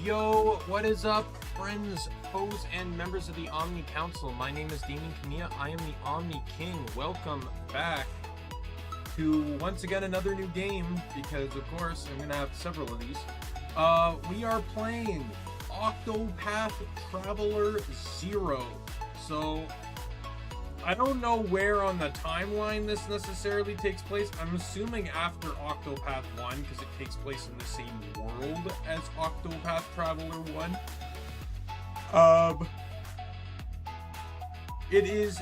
Yo, what is up, friends, foes, and members of the Omni Council? My name is Daimien Kamiya. I am the Omni King. Welcome back to, once again, another new game, because, of course, I'm going to have several of these. We are playing Octopath Traveler 0. So, I don't know where on the timeline this necessarily takes place. I'm assuming after Octopath 1, because it takes place in the same world as Octopath Traveler 1. It is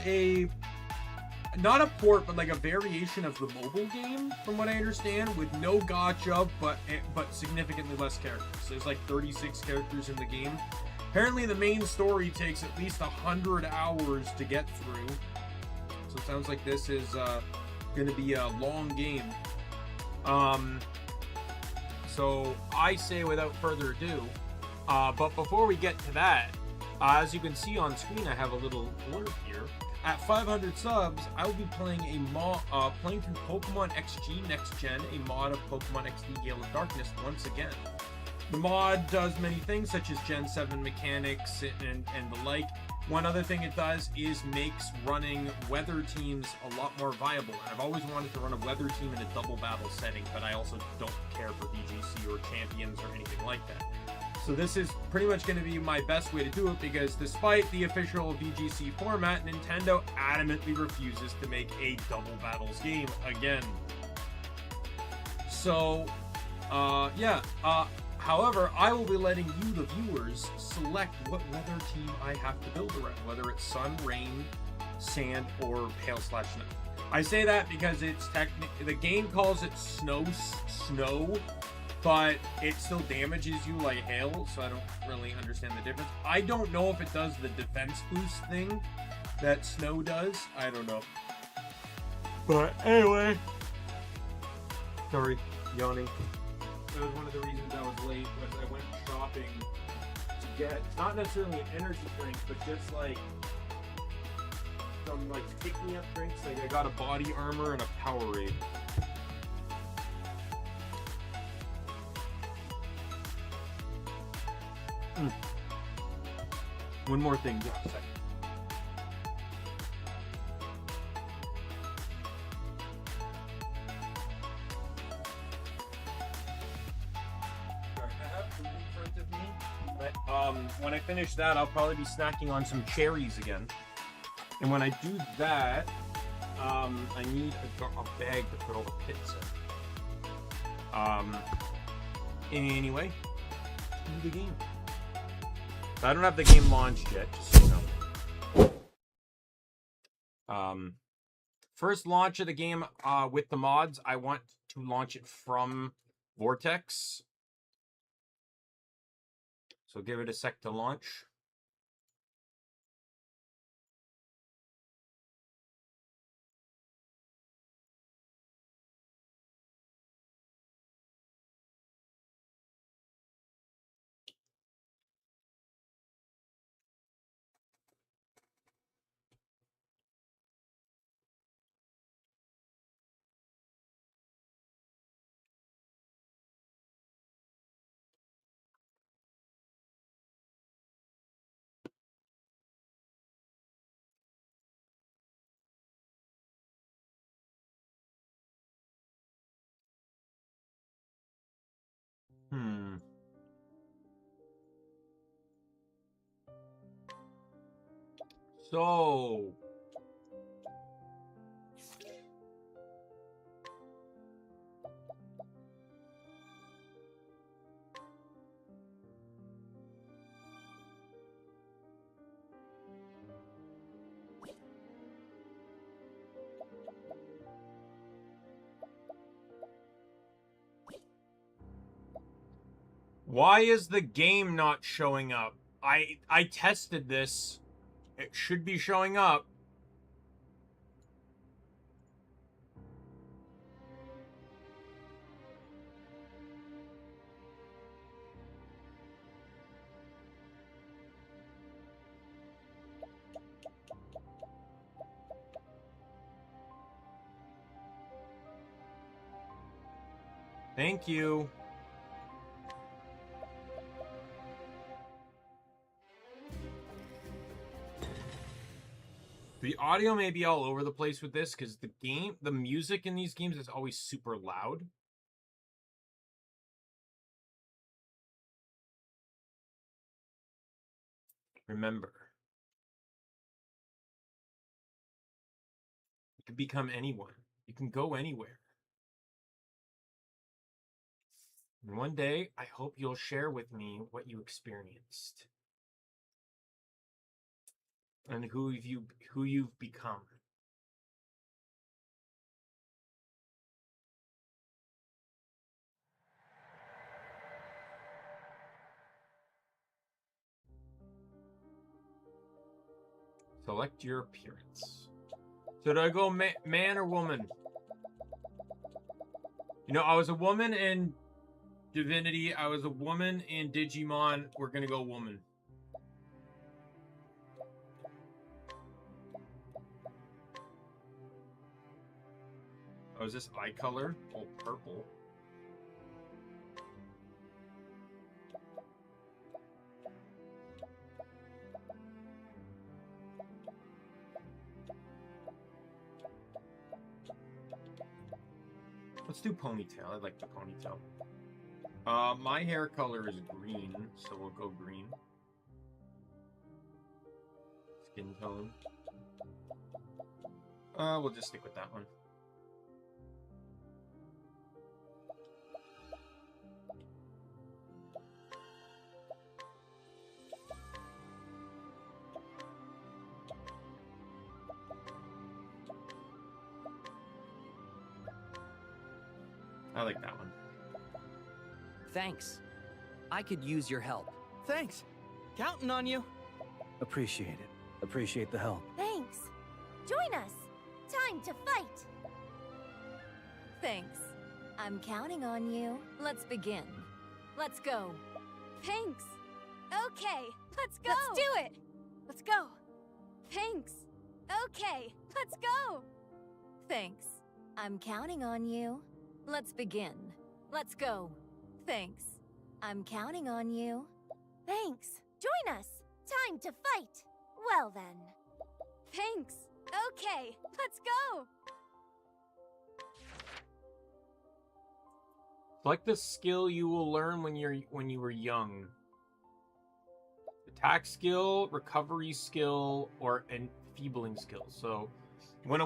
not a port, but like a variation of the mobile game, from what I understand, with no gacha, but significantly less characters. There's like 36 characters in the game. Apparently the main story takes at least 100 hours to get through. So it sounds like this is going to be a long game. So I say without further ado, but before we get to that, as you can see on screen, I have a little blurb here. At 500 subs, I will be playing playing through Pokemon XG Next Gen, a mod of Pokemon XD Gale of Darkness once again. The mod does many things, such as Gen 7 mechanics and the like. One other thing it does is makes running weather teams a lot more viable. And I've always wanted to run a weather team in a double battle setting, but I also don't care for VGC or champions or anything like that. So this is pretty much going to be my best way to do it, because despite the official VGC format, Nintendo adamantly refuses to make a double battles game again. So, however, I will be letting you, the viewers, select what weather team I have to build around, whether it's sun, rain, sand, or hail/snow. I say that because it's the game calls it snow, but it still damages you like hail, so I don't really understand the difference. I don't know if it does the defense boost thing that snow does. I don't know. But anyway, sorry, yawning. That was one of the reasons I was late, was I went shopping to get, not necessarily an energy drink, but just like some like pick-me-up drinks. Like I got a body armor and a Powerade. One more thing, just a second. When I finish that, I'll probably be snacking on some cherries again. And when I do that, I need a bag to put all the pits in. Anyway, do the game. So I don't have the game launched yet, just so you know. First launch of the game with the mods, I want to launch it from Vortex. So give it a sec to launch. So why is the game not showing up? I tested this. It should be showing up. Thank you. The audio may be all over the place with this because the music in these games is always super loud. Remember, you can become anyone. You can go anywhere. And one day, I hope you'll share with me what you experienced and who you've become. Select your appearance. So do I go man or woman? You know, I was a woman in Divinity. I was a woman in Digimon. We're gonna go woman. Oh, is this eye color? Oh, purple. Let's do ponytail. I like the ponytail. My hair color is green, so we'll go green. Skin tone. We'll just stick with that one. I like that one. Thanks. I could use your help. Thanks. Counting on you. Appreciate it. Appreciate the help. Thanks. Join us. Time to fight. Thanks. I'm counting on you. Let's begin. Let's go. Thanks. Okay, let's go. Let's do it. Let's go. Thanks. Okay, let's go. Thanks. I'm counting on you. Let's begin. Let's go. Thanks. I'm counting on you. Thanks. Join us. Time to fight. Well then. Thanks. Okay, let's go. Select the skill you will learn when you were young. Attack skill, recovery skill, or enfeebling skill. So, when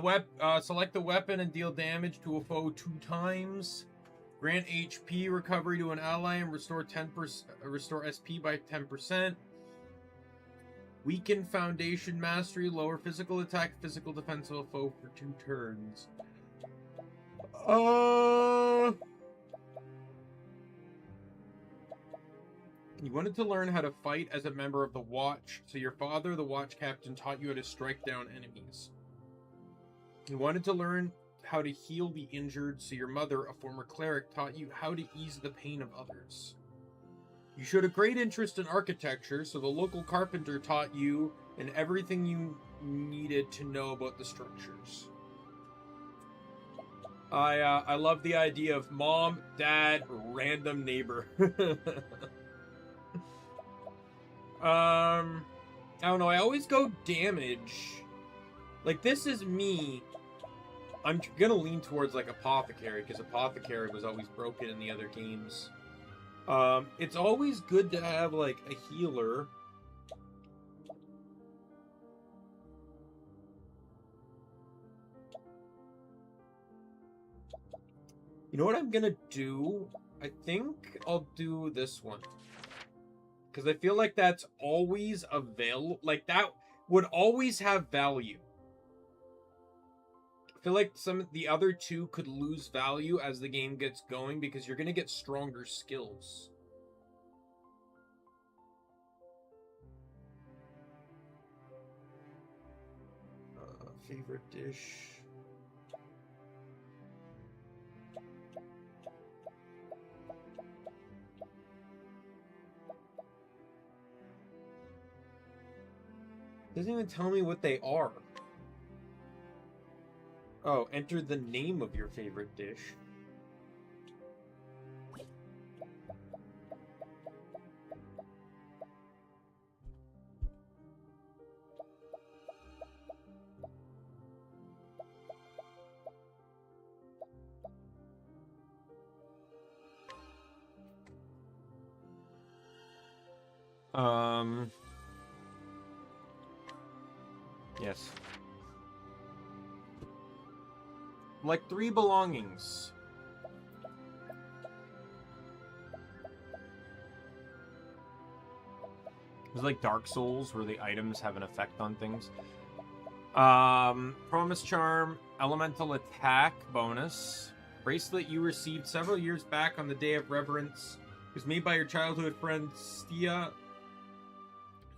select the weapon and deal damage to a foe 2 times. Grant HP recovery to an ally and restore SP by 10%. Weaken foundation mastery, lower physical attack, physical defense of a foe for 2 turns. You wanted to learn how to fight as a member of the Watch, so your father, the Watch Captain, taught you how to strike down enemies. You wanted to learn how to heal the injured, so your mother, a former cleric, taught you how to ease the pain of others. You showed a great interest in architecture, so the local carpenter taught you and everything you needed to know about the structures. I love the idea of mom, dad, random neighbor. I don't know, I always go damage. Like, this is me. I'm gonna lean towards, like, Apothecary, because Apothecary was always broken in the other games. It's always good to have, like, a healer. You know what I'm gonna do? I think I'll do this one. Because I feel like that's always available. Like, that would always have value. I feel like some of the other two could lose value as the game gets going because you're going to get stronger skills. Favorite dish. Doesn't even tell me what they are. Oh, enter the name of your favorite dish. Yes. Like 3 belongings. It's like Dark Souls, where the items have an effect on things. Promise Charm, Elemental Attack bonus. Bracelet you received several years back on the Day of Reverence. It was made by your childhood friend Stia,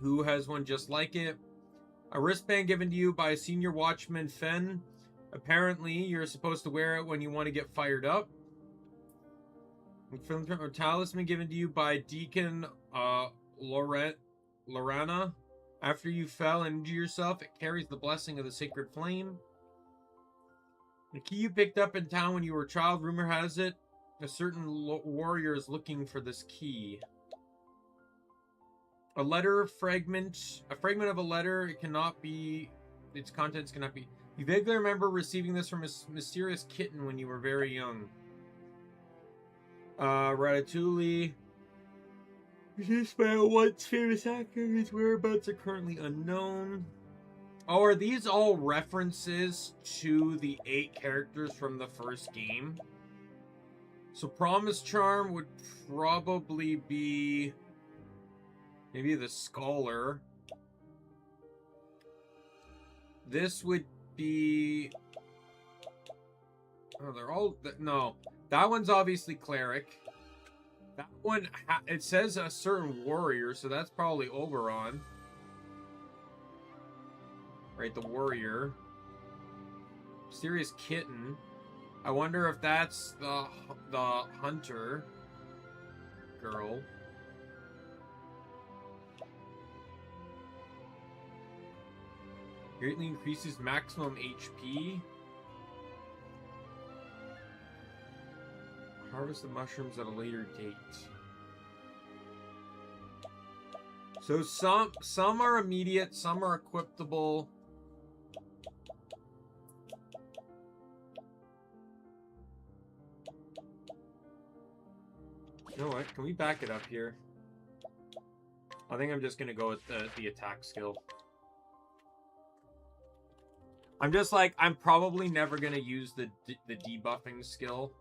who has one just like it. A wristband given to you by a senior watchman, Fen. Apparently, you're supposed to wear it when you want to get fired up. A talisman given to you by Deacon Lorana. After you fell and injured yourself, it carries the blessing of the sacred flame. The key you picked up in town when you were a child, rumor has it, a certain warrior is looking for this key. A fragment of a letter, its contents cannot be. You vaguely remember receiving this from a mysterious kitten when you were very young. Ratatouille. Produced by a once famous actor whose whereabouts are currently unknown. Oh, are these all references to the 8 characters from the first game? So Promise Charm would probably be maybe the Scholar. This would be... Oh, they're all... No. That one's obviously Cleric. That one, it says a certain warrior, so that's probably Oberon. Right, the warrior. Mysterious kitten. I wonder if that's the hunter girl. Greatly increases maximum HP. Harvest the mushrooms at a later date. So some are immediate, some are equipable. You know what? Can we back it up here? I think I'm just gonna go with the attack skill. I'm just like, I'm probably never gonna use the debuffing skill.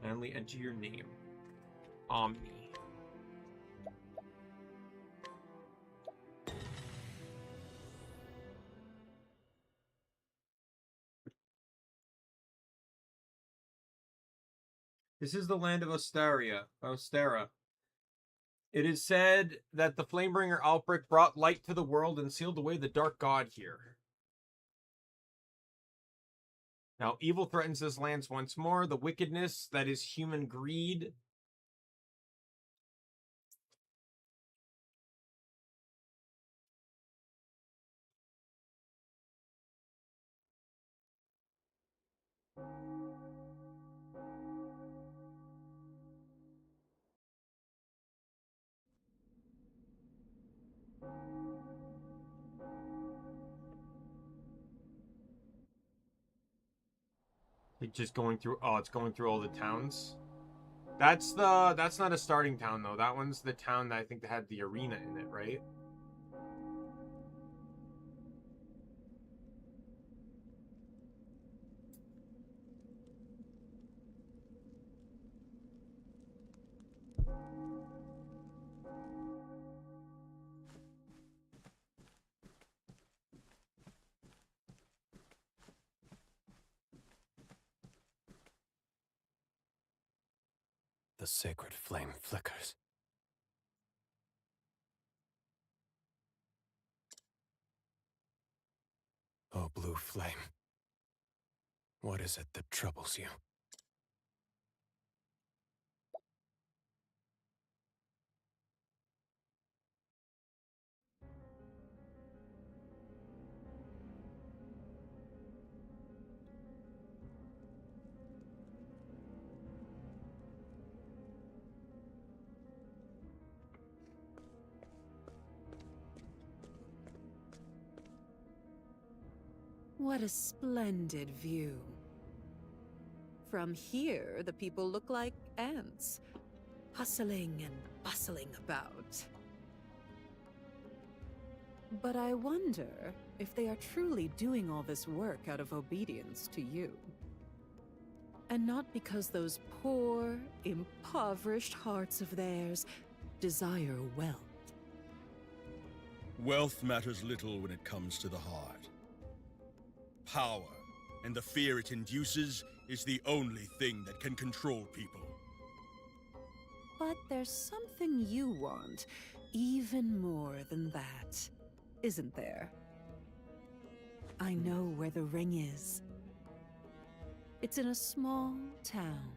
Finally enter your name. Omni. This is the land of Ostera. It is said that the Flamebringer Albric brought light to the world and sealed away the dark god here. Now, evil threatens this land once more. The wickedness that is human greed. Like just going through, oh, it's going through all the towns. That's not a starting town though. That one's the town that I think that had the arena in it, right? The sacred flame flickers. Oh, blue flame. What is it that troubles you? What a splendid view. From here, the people look like ants, hustling and bustling about. But I wonder if they are truly doing all this work out of obedience to you. And not because those poor, impoverished hearts of theirs desire wealth. Wealth matters little when it comes to the heart. Power and the fear it induces is the only thing that can control people. But there's something you want even more than that, isn't there? I know where the ring is. It's in a small town.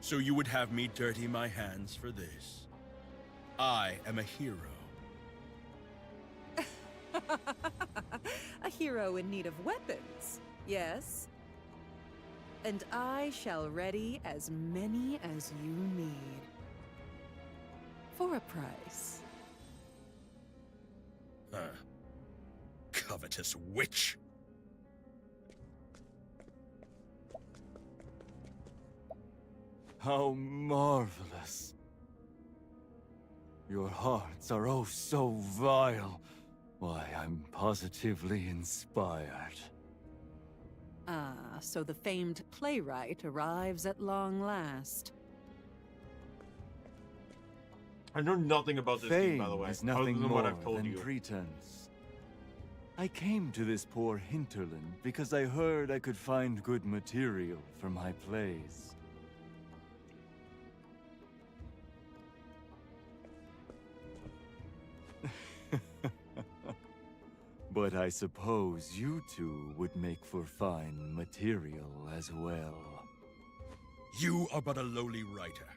So you would have me dirty my hands for this? I am a hero. A hero in need of weapons, yes? And I shall ready as many as you need. For a price. Covetous witch! How marvelous. Your hearts are oh so vile. Why, I'm positively inspired. Ah, so the famed playwright arrives at long last. I know nothing about this game, by the way, is other nothing than more what I've told than you. pretense. I came to this poor hinterland because I heard I could find good material for my plays. But I suppose you two would make for fine material as well. You are but a lowly writer.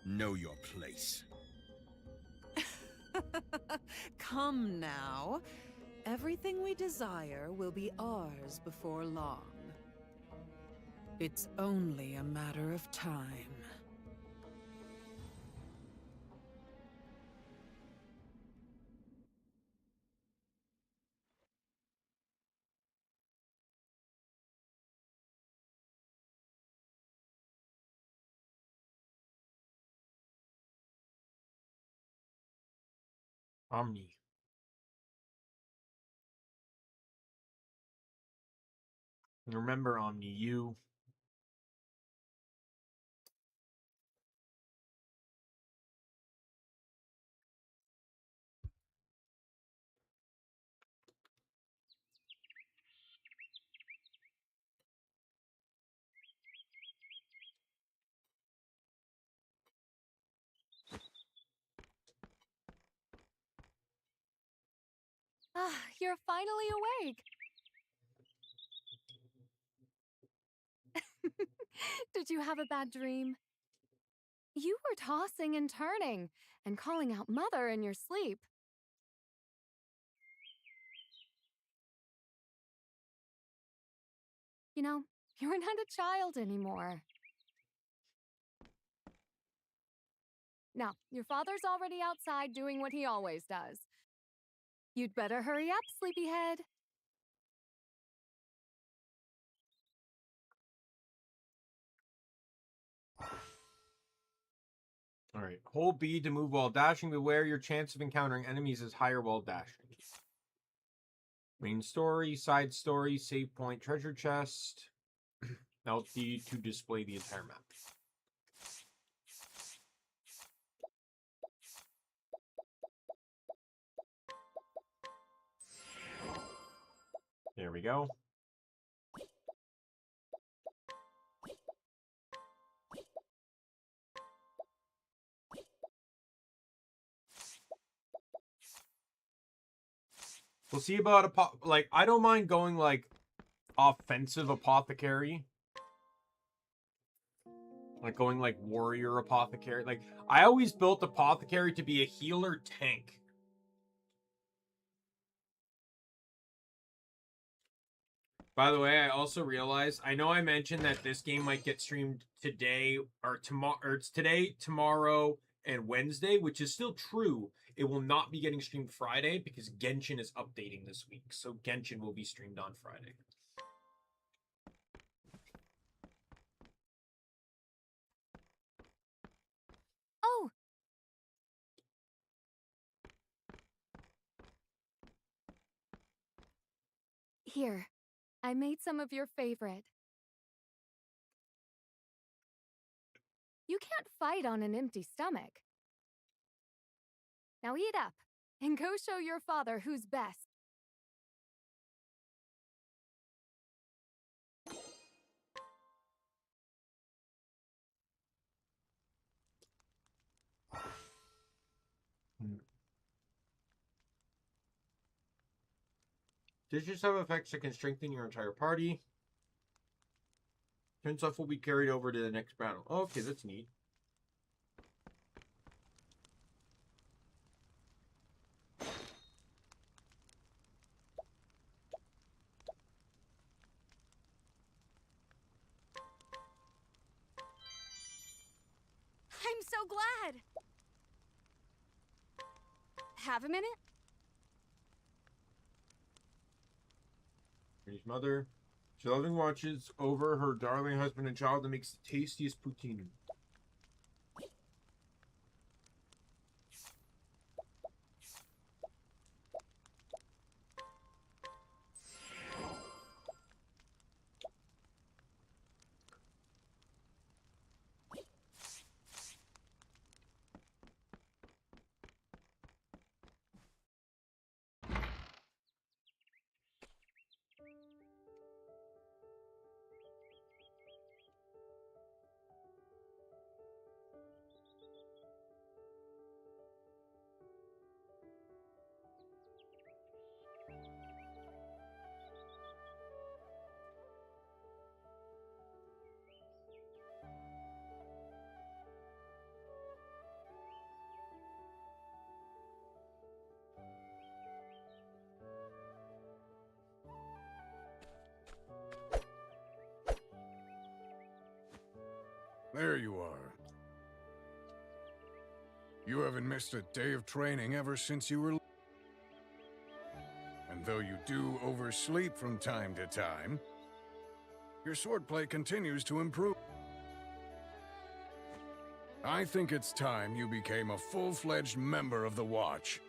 Know your place. Come now. Everything we desire will be ours before long. It's only a matter of time. Omni. Remember, Omni, you. Ah, you're finally awake. Did you have a bad dream? You were tossing and turning and calling out Mother in your sleep. You know, you're not a child anymore. Now, your father's already outside doing what he always does. You'd better hurry up, sleepyhead. Alright. Hold B to move while dashing. Beware, your chance of encountering enemies is higher while dashing. Main story, side story, save point, treasure chest. LT to display the entire map. There we go. We'll see about like, I don't mind going like offensive apothecary. Like going like warrior apothecary. Like, I always built apothecary to be a healer tank. By the way, I also realized, I know I mentioned that this game might get streamed today or tomorrow, or it's today, tomorrow, and Wednesday, which is still true. It will not be getting streamed Friday because Genshin is updating this week. So Genshin will be streamed on Friday. Oh! Here, I made some of your favorite. You can't fight on an empty stomach. Now eat up, and go show your father who's best. Dishes have effects that can strengthen your entire party. Turn stuff will be carried over to the next battle. Okay, that's neat. I'm so glad! Have a minute? His mother. She lovingly watches over her darling husband and child and makes the tastiest poutine. There you are. You haven't missed a day of training ever since you were... And though you do oversleep from time to time, your swordplay continues to improve. I think it's time you became a full-fledged member of the Watch.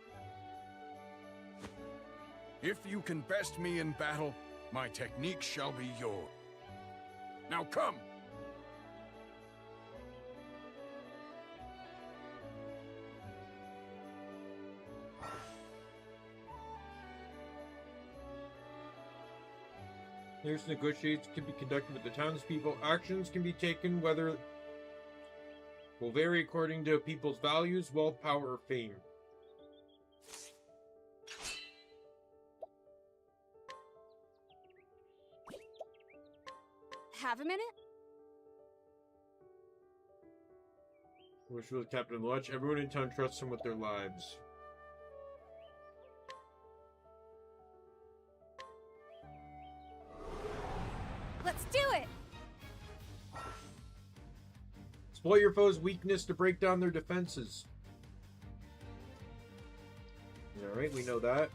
If you can best me in battle, my technique shall be yours. Now come! There's negotiations can be conducted with the townspeople. Actions can be taken whether will vary according to people's values, wealth, power, or fame. Have a minute? Wish was Captain of the Watch. Everyone in town trusts him with their lives. Let's do it! Exploit your foe's weakness to break down their defenses. Alright, we know that.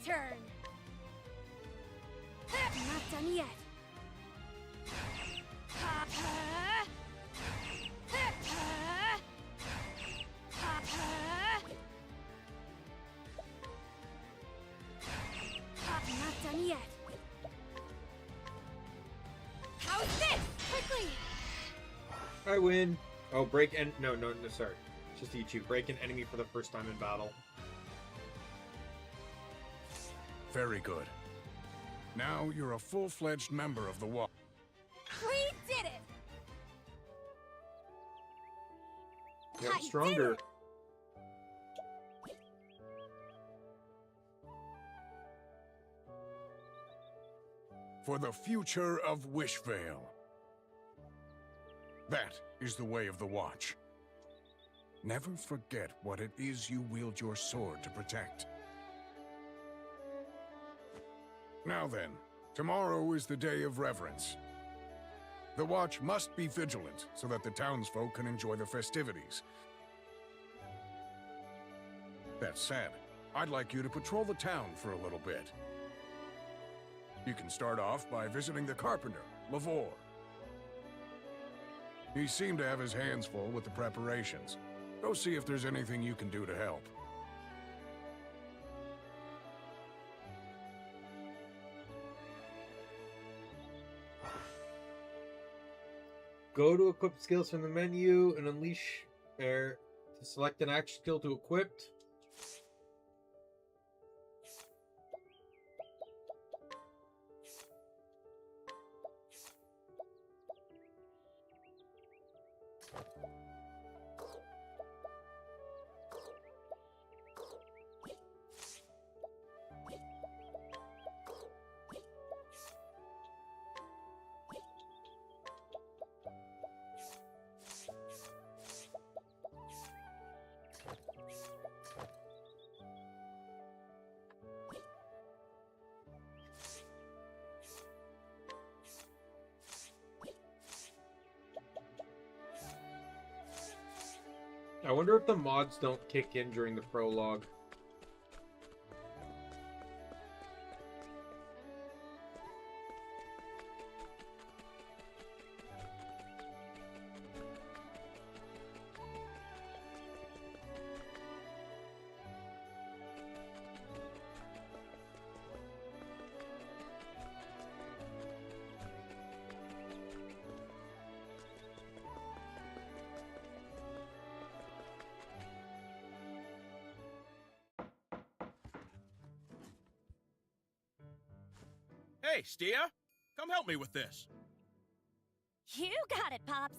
Turn. Not done yet. Not done yet. How's this? Quickly. I win. Oh, break and no, sorry. Just E2. Break an enemy for the first time in battle. Very good. Now you're a full-fledged member of the Watch. We did it! Get stronger. for the future of Wishvale. That is the way of the Watch. Never forget what it is you wield your sword to protect. Now then, tomorrow is the day of reverence. The Watch must be vigilant so that the townsfolk can enjoy the festivities. That said, I'd like you to patrol the town for a little bit. You can start off by visiting the carpenter, Lavore. He seemed to have his hands full with the preparations. Go see if there's anything you can do to help. Go to equip skills from the menu and unleash air to select an action skill to equip. I wonder if the mods don't kick in during the prologue. Hey, Stia! Come help me with this. You got it, Pops.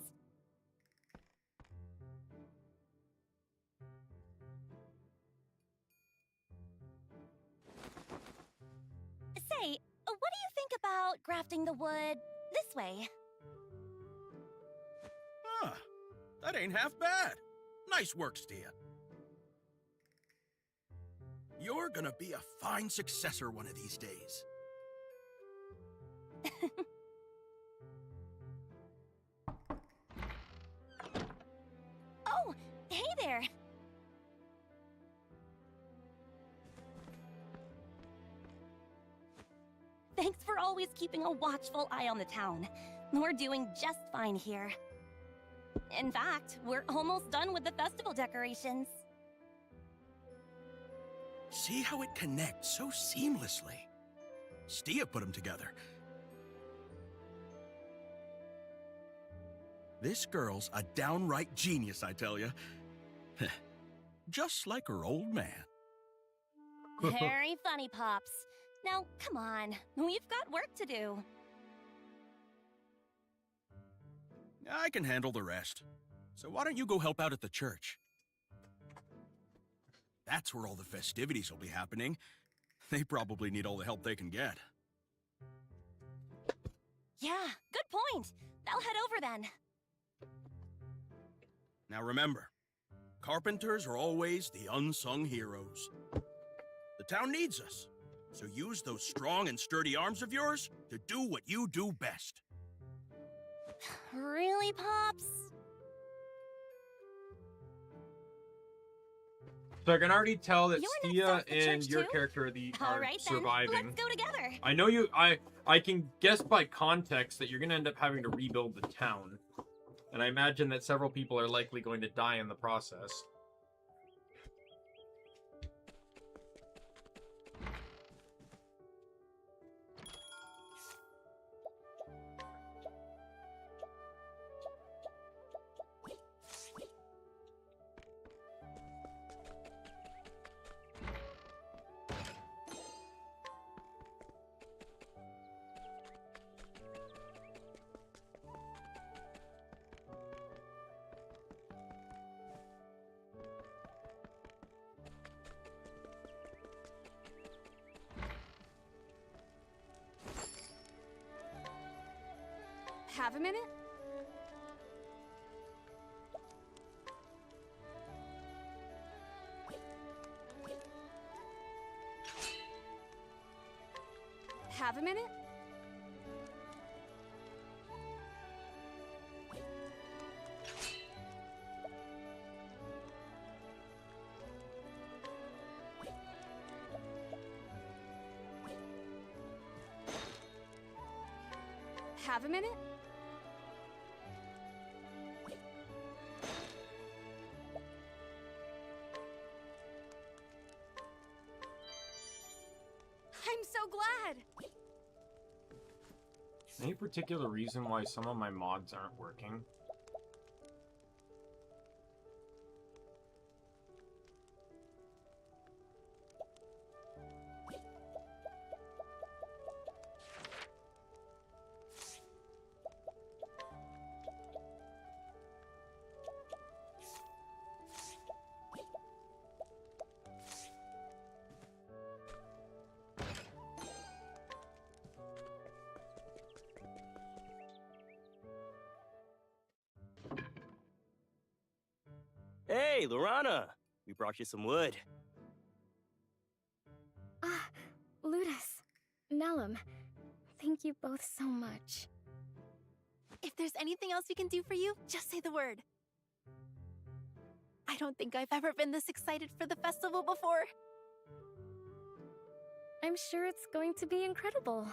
Say, what do you think about grafting the wood this way? Huh. That ain't half bad. Nice work, Stia. You're gonna be a fine successor one of these days. Oh, hey there. Thanks for always keeping a watchful eye on the town. We're doing just fine here. In fact, we're almost done with the festival decorations. See how it connects so seamlessly? Stia put them together. This girl's a downright genius, I tell you. Just like her old man. Very funny, Pops. Now, come on. We've got work to do. I can handle the rest. So why don't you go help out at the church? That's where all the festivities will be happening. They probably need all the help they can get. Yeah, good point. I'll head over then. Now remember, carpenters are always the unsung heroes. The town needs us, so use those strong and sturdy arms of yours to do what you do best. Really, Pops? So I can already tell that You're Stia next off the and church your too? character All are right, then. surviving. Let's go together. I know you. I can guess by context that you're going to end up having to rebuild the town, and I imagine that several people are likely going to die in the process. Have a minute? Have a minute? Have a minute? I'm so glad! Any particular reason why some of my mods aren't working? Hey, Lorana! We brought you some wood. Ah, Ludus, Nellum, thank you both so much. If there's anything else we can do for you, just say the word. I don't think I've ever been this excited for the festival before. I'm sure it's going to be incredible.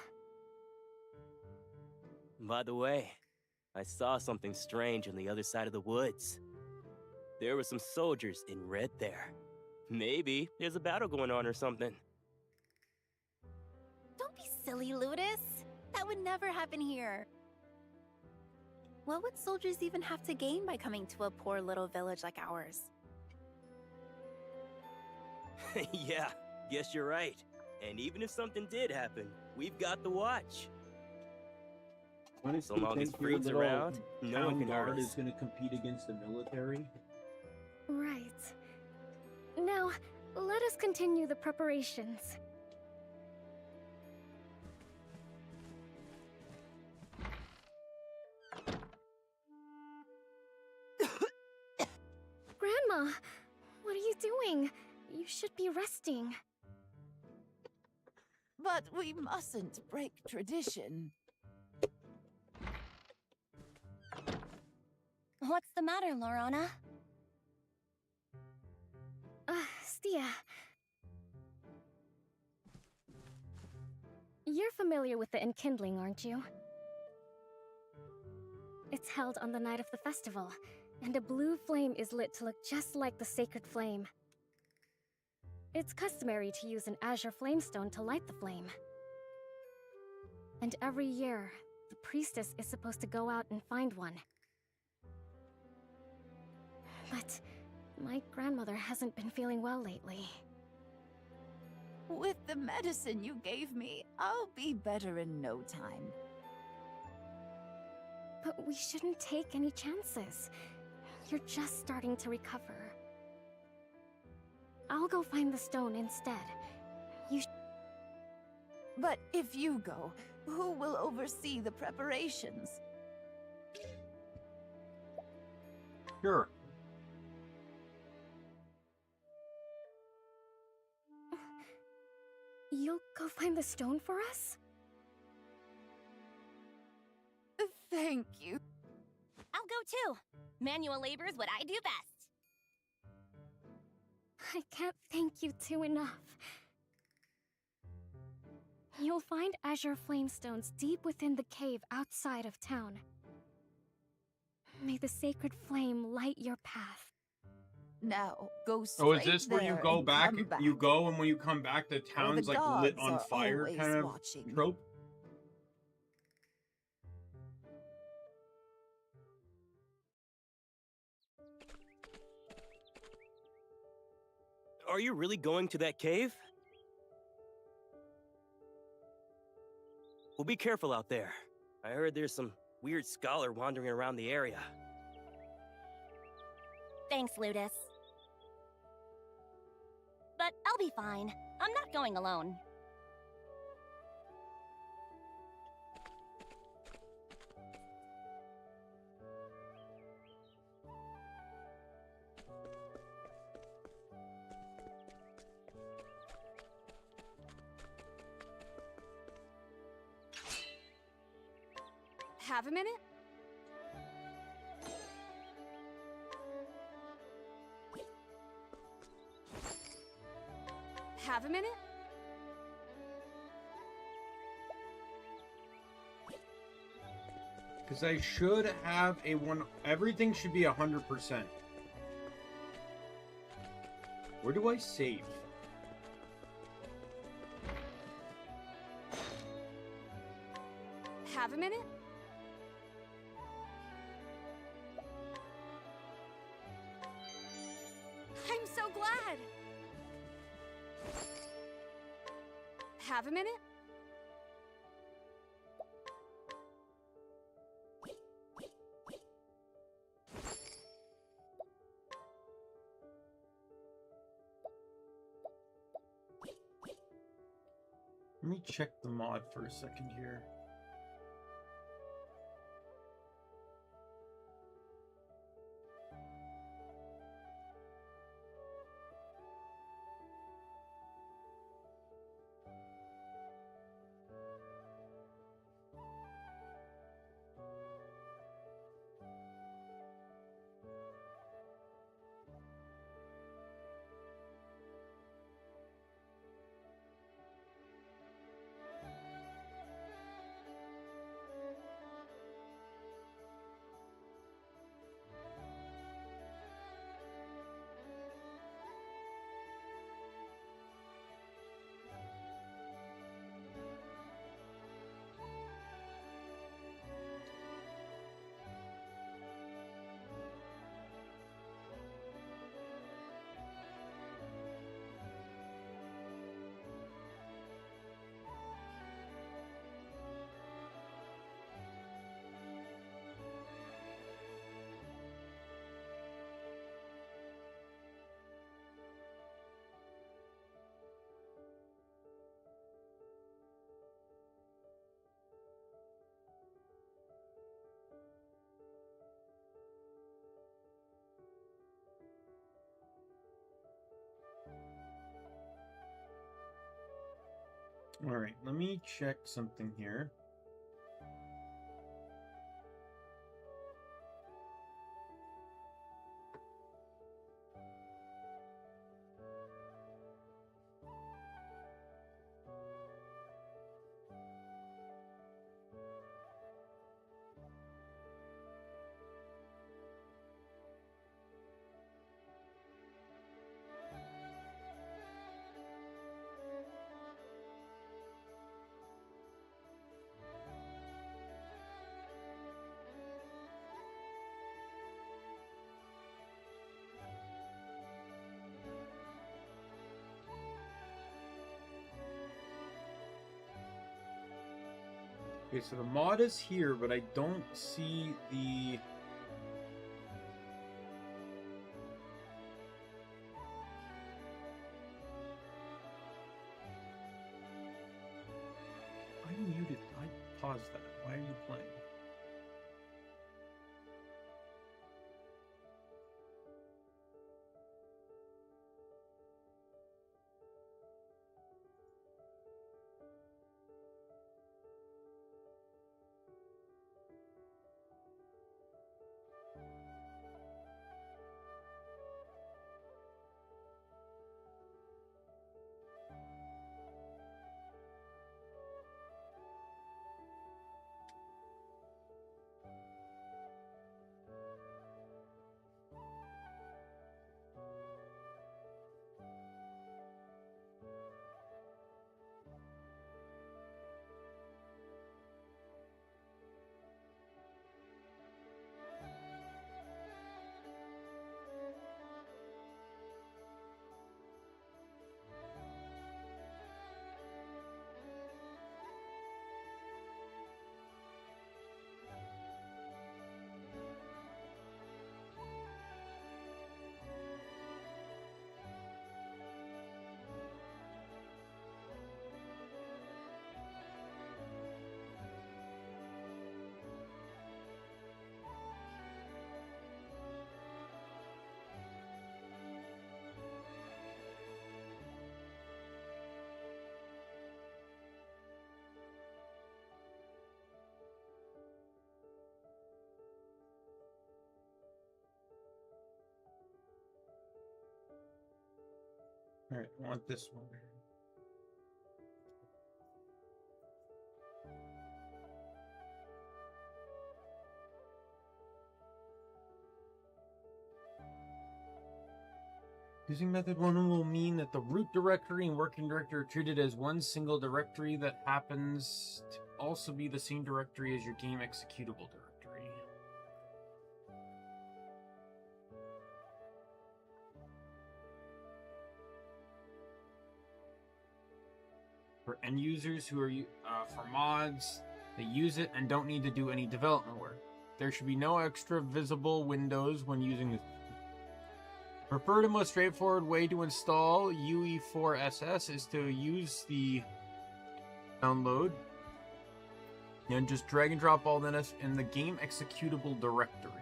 By the way, I saw something strange on the other side of the woods. There were some soldiers in red there. Maybe there's a battle going on or something. Don't be silly, Ludus. That would never happen here. What would soldiers even have to gain by coming to a poor little village like ours? Yeah, guess you're right. And even if something did happen, we've got the watch. So long as freaks around, no one can hurt us. Is going to compete against the military. Right. Now, let us continue the preparations. Grandma, what are you doing? You should be resting. But we mustn't break tradition. What's the matter, Lorana? Stia. You're familiar with the enkindling, aren't you? It's held on the night of the festival, and a blue flame is lit to look just like the sacred flame. It's customary to use an azure flamestone to light the flame. And every year, the priestess is supposed to go out and find one. But my grandmother hasn't been feeling well lately. With the medicine you gave me, I'll be better in no time. But we shouldn't take any chances. You're just starting to recover. I'll go find the stone instead. But if you go, who will oversee the preparations? Sure. You'll go find the stone for us? Thank you. I'll go too. Manual labor is what I do best. I can't thank you two enough. You'll find azure flamestones deep within the cave outside of town. May the sacred flame light your path. Now, go straight Oh, is this where you there go and back? come back? You go, and when you come back, the town's like lit gods on are fire always kind of watching. trope? Are you really going to that cave? Well, be careful out there. I heard there's some weird scholar wandering around the area. Thanks, Ludus. But I'll be fine. I'm not going alone. Have a minute? Have a minute? Because I should have a one. Everything should be 100%. Where do I save? Have a minute? I'm so glad! Have a minute? Let me check the mod for a second here. All right, let me check something here. Okay, so the mod is here, but I don't see the... I muted. I paused that. Why are you playing? Alright, I want this one. Using method 1 will mean that the root directory and working directory are treated as one single directory that happens to also be the same directory as your game executable directory. For end users who are for mods, they use it and don't need to do any development work. There should be no extra visible windows when using this. Preferred and most straightforward way to install UE4SS is to use the download and just drag and drop all that in the game executable directory.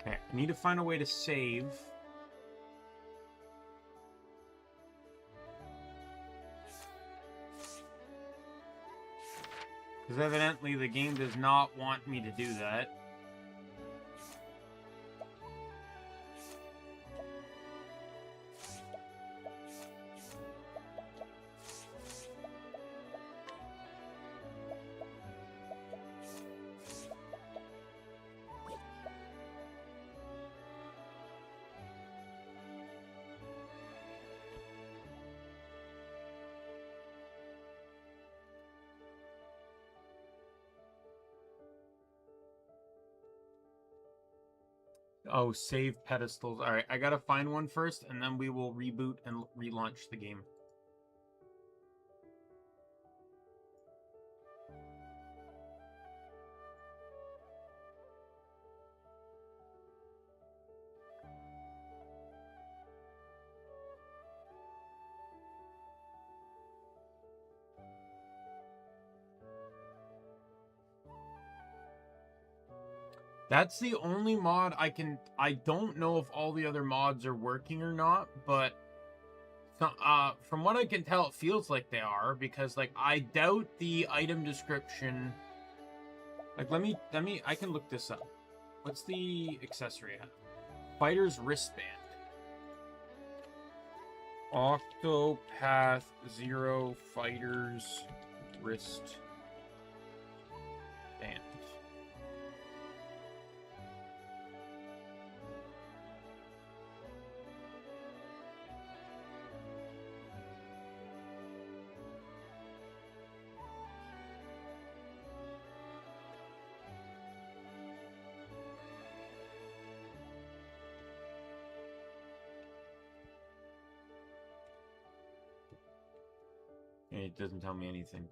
Okay, I need to find a way to save. Because evidently the game does not want me to do that. Oh, save pedestals. Alright, I gotta find one first, and then we will reboot and relaunch the game. That's the only mod I can... I don't know if all the other mods are working or not, but... from what I can tell, it feels like they are, because, like, I doubt the item description... Like, let me... I can look this up. What's the accessory I have? Fighter's wristband. Octopath Zero Fighter's wristband. It doesn't tell me anything.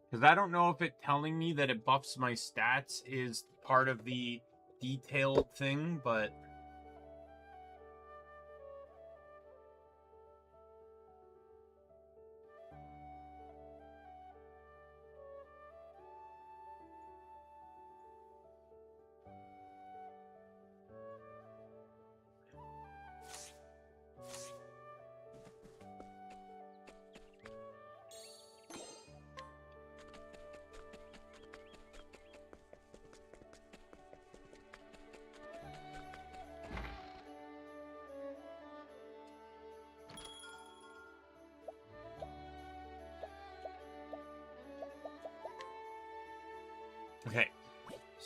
Because I don't know if it telling me that it buffs my stats is part of the detailed thing, but...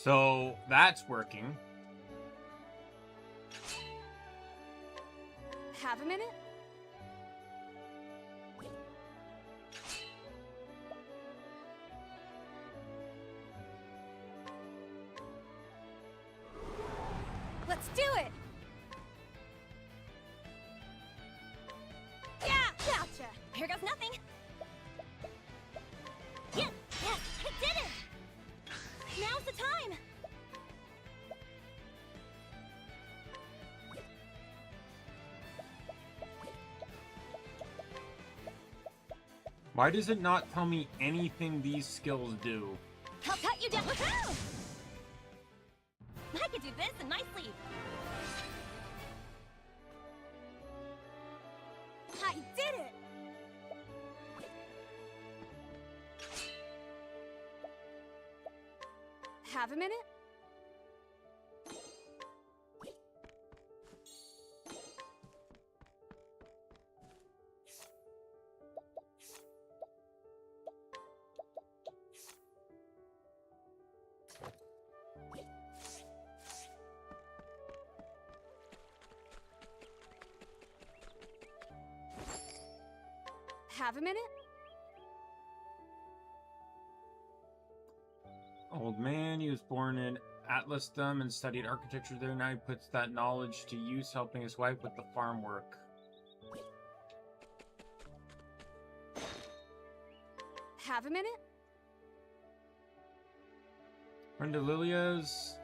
So that's working. Have a minute? Let's do it! Yeah! Gotcha! Here goes nothing. Yes, I did it! Now's the time! Why does it not tell me anything these skills do? I'll cut you down. Woohoo! I could do this in my sleep. I did it! Have a minute? Have a minute? Old man, he was born in Atlasdom and studied architecture there. Now he puts that knowledge to use, helping his wife with the farm work. Have a minute? Brenda Lilia's.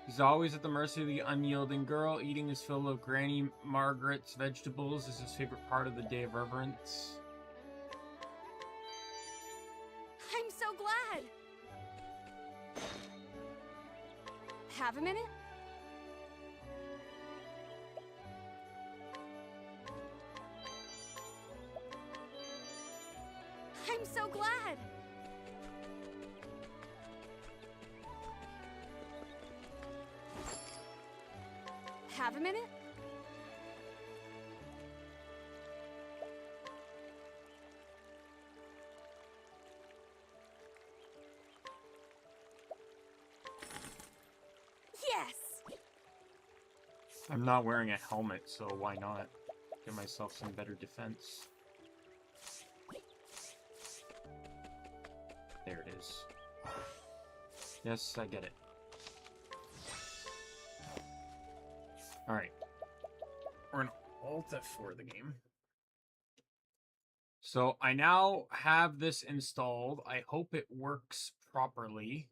He's always at the mercy of the unyielding girl. Eating his fill of Granny Margaret's vegetables is his favorite part of the Day of Reverence. I'm so glad! Have a minute? I'm so glad! Have a minute? Yes! I'm not wearing a helmet, so why not? Give myself some better defense. There it is. Yes, I get it. Alright. We're gonna Alt F4 the game. So I now have this installed. I hope it works properly.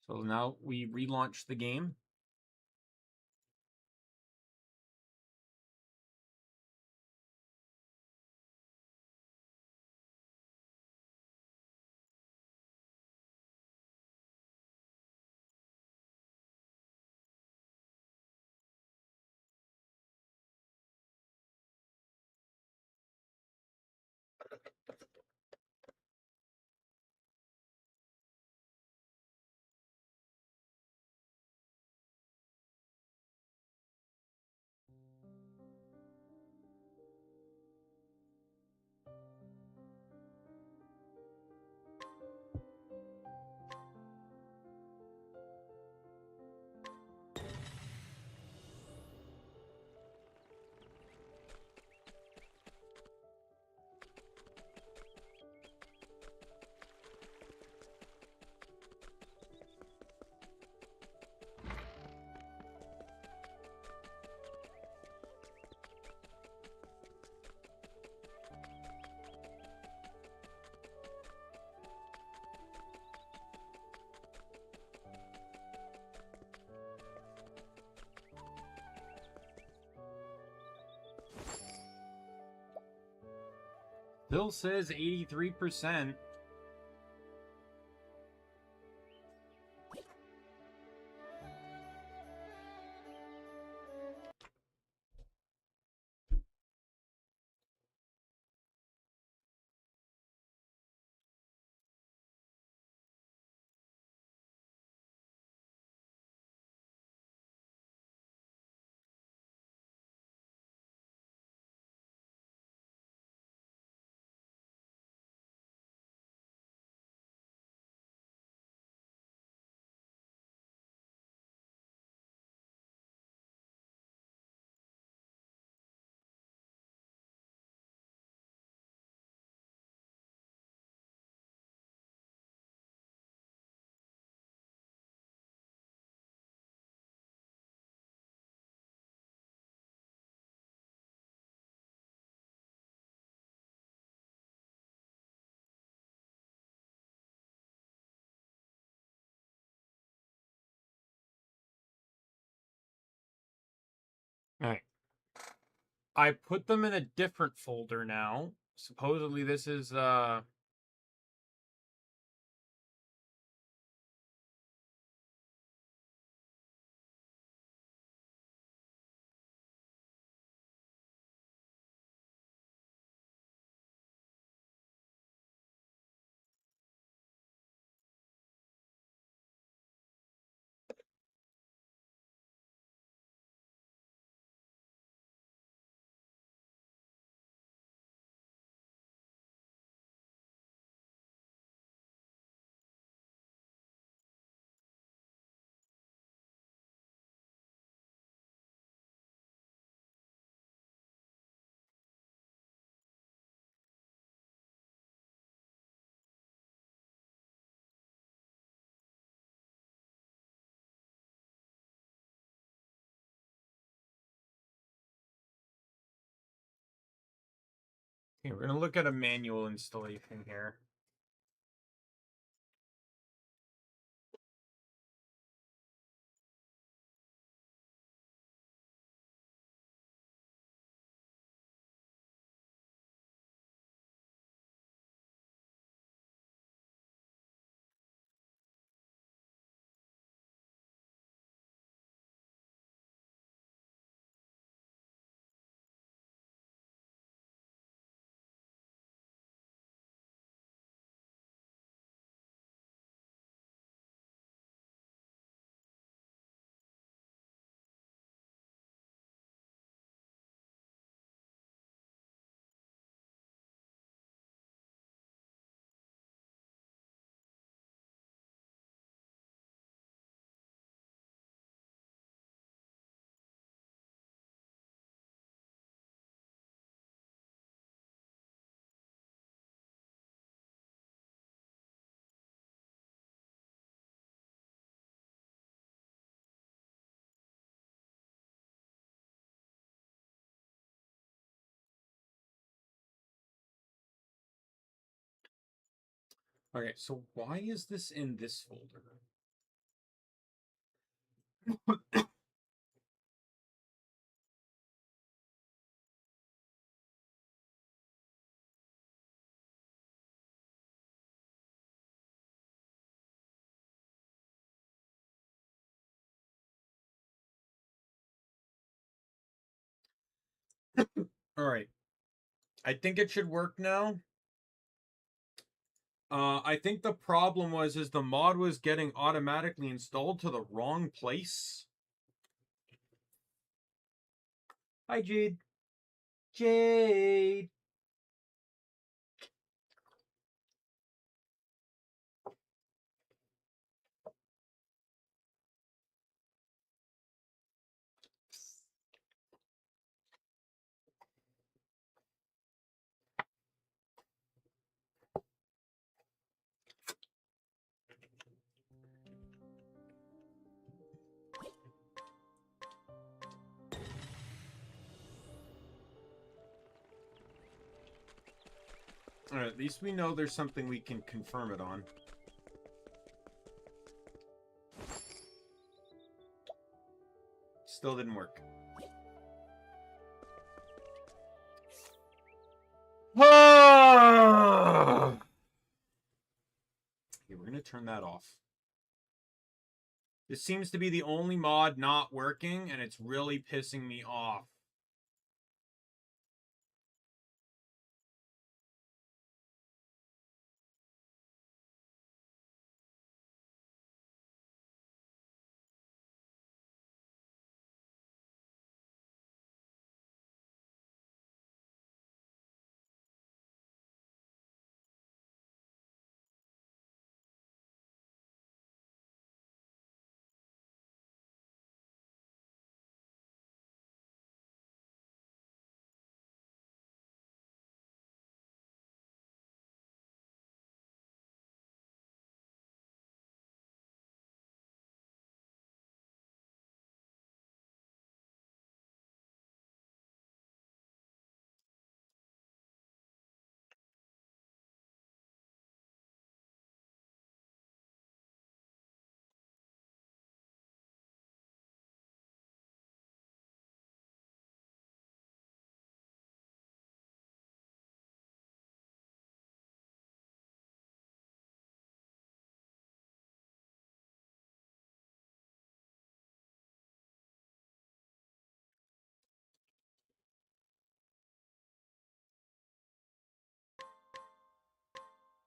So now we relaunch the game. Bill says 83%. I put them in a different folder now. Supposedly this is okay, we're gonna look at a manual installation here. Okay, so why is this in this folder? All right. I think it should work now. I think the problem was the mod was getting automatically installed to the wrong place. Hi, Jade. Jade. All right, at least we know there's something we can confirm it on. Still didn't work. Okay, we're gonna turn that off. This seems to be the only mod not working, and it's really pissing me off.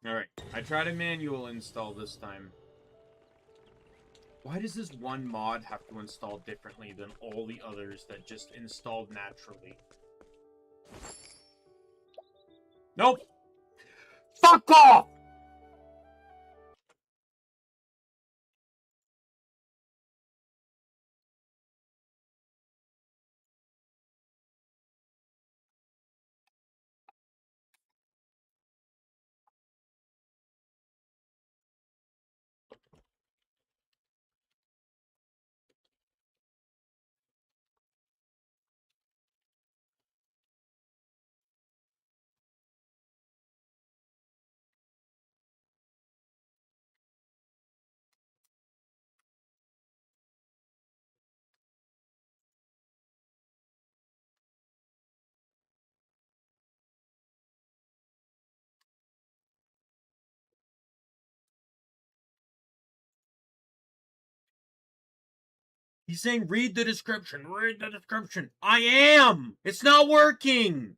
Alright, I tried a manual install this time. Why does this one mod have to install differently than all the others that just installed naturally? Nope! Fuck off! He's saying, read the description, read the description. I am! It's not working!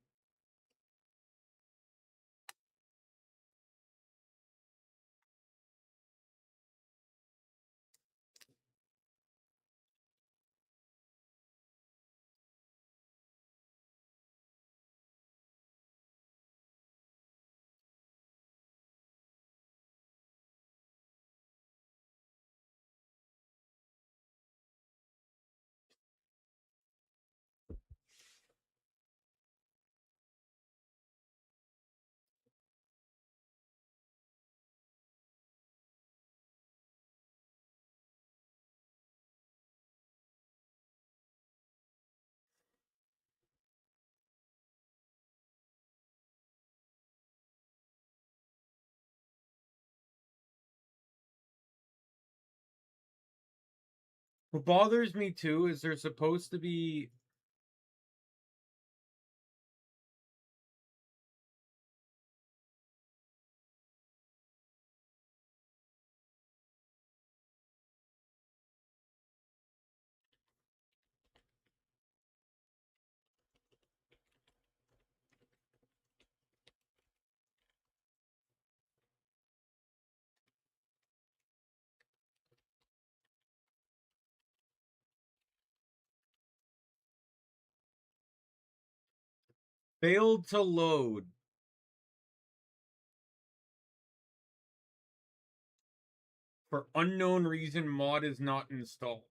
What bothers me too is there's supposed to be... Failed to load. For unknown reason, mod is not installed.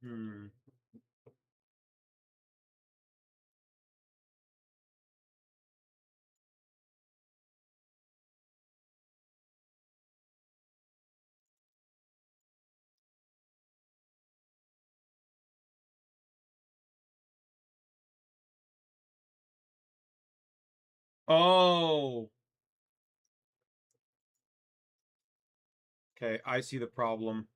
Hmm. Oh! Okay, I see the problem.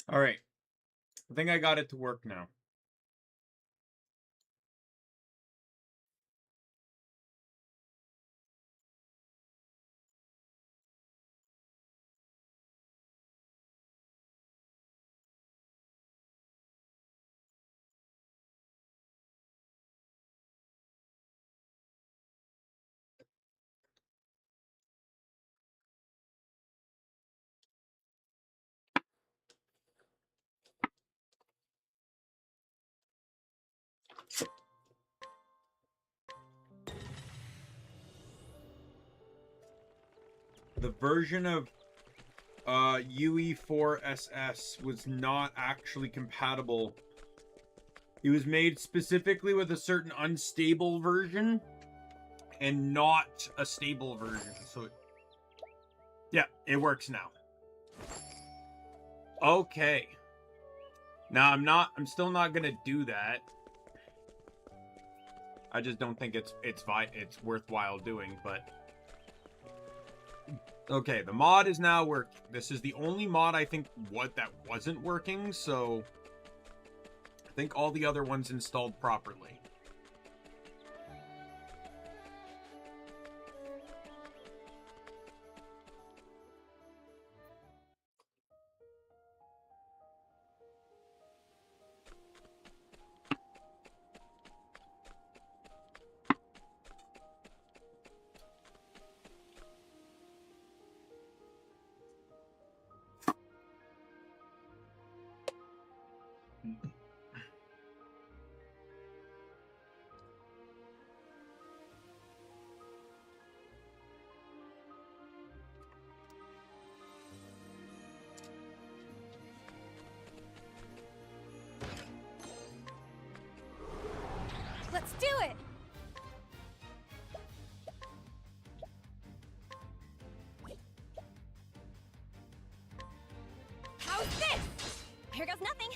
All right. I think I got it to work now. The version of UE4SS was not actually compatible. It was made specifically with a certain unstable version and not a stable version. So, yeah, it works now. Okay. Now I'm still not gonna do that. I just don't think it's worthwhile doing, but okay, the mod is now working. This is the only mod I think that wasn't working, so I think all the other ones installed properly. Let's do it! How's this? Here goes nothing.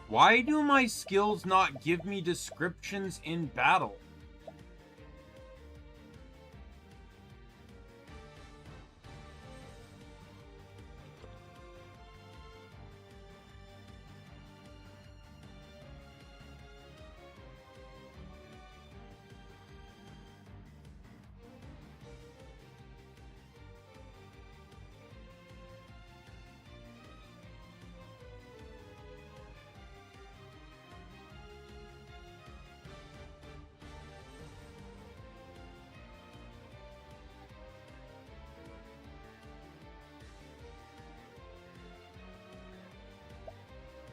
Why do my skills not give me descriptions in battle?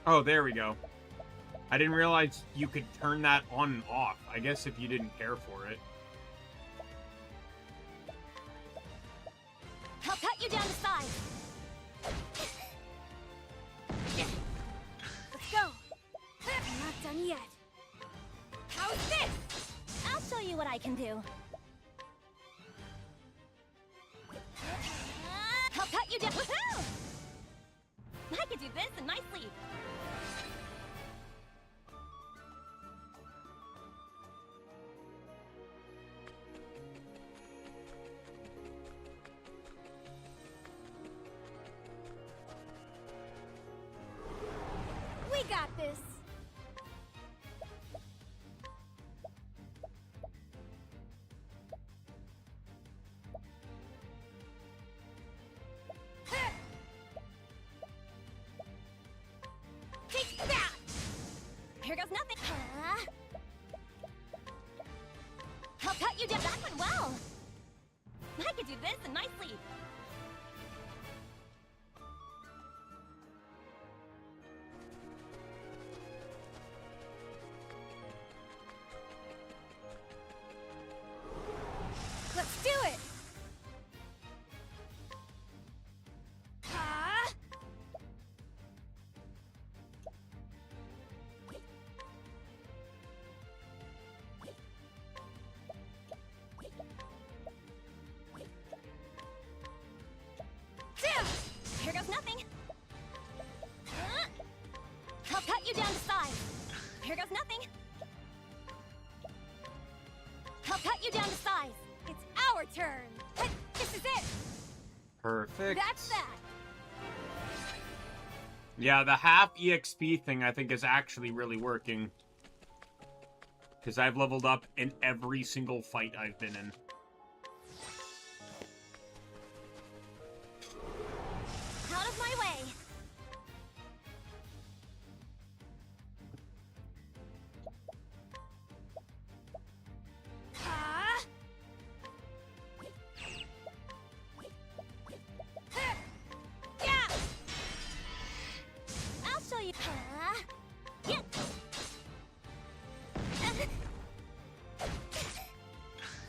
Oh, there we go. I didn't realize you could turn that on and off. I guess if you didn't care for it. I'll cut you down to size. Let's go. I'm not done yet. How's this? I'll show you what I can do. I'll cut you down. Woohoo! I could do this in my sleep. We got this. Take that! Here goes nothing. I'll cut you down. That went well. I could do this in my sleep. Let's do it! Here goes nothing. I'll cut you down to size. Here goes nothing. I'll cut you down to size. It's our turn. This is it. Perfect. That's that. Yeah, the half EXP thing I think is actually really working. Because I've leveled up in every single fight I've been in. Out of my way. I'll show you.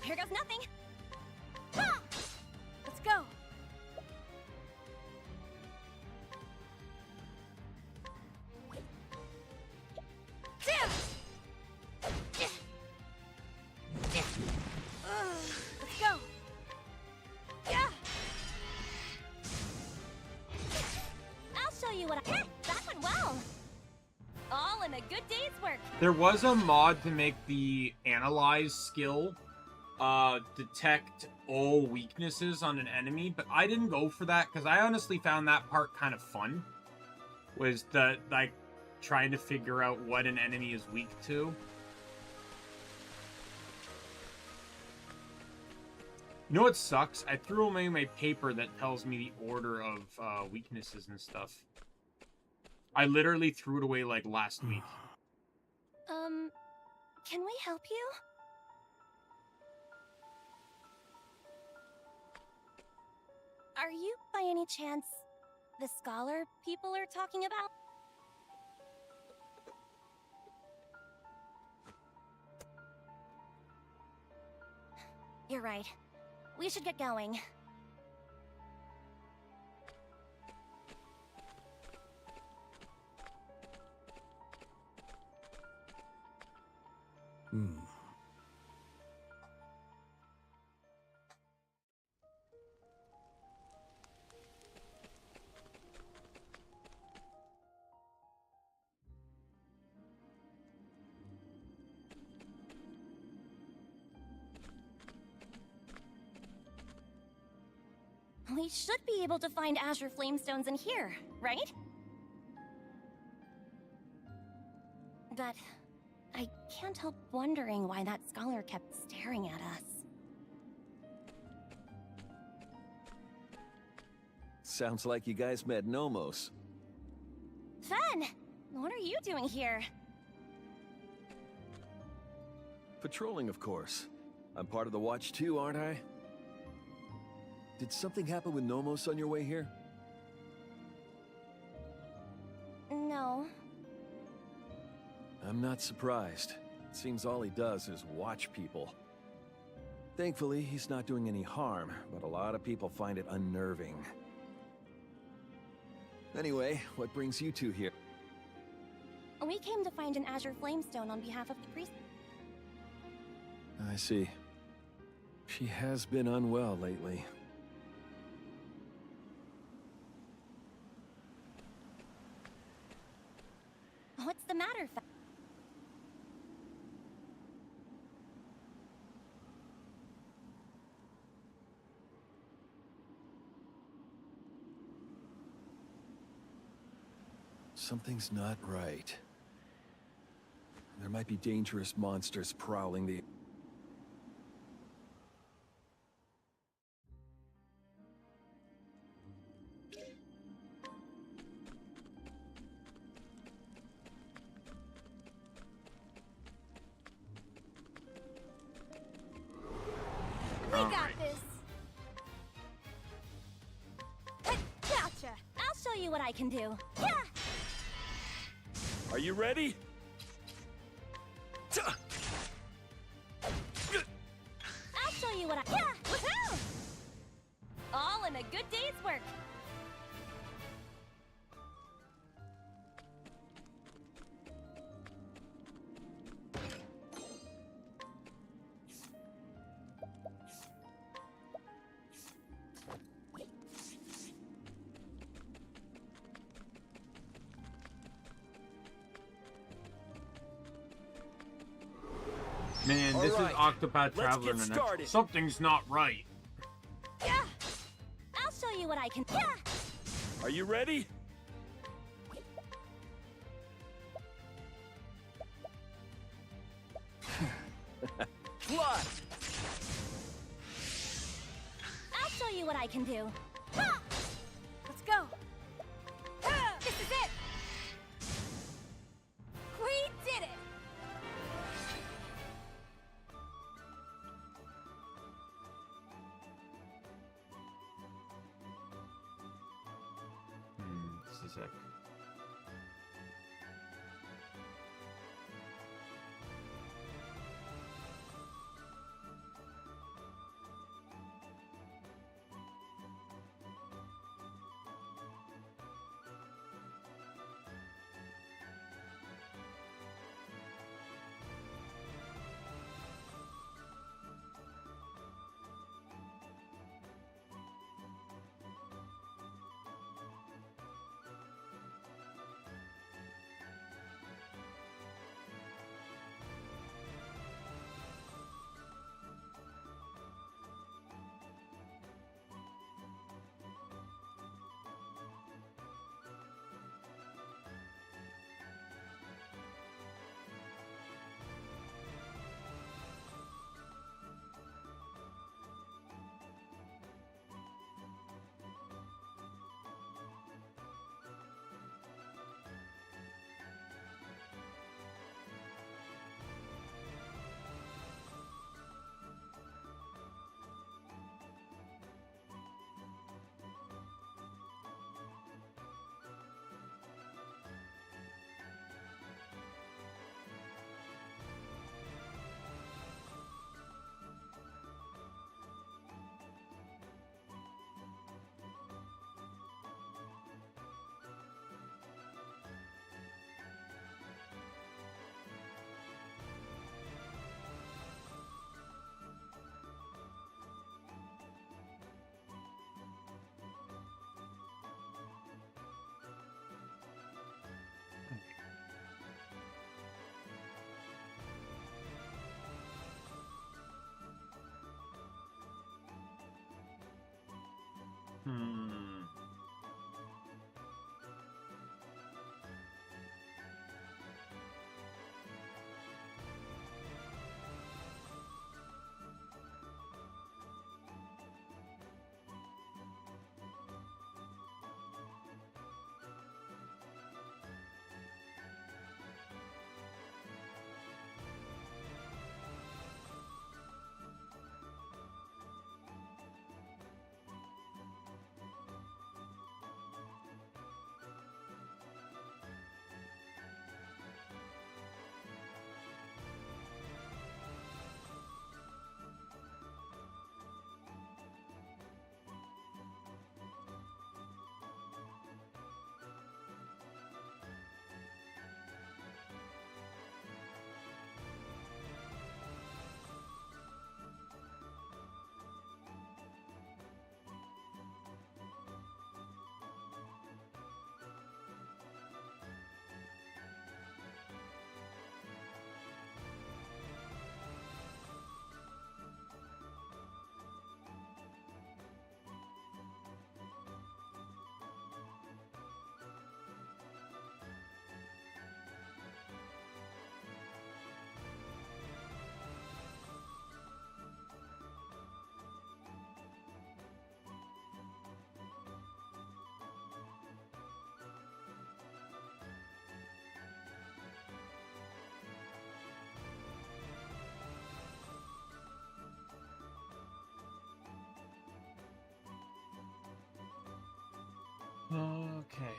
Here goes nothing. Let's go. Let's go. I'll show you what I... That went well. All in a good day's work. There was a mod to make the analyze skill detect all weaknesses on an enemy, but I didn't go for that because I honestly found that part kind of fun. Was the, like, trying to figure out what an enemy is weak to. You know what sucks? I threw away my paper that tells me the order of weaknesses and stuff. I literally threw it away, like, last week. Can we help you? Are you, by any chance, the scholar people are talking about? You're right. We should get going. We should be able to find Azure Flamestones in here, right? But I can't help wondering why that scholar kept staring at us. Sounds like you guys met Nomos. Fen! What are you doing here? Patrolling, of course. I'm part of the Watch too, aren't I? Did something happen with Nomos on your way here? No. I'm not surprised. It seems all he does is watch people. Thankfully, he's not doing any harm, but a lot of people find it unnerving. Anyway, what brings you two here? We came to find an Azure Flamestone on behalf of the priest. I see. She has been unwell lately. What's the matter, Fen? Something's not right. There might be dangerous monsters prowling the... We got this. Gotcha. I'll show you what I can do. Yeah. Are you ready? I'll show you what I... Yeah! Woohoo! All in a good day's work. Man, this is Octopath Traveler get and started. something's not right. Yeah! I'll show you what I can... Yeah! Are you ready? fly! I'll show you what I can do. Ha! Let's go. This is it. We did it. Just a sec. Okay.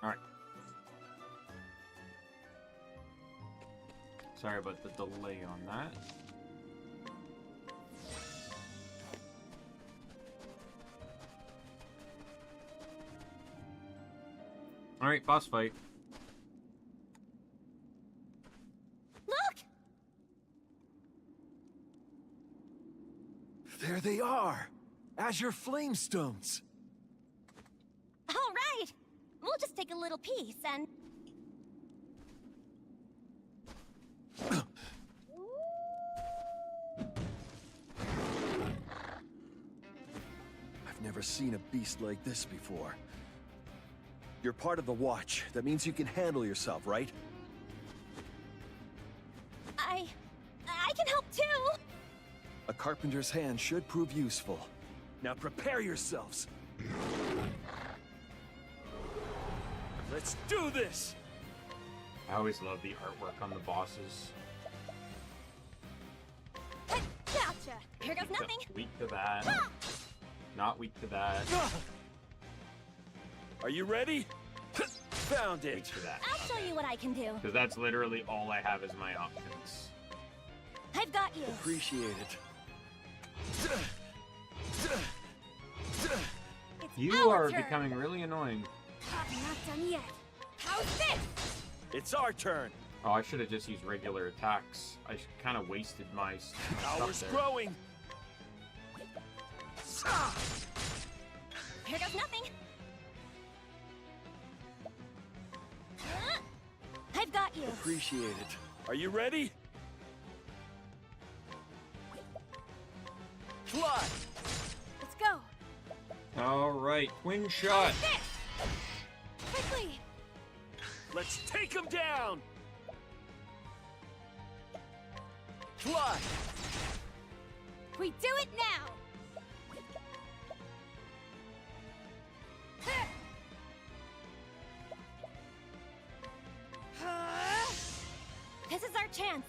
Alright. Sorry about the delay on that. Alright, boss fight. Look! There they are! Azure Flamestones! All right! We'll just take a little piece and... I've never seen a beast like this before. You're part of the Watch. That means you can handle yourself, right? I can help too! A carpenter's hand should prove useful. Now prepare yourselves! Let's do this! I always love the artwork on the bosses. Gotcha! Here goes nothing! Weak to that. Not weak to that. Are you ready? Found it! Weak to that. I'll show you what I can do. Because that's literally all I have as my options. I've got you. Appreciate it. You are becoming really annoying. I'm not done yet. How's this? It's our turn. Oh, I should have just used regular attacks. I kind of wasted my Power's stuff there. growing. Here goes nothing. I've got you. Appreciate it. Are you ready? Fly! Let's go. All right, twin shot. Quickly. Let's take him down! Fly! We do it now. This is our chance.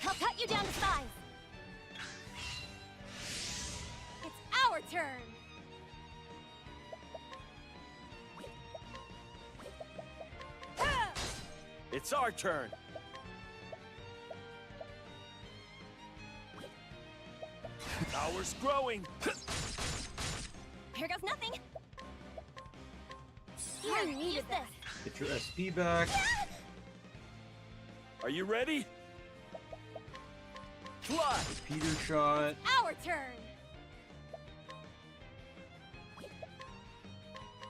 I'll cut you down to size. It's our turn. It's our turn. Power's growing. Here goes nothing. I needed this. Get your SP back. Are you ready? Fly! Peter shot. Our turn.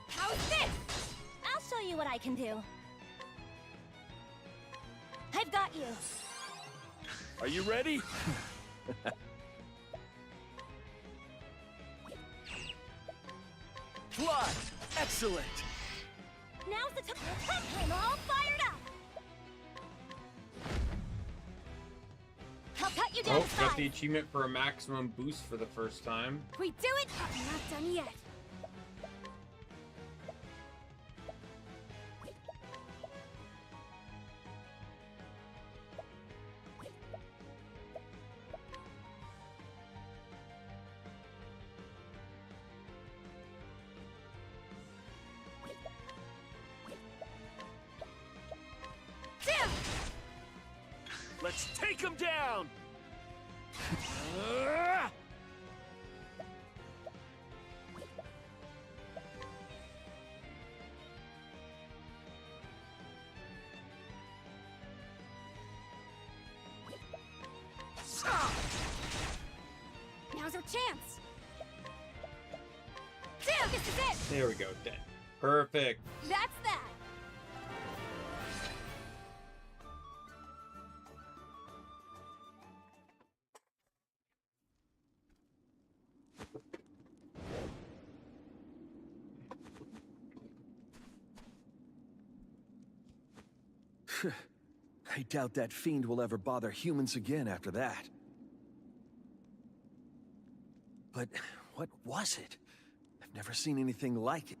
How's this? I'll show you what I can do. I've got you. Are you ready? Fly! Excellent! Now's the time. I'm all fired up. I'll cut you down Oh, to got the size. achievement for a maximum boost for the first time. We do it. I'm not done yet. Let's take him down! Now's our chance. Damn, this is it. There we go, dead. Perfect. That's that. I doubt that fiend will ever bother humans again after that. But what was it? I've never seen anything like it.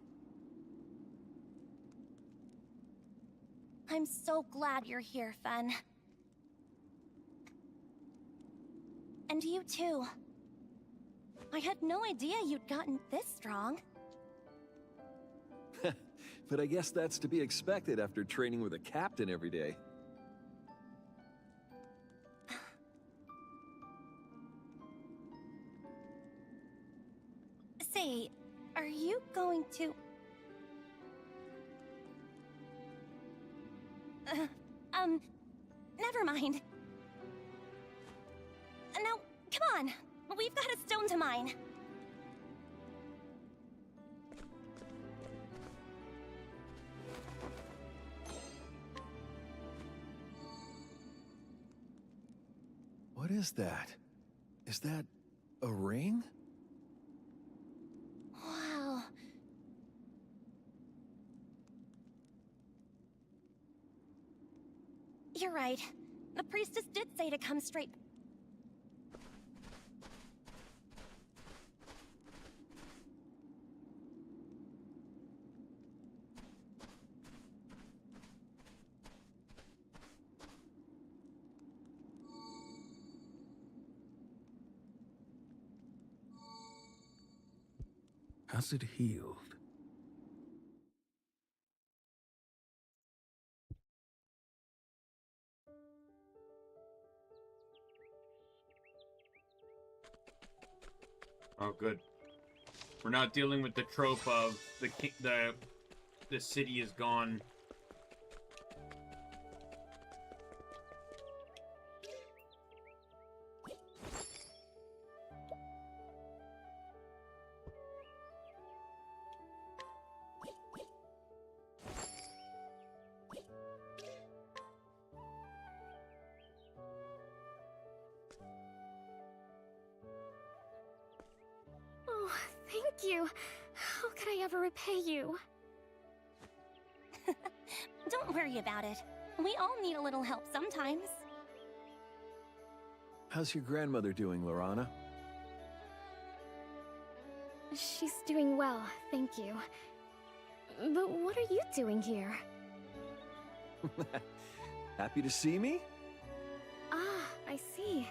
I'm so glad you're here, Fen. And you too. I had no idea you'd gotten this strong. But I guess that's to be expected after training with a captain every day. Say, are you going to... never mind. Now, come on. We've got a stone to mine. What is that? Is that a ring? Wow. You're right. The priestess did say to come straight. Has it healed? Oh, good. We're not dealing with the trope of the city is gone. Oh, thank you. How could I ever repay you? Don't worry about it. We all need a little help sometimes. How's your grandmother doing, Lorana? She's doing well, thank you. But what are you doing here? Happy to see me? Ah, I see.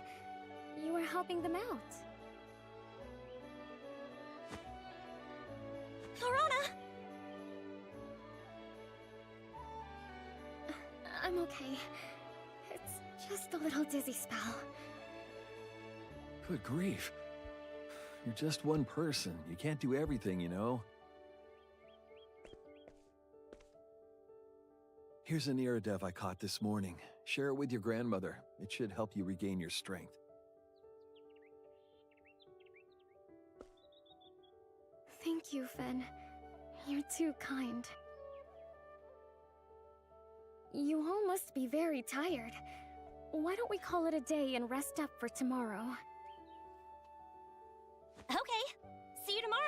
You were helping them out. Lorana! I'm okay. It's just a little dizzy spell. Good grief. You're just one person. You can't do everything, you know. Here's an Iridev I caught this morning. Share it with your grandmother. It should help you regain your strength. Thank you, Fen. You're too kind. You all must be very tired. Why don't we call it a day and rest up for tomorrow? Okay. See you tomorrow.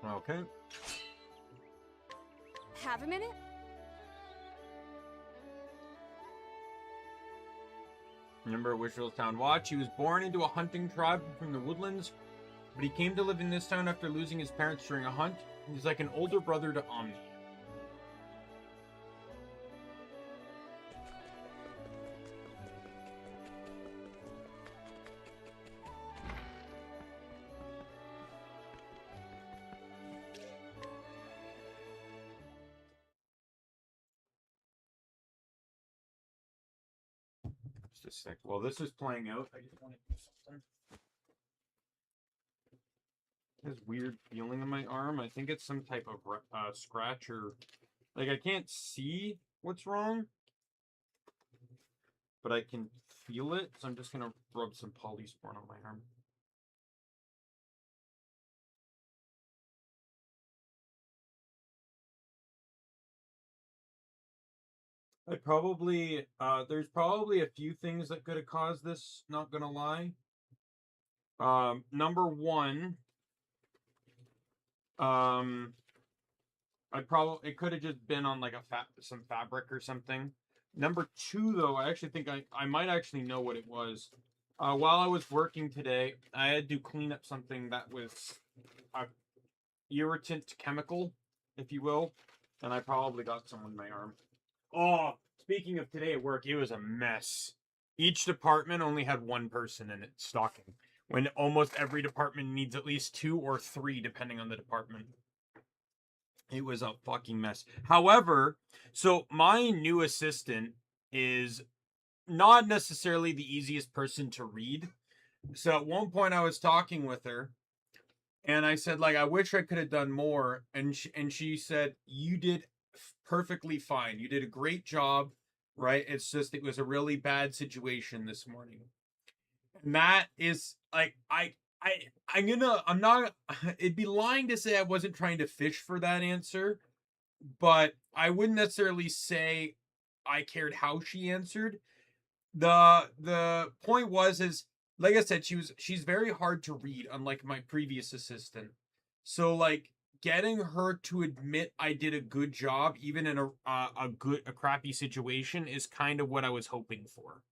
Okay. Have a minute? Remember Wishful's Town Watch? He was born into a hunting tribe from the woodlands, but he came to live in this town after losing his parents during a hunt. He's like an older brother to Omni. Just a sec. While this is playing out, I just want to do something. This weird feeling in my arm. I think it's some type of scratch or... Like, I can't see what's wrong, but I can feel it, so I'm just going to rub some polysporin on my arm. I probably, there's probably a few things that could have caused this, not gonna lie. Number one, it could have just been on like some fabric or something. Number two, though, I actually think I might actually know what it was. While I was working today, I had to clean up something that was a irritant chemical, if you will, and I probably got some on my arm. Oh, speaking of today at work, it was a mess. Each department only had one person in it stocking, when almost every department needs at least 2 or 3, depending on the department. It was a fucking mess. However, so my new assistant is not necessarily the easiest person to read. So at one point I was talking with her and I said, like, I wish I could have done more. And she said, you did perfectly fine. You did a great job, right? It's just, it was a really bad situation this morning. And that is like, I'm not, it'd be lying to say I wasn't trying to fish for that answer, but I wouldn't necessarily say I cared how she answered. The point was, is like I said, she's very hard to read, unlike my previous assistant. So like getting her to admit I did a good job, even in a crappy situation, is kind of what I was hoping for.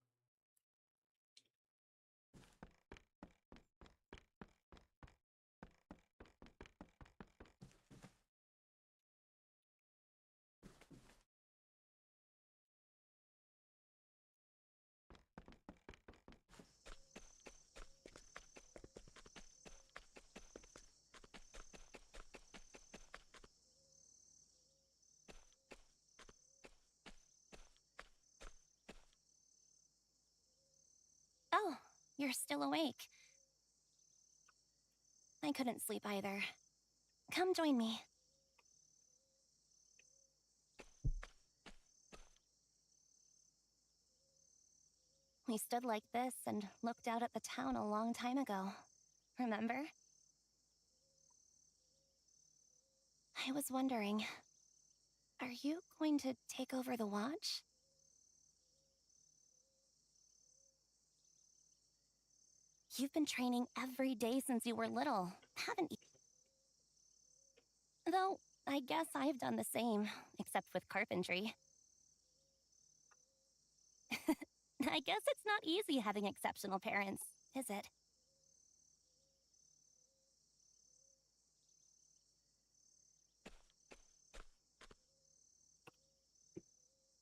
Oh, you're still awake. I couldn't sleep either. Come join me. We stood like this and looked out at the town a long time ago. Remember? I was wondering, are you going to take over the watch? You've been training every day since you were little, haven't you? Though, I guess I've done the same, except with carpentry. I guess it's not easy having exceptional parents, is it?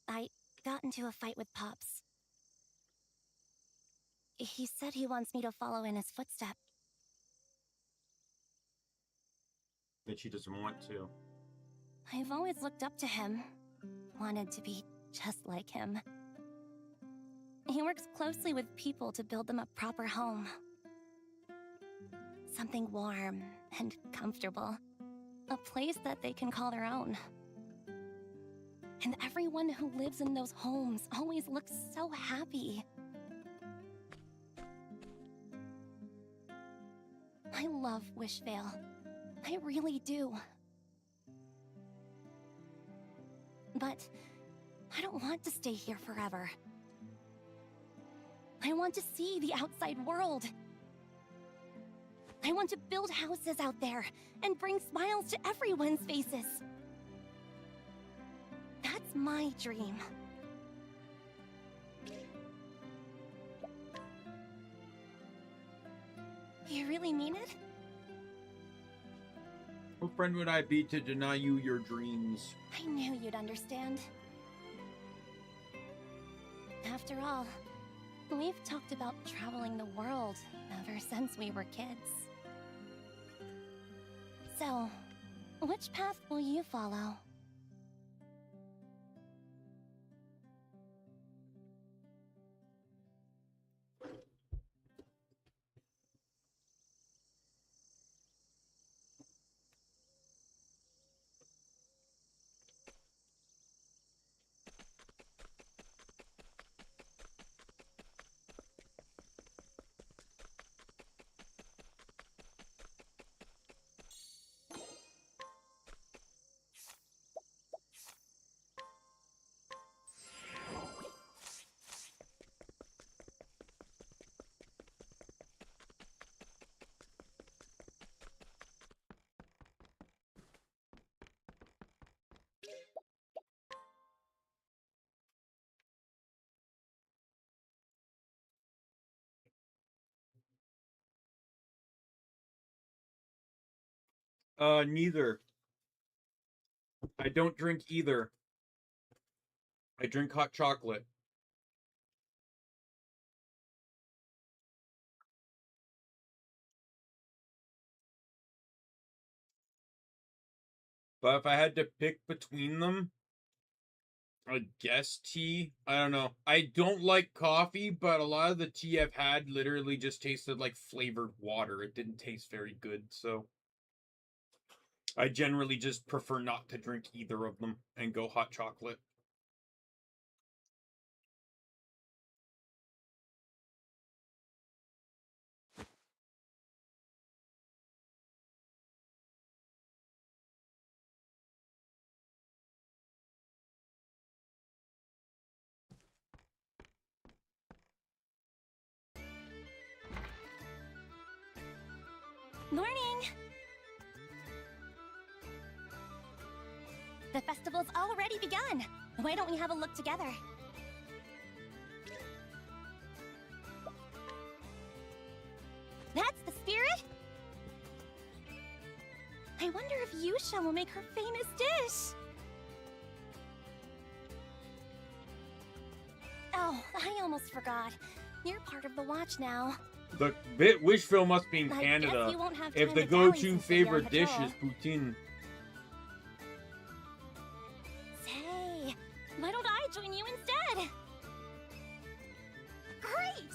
I got into a fight with Pops. He said he wants me to follow in his footsteps. That she doesn't want to. I've always looked up to him. Wanted to be just like him. He works closely with people to build them a proper home. Something warm and comfortable. A place that they can call their own. And everyone who lives in those homes always looks so happy. I love Wishvale. I really do. But I don't want to stay here forever. I want to see the outside world. I want to build houses out there and bring smiles to everyone's faces. That's my dream. You really mean it? What friend would I be to deny you your dreams? I knew you'd understand. After all, we've talked about traveling the world ever since we were kids. So, which path will you follow? Neither. I don't drink either. I drink hot chocolate. But if I had to pick between them, I guess tea. I don't know. I don't like coffee, but a lot of the tea I've had literally just tasted like flavored water. It didn't taste very good, so I generally just prefer not to drink either of them and go hot chocolate. Morning! The festival's already begun. Why don't we have a look together? That's the spirit! I wonder if Yusha will make her famous dish. Oh, I almost forgot. You're part of the watch now. The Wishville must be in Canada. If the go-to favorite dish is poutine. Say, why don't I join you instead? Great!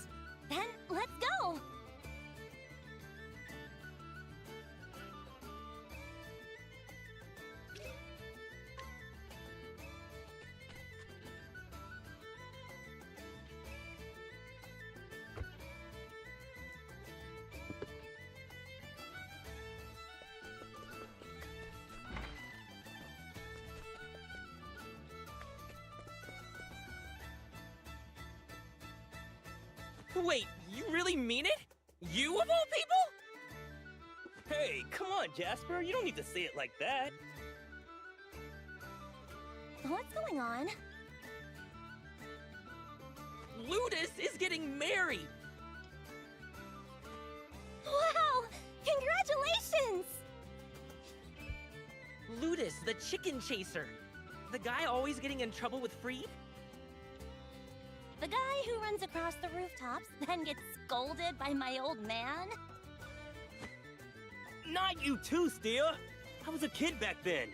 Then let's go! Wait, you really mean it? You of all people? Hey, come on, Jasper. You don't need to say it like that. What's going on? Ludus is getting married. Wow! Congratulations! Ludus, the chicken chaser. The guy always getting in trouble with Freed? The guy who runs across the rooftops, then gets scolded by my old man? Not you too, Stia. I was a kid back then.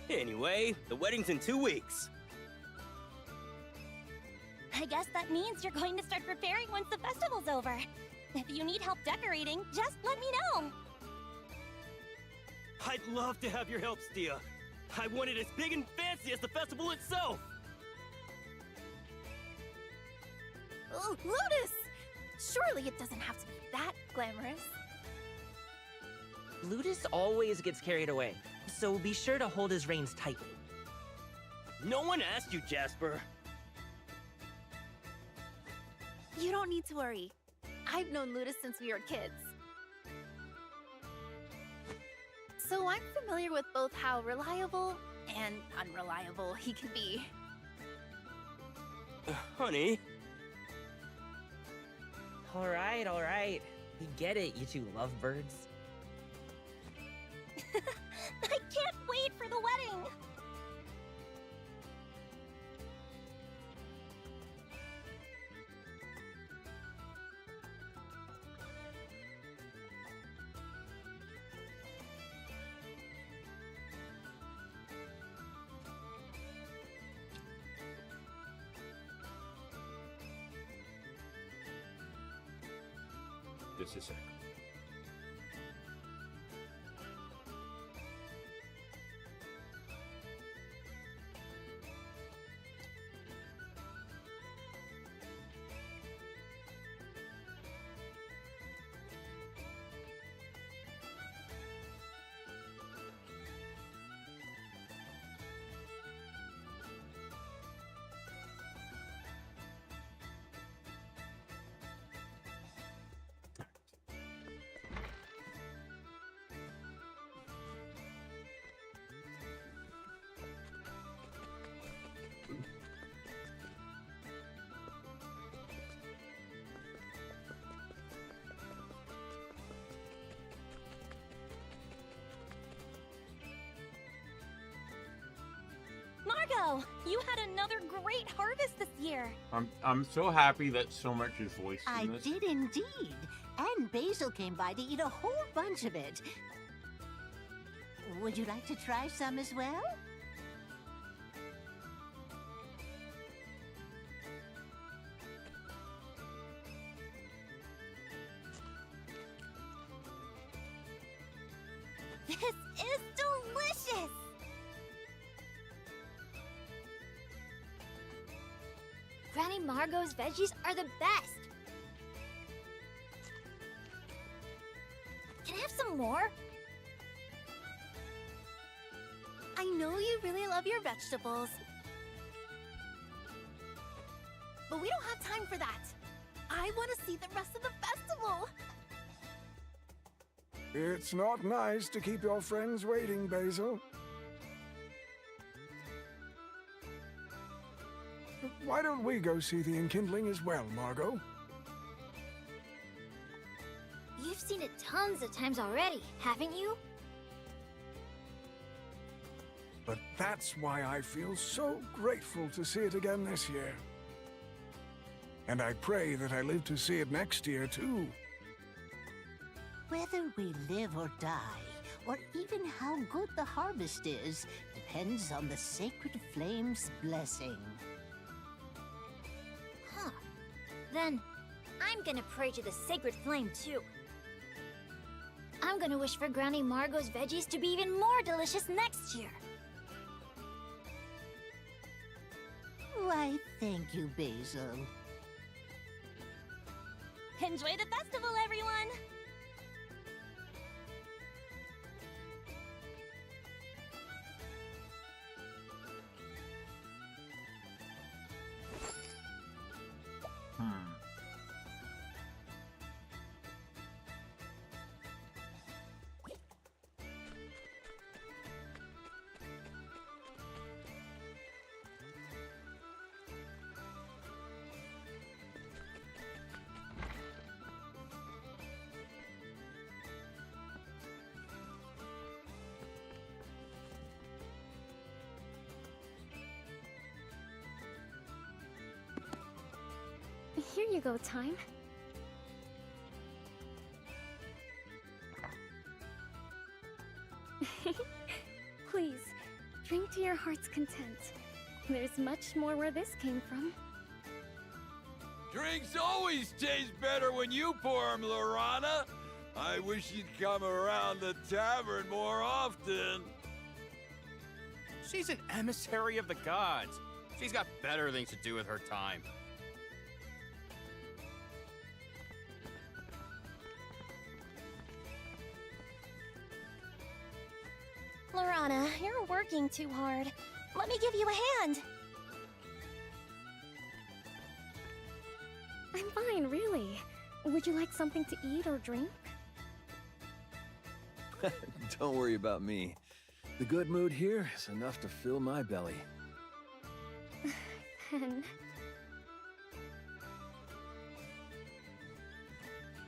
Anyway, the wedding's in 2 weeks. I guess that means you're going to start preparing once the festival's over. If you need help decorating, just let me know. I'd love to have your help, Stia. I want it as big and fancy as the festival itself! Oh, Ludus! Surely it doesn't have to be that glamorous. Ludus always gets carried away, so be sure to hold his reins tightly. No one asked you, Jasper. You don't need to worry. I've known Ludus since we were kids. So I'm familiar with both how reliable and unreliable he can be. Honey. All right. We get it, you two lovebirds. I can't wait for the wedding! Just a sec. Margo! You had another great harvest this year. I'm so happy that so much is voiced in I this. did indeed. And Basil came by to eat a whole bunch of it. Would you like to try some as well? This is delicious! Granny Margot's veggies are the best! Can I have some more? I know you really love your vegetables. But we don't have time for that. I want to see the rest of the festival. It's not nice to keep your friends waiting, Basil. Why don't we go see the enkindling as well, Margot? You've seen it tons of times already, haven't you? But that's why I feel so grateful to see it again this year. And I pray that I live to see it next year, too. Whether we live or die, or even how good the harvest is, depends on the sacred flame's blessing. Huh. Then, I'm gonna pray to the sacred flame, too. I'm gonna wish for Granny Margot's veggies to be even more delicious next year. Why, thank you, Basil. Enjoy the festival, everyone! Here you go, Time. Please, drink to your heart's content. There's much more where this came from. Drinks always taste better when you pour 'em, Lorana. I wish you'd come around the tavern more often. She's an emissary of the gods. She's got better things to do with her time. Lorana, you're working too hard. Let me give you a hand. I'm fine, really. Would you like something to eat or drink? Don't worry about me. The good mood here is enough to fill my belly. Then...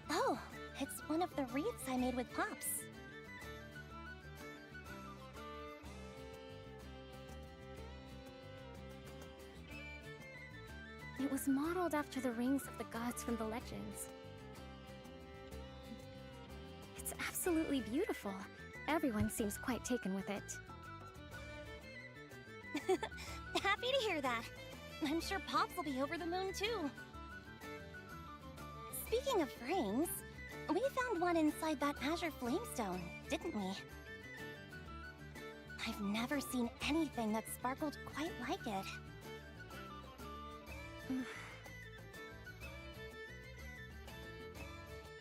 Oh, it's one of the wreaths I made with Pops. It was modeled after the rings of the gods from the legends. It's absolutely beautiful. Everyone seems quite taken with it. Happy to hear that. I'm sure Pops will be over the moon too. Speaking of rings, we found one inside that Azure Flamestone, didn't we? I've never seen anything that sparkled quite like it.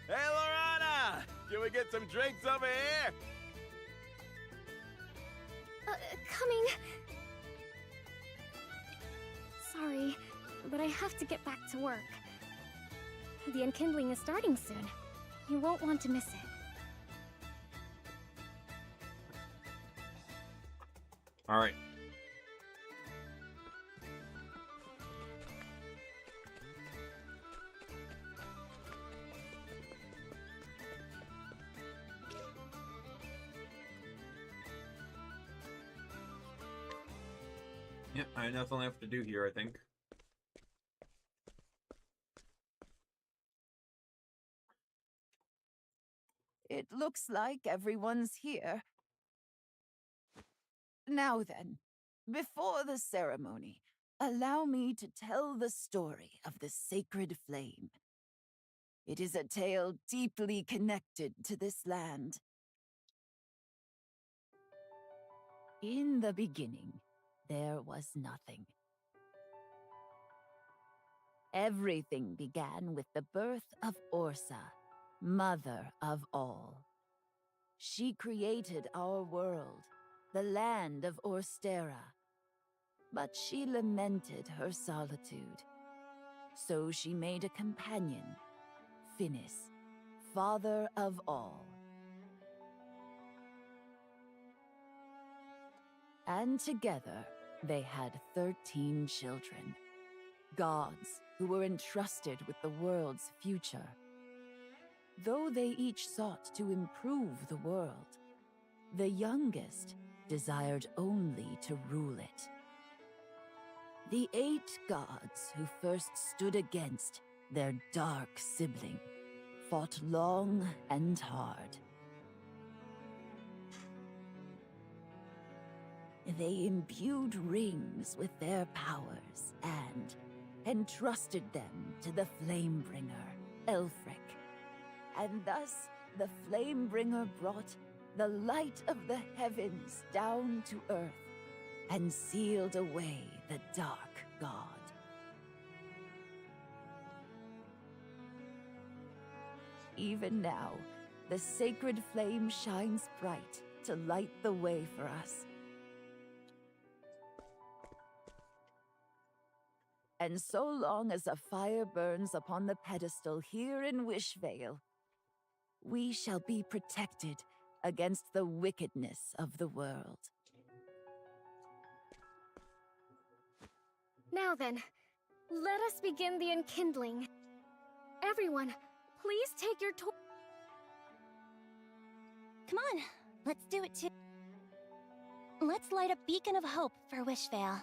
Hey, Lorana! Can we get some drinks over here? Coming! Sorry, but I have to get back to work. The enkindling is starting soon. You won't want to miss it. All right. Yep, I have nothing left to do here, I think. It looks like everyone's here. Now then, before the ceremony, allow me to tell the story of the sacred flame. It is a tale deeply connected to this land. In the beginning, there was nothing. Everything began with the birth of Orsa, mother of all. She created our world, the land of Orstera. But she lamented her solitude. So she made a companion, Finis, father of all. And together, they had 13 children. Gods who were entrusted with the world's future. Though they each sought to improve the world, the youngest desired only to rule it. The 8 gods who first stood against their dark sibling fought long and hard. They imbued rings with their powers and entrusted them to the Flamebringer, Elfric. And thus, the Flamebringer brought the light of the heavens down to earth and sealed away the dark god. Even now, the sacred flame shines bright to light the way for us. And so long as a fire burns upon the pedestal here in Wishvale, we shall be protected against the wickedness of the world. Now then, let us begin the enkindling. Everyone, please take your torch. Come on, let's do it too. Let's light a beacon of hope for Wishvale.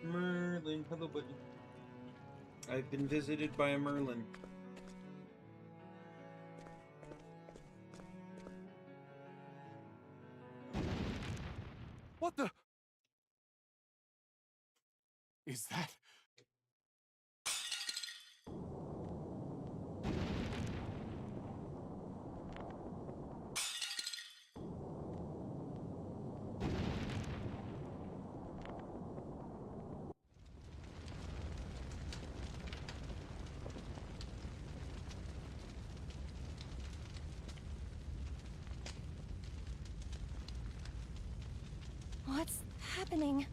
Merlin, hello buddy. I've been visited by a Merlin. What the? Is that? What's happening?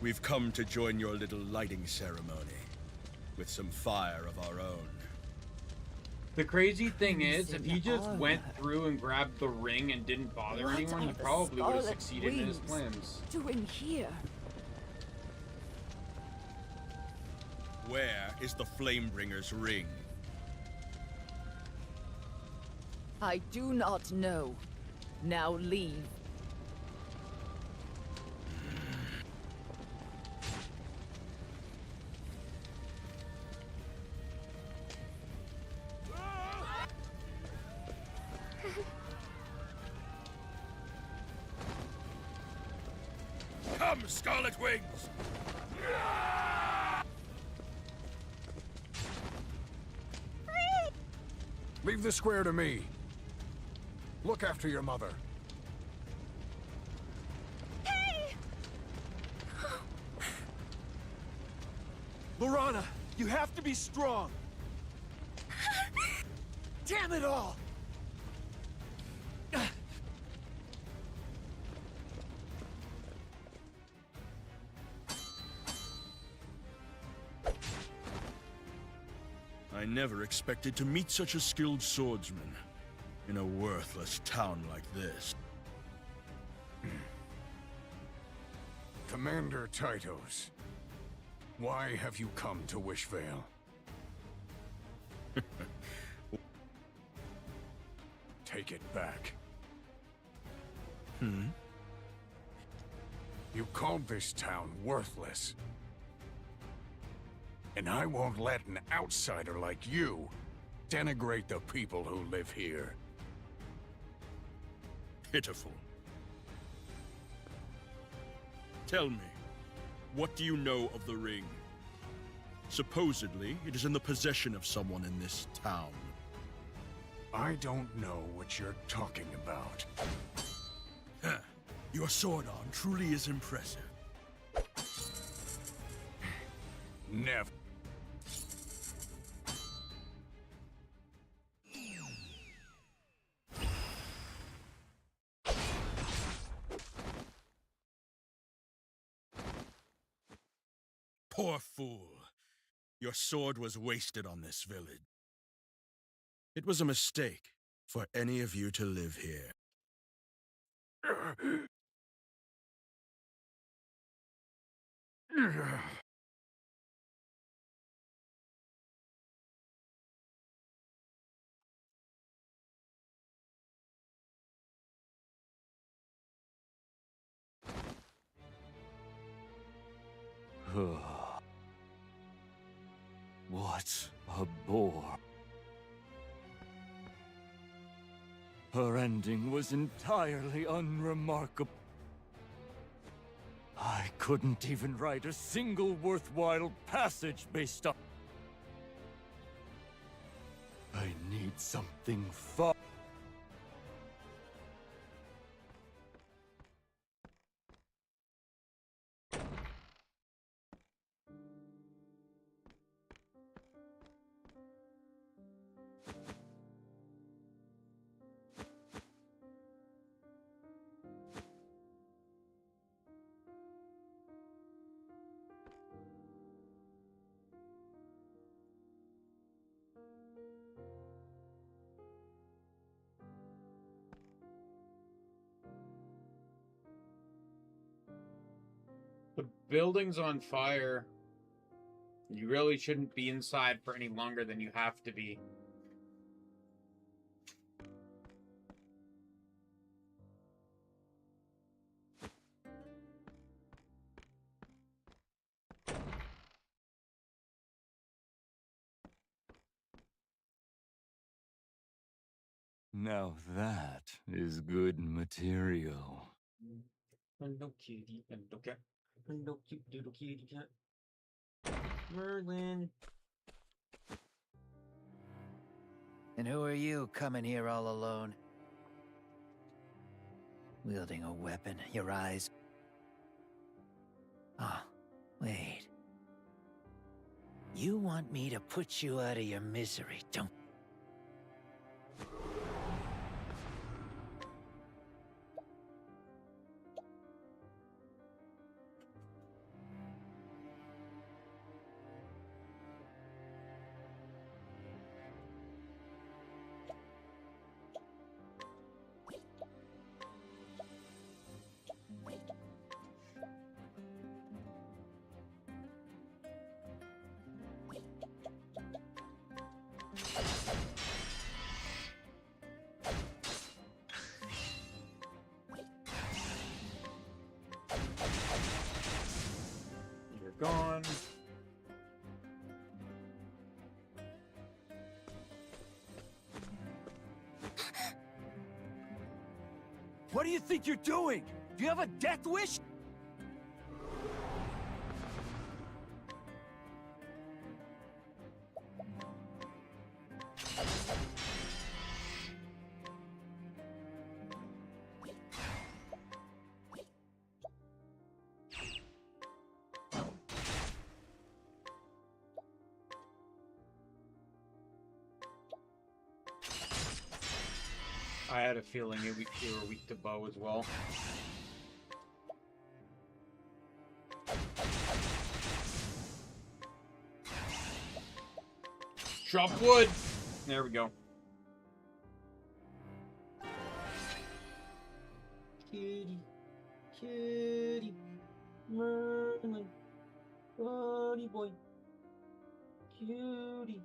We've come to join your little lighting ceremony with some fire of our own. The crazy thing is, if he just went through and grabbed the ring and didn't bother anyone, he probably would have succeeded in his plans. Doing here? Where is the Flamebringer's ring? I do not know. Now leave. Come, Scarlet Wings! Leave the square to me. Look after your mother. Hey! Lorana, you have to be strong. Damn it all! I never expected to meet such a skilled swordsman in a worthless town like this. Commander Titos, why have you come to Wishvale? Take it back. Hmm? You called this town worthless. And I won't let an outsider like you denigrate the people who live here. Pitiful. Tell me, what do you know of the ring? Supposedly, it is in the possession of someone in this town. I don't know what you're talking about. Huh. Your sword arm truly is impressive. Never. Poor fool. Your sword was wasted on this village. It was a mistake for any of you to live here. What a bore. Her ending was entirely unremarkable. I couldn't even write a single worthwhile passage based on... I need something far... The building's on fire. You really shouldn't be inside for any longer than you have to be. Now that is good material. Hello, kitty. Hello, cat. Hello, cute little kitty cat. Merlin. And who are you coming here all alone? Wielding a weapon, your eyes... Oh, wait. You want me to put you out of your misery, don't... You're gone. What do you think you're doing? Do you have a death wish? I had a feeling you were weak to bow as well. chop wood. There we go. Kitty, kitty, Merlin, buddy boy, cutie.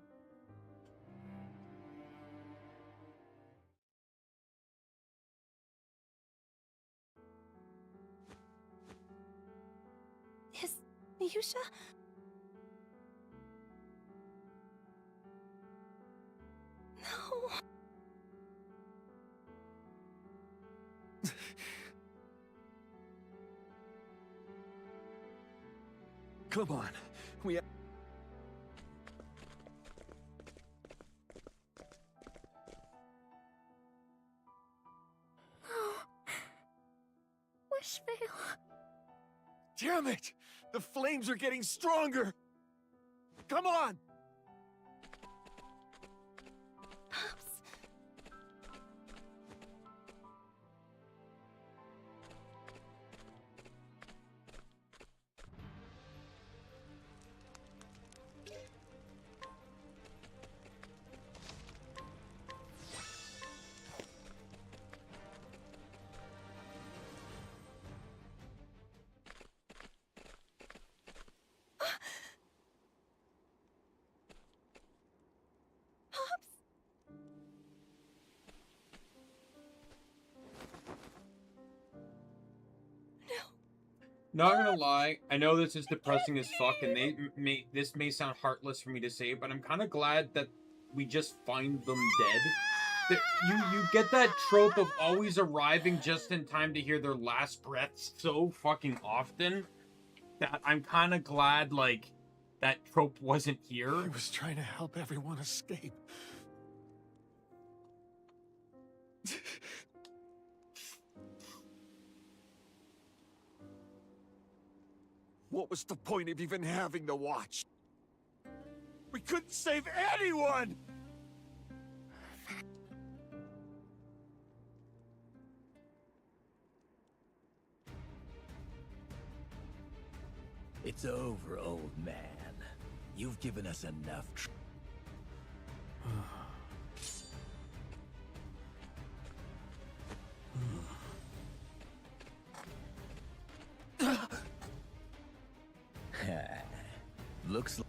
Is Yusha? No. Come on. We have... No. Wishvale. Damn it! The flames are getting stronger! Come on! Pops. Not gonna lie, I know this is depressing as fuck, and this may sound heartless for me to say, but I'm kind of glad that we just find them dead. That you get that trope of always arriving just in time to hear their last breaths so fucking often that I'm kind of glad, like, that trope wasn't here. I was trying to help everyone escape. What was the point of even having the watch? We couldn't save anyone! It's over, old man. You've given us enough Looks like...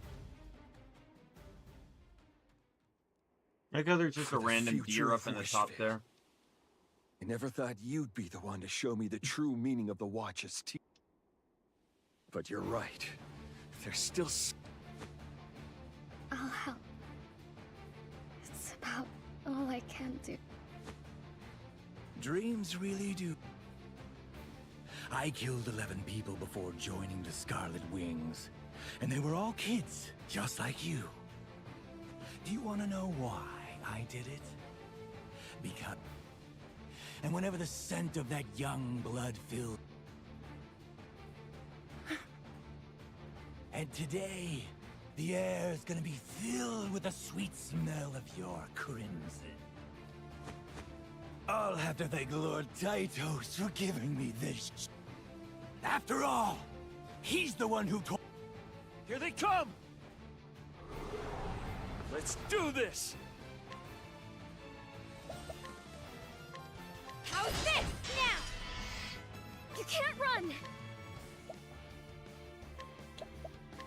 I guess there's just For a the random future deer of up in the top Wishvale. there. I never thought you'd be the one to show me the true meaning of the watch's teeth. But you're right. There's still... I'll help. It's about all I can do. Dreams really do. I killed 11 people before joining the Scarlet Wings. And they were all kids, just like you. Do you want to know why I did it? Because... And whenever the scent of that young blood filled... And today, the air is gonna be filled with the sweet smell of your crimson. I'll have to thank Lord Tytos for giving me this. After all, he's the one who told... Here they come! Let's do this! How's this now? You can't run!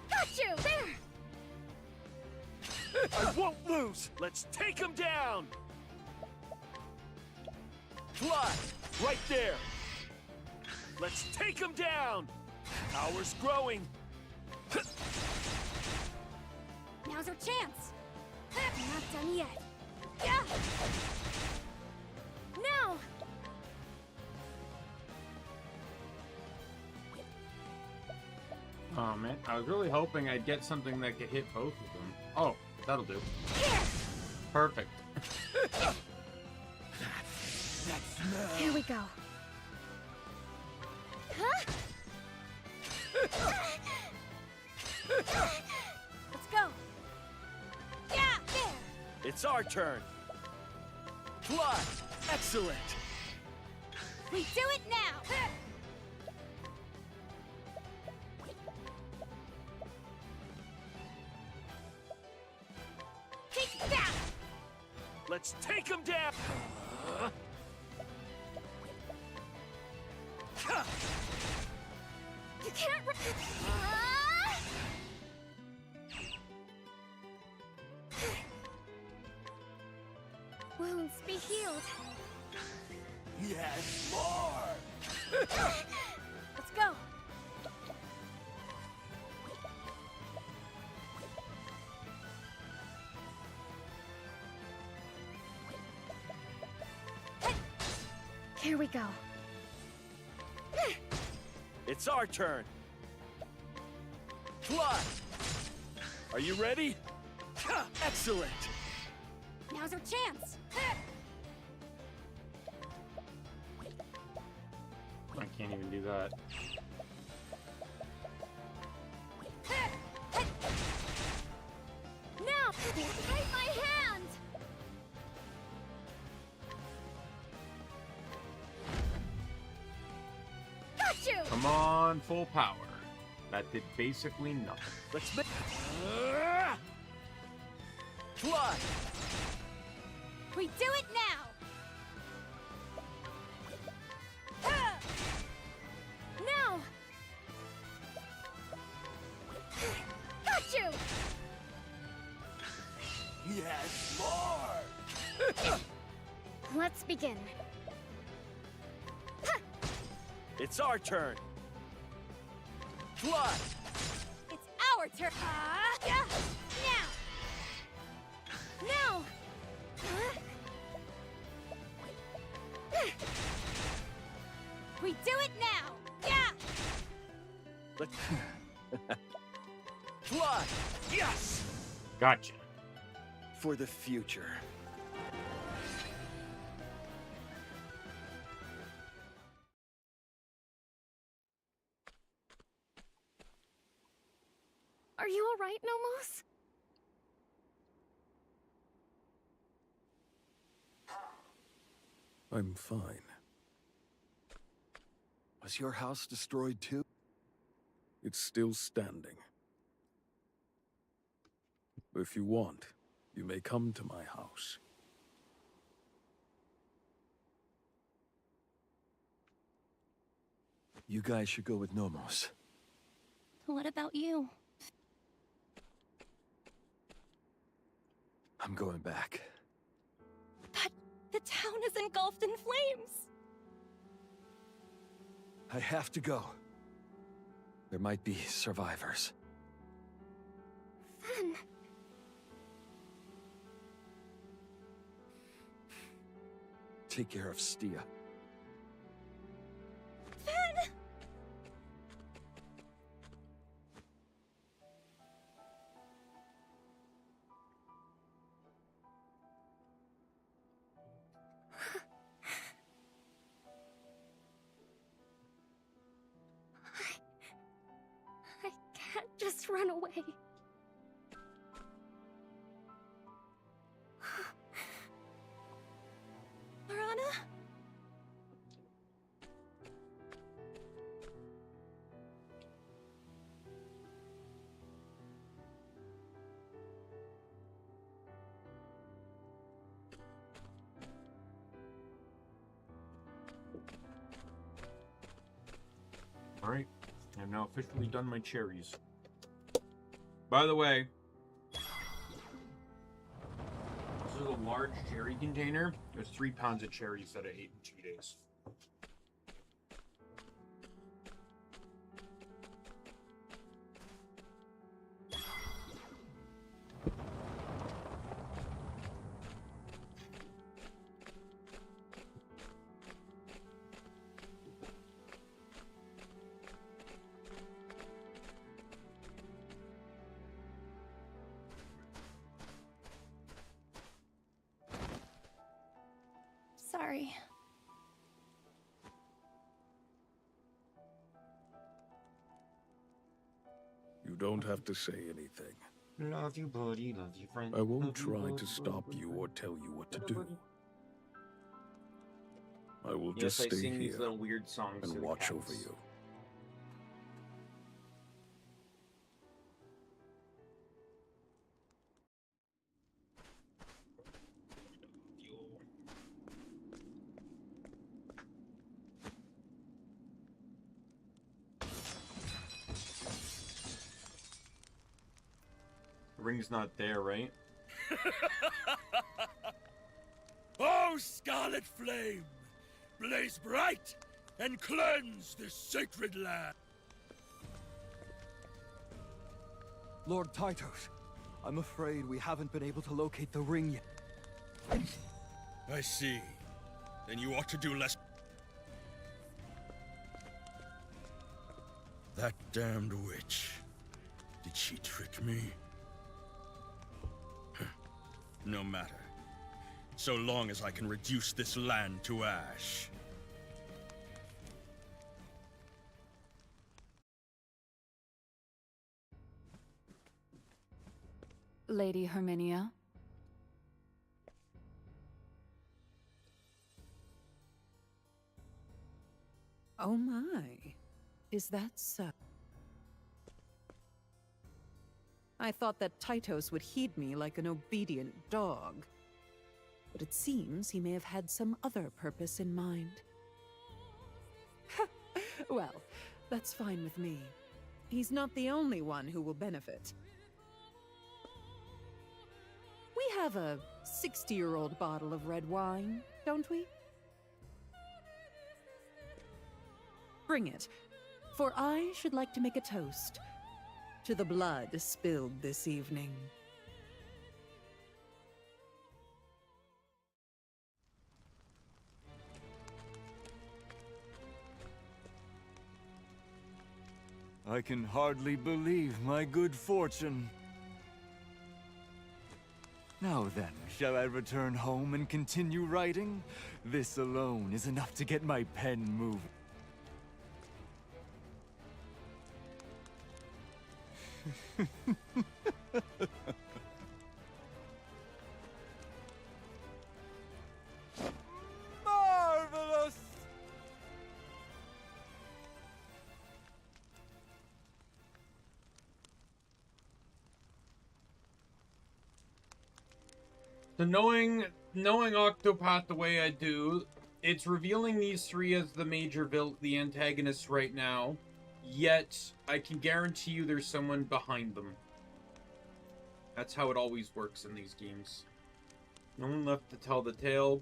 Got you! There! I won't lose! Let's take him down! Fly! Right there! Let's take him down! Power's growing! Now's our chance. Not done yet. Yeah. Now. Oh man, I was really hoping I'd get something that could hit both of them. Oh, that'll do. Perfect. Here we go. Huh? Let's go. Yeah, there. It's our turn! Fly! Excellent! We do it now. Take Let's take him down! You can't. Wounds be healed. Yes, more! Let's go. Here we go. It's our turn. Fly! Are you ready? Excellent! Now's our chance. I can't even do that. Now, take my hand. Got you. Come on, full power. That did basically nothing. Let's make... Fly! We do it now. Now. Got you. Yes, more! Let's begin. It's our turn. Fly! It's our turn. Yeah. Now. Now. We do it now. Yeah. Let's... Fly! Yes! Gotcha. For the future. Are you all right, Nomos? I'm fine. Was your house destroyed too? It's still standing. If you want, you may come to my house. You guys should go with Nomos. What about you? I'm going back. But the town is engulfed in flames! I have to go. There might be survivors. Then... Take care of Stia. Then... I can't just run away. Marana? Alright, I've now officially done my cherries. By the way, this is a large cherry container. There's 3 pounds of cherries that I ate in 2 days. Sorry. You don't have to say anything. Love you, buddy. Love you, friend. I won't Love you, try buddy. to stop you or tell you what to do. I will Yes, just I stay sing these here little weird songs to and the watch cats. over you. ring's not there, right? Oh, scarlet flame! Blaze bright and cleanse this sacred land! Lord Tytos, I'm afraid we haven't been able to locate the ring yet. I see. Then you ought to do less. That damned witch. Did she trick me? No matter. So long as I can reduce this land to ash. Lady Herminia? Oh my. Is that so? I thought that Tytos would heed me like an obedient dog. But it seems he may have had some other purpose in mind. Well, that's fine with me. He's not the only one who will benefit. We have a 60-year-old bottle of red wine, don't we? Bring it, for I should like to make a toast to the blood spilled this evening. I can hardly believe my good fortune. Now then, shall I return home and continue writing? This alone is enough to get my pen moving. Marvelous! So knowing Octopath the way I do, it's revealing these three as the antagonists right now. Yet I can guarantee you there's someone behind them. That's how it always works in these games. No one left to tell the tale.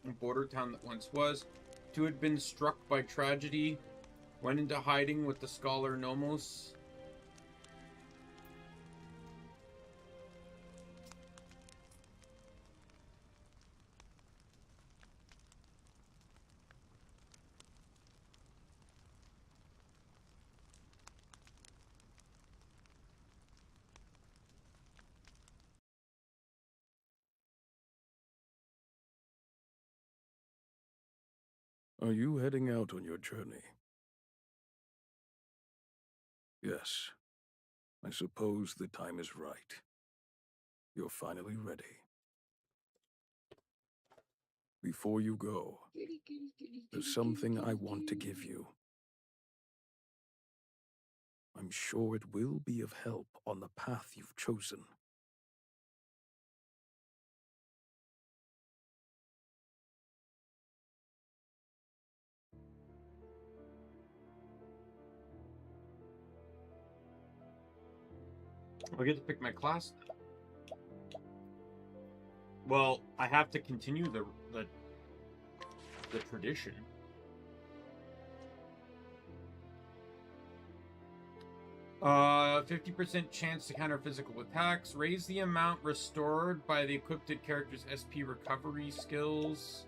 A border town that once was. Two had been struck by tragedy. Went into hiding with the scholar Nomos. Are you heading out on your journey? Yes. I suppose the time is right. You're finally ready. Before you go, there's something I want to give you. I'm sure it will be of help on the path you've chosen. I get to pick my class now. Well, I have to continue the tradition. Uh, 50% chance to counter physical attacks. Raise the amount restored by the equipped character's SP recovery skills.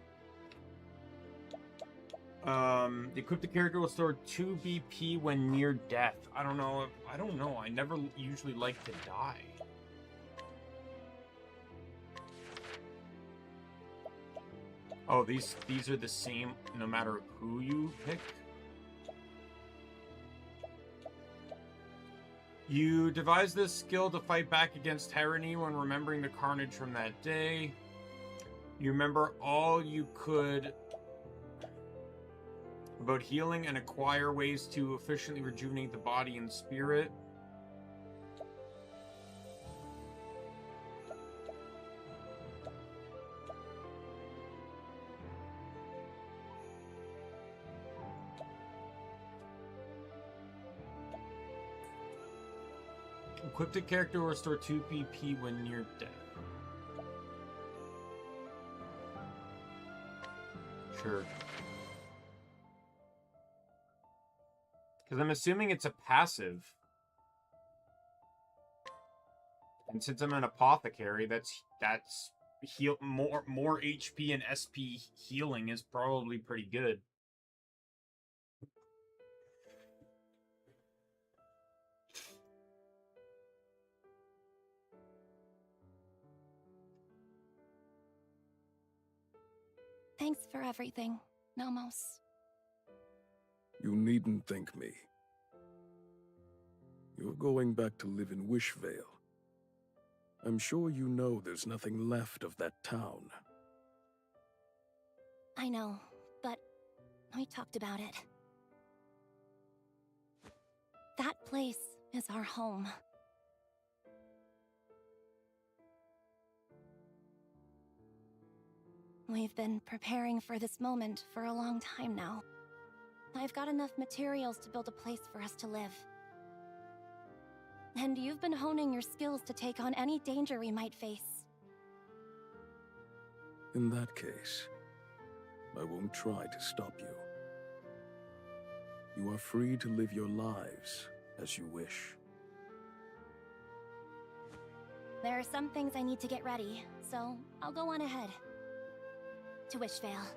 The equipped character will store 2 BP when near death. I don't know. I never usually like to die. Oh, these are the same no matter who you pick. You devise this skill to fight back against tyranny when remembering the carnage from that day. You remember all you could about healing and acquire ways to efficiently rejuvenate the body and spirit. Equip the character or restore 2 PP when near death. Sure. Because I'm assuming it's a passive. And since I'm an apothecary, that's heal more HP and SP healing is probably pretty good. Thanks for everything, Nomos. You needn't thank me. You're going back to live in Wishvale. I'm sure you know there's nothing left of that town. I know, but we talked about it. That place is our home. We've been preparing for this moment for a long time now. I've got enough materials to build a place for us to live. And you've been honing your skills to take on any danger we might face. In that case, I won't try to stop you. You are free to live your lives as you wish. There are some things I need to get ready, so I'll go on ahead. To Wishvale.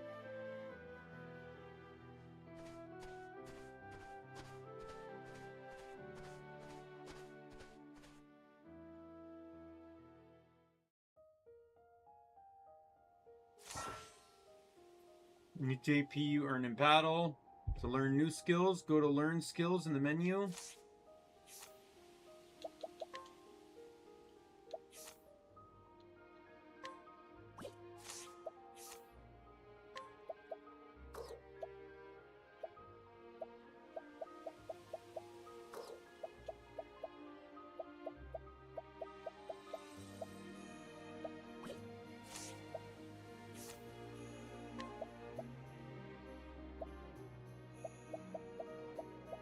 New JP you earn in battle. To learn new skills, go to learn skills in the menu.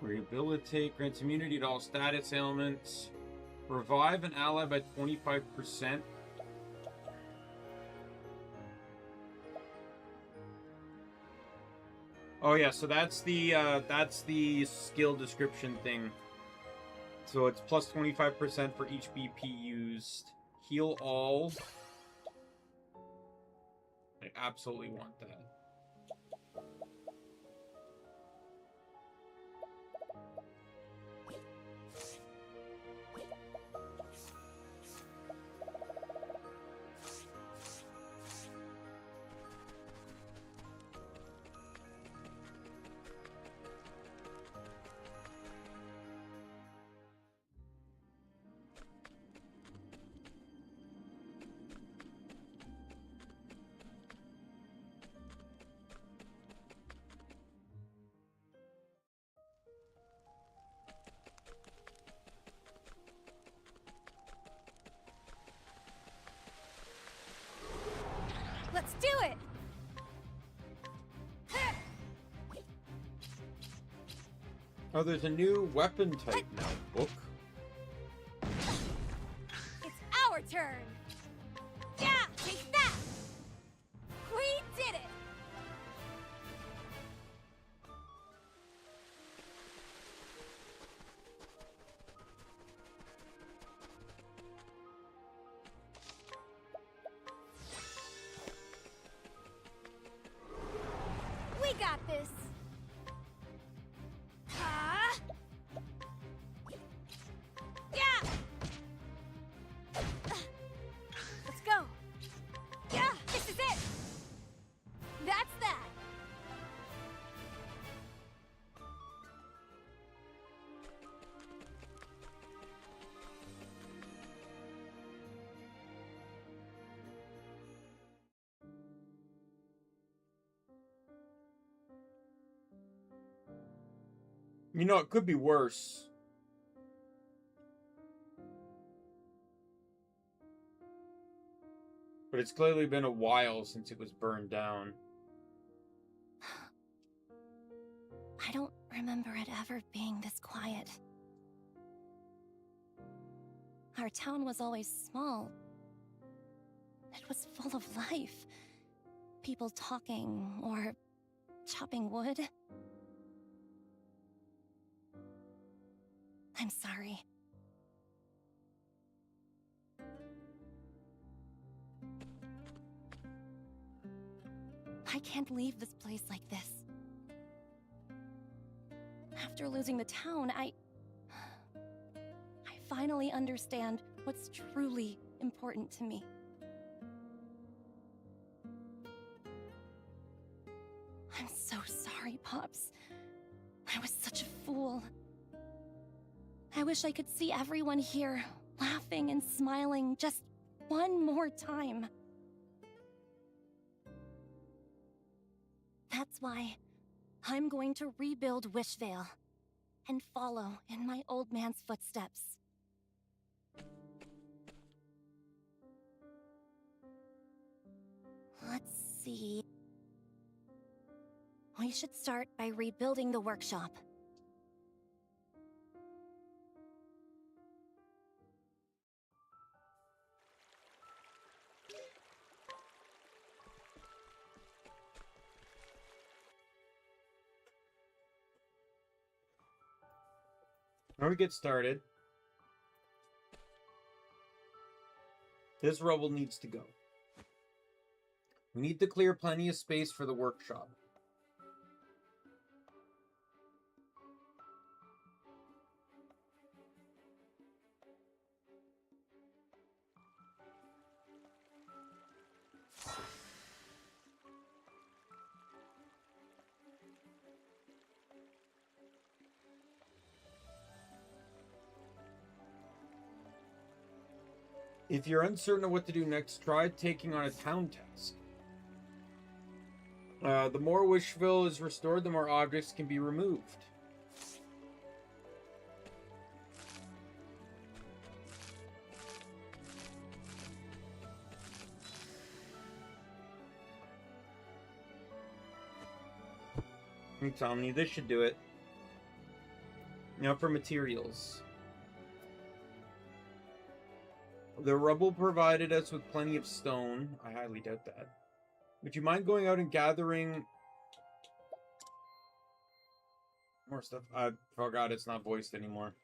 Rehabilitate, grants immunity to all status ailments. Revive an ally by 25%. Oh yeah, so that's the skill description thing. So it's plus 25% for each BP used. Heal all. I absolutely want that. Let's do it! Oh, there's a new weapon type now. Book. It's our turn! Yeah! Take that! We did it! We got this! Huh? Yeah! Let's go! Yeah! This is it! That's that! You know, it could be worse. But it's clearly been a while since it was burned down. I don't remember it ever being this quiet. Our town was always small. It was full of life. People talking or chopping wood. I'm sorry. I can't leave this place like this. After losing the town, I finally understand what's truly important to me. I'm so sorry, Pops. I was such a fool. I wish I could see everyone here laughing and smiling just one more time. That's why I'm going to rebuild Wishvale and follow in my old man's footsteps. Let's see. We should start by rebuilding the workshop. Now we get started. This rubble needs to go. We need to clear plenty of space for the workshop. If you're uncertain of what to do next, try taking on a town task. The more Wishville is restored, the more objects can be removed. Thanks, Omni. This should do it. Now for materials. The rubble provided us with plenty of stone. I highly doubt that. Would you mind going out and gathering more stuff? I forgot it's not voiced anymore.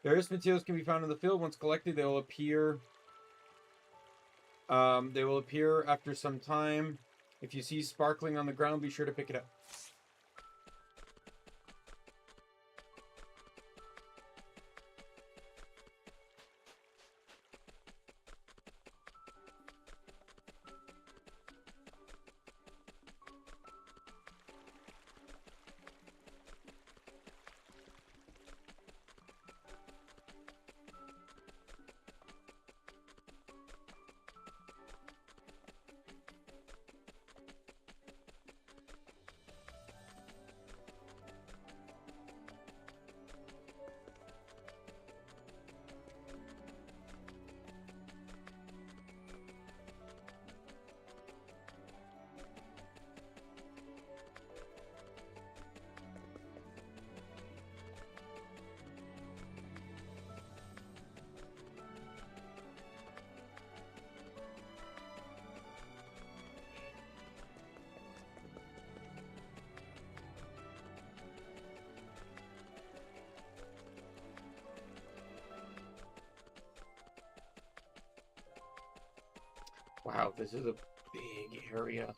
Various materials can be found in the field. Once collected, they will appear. They will appear after some time. If you see sparkling on the ground, be sure to pick it up. Wow, this is a big area.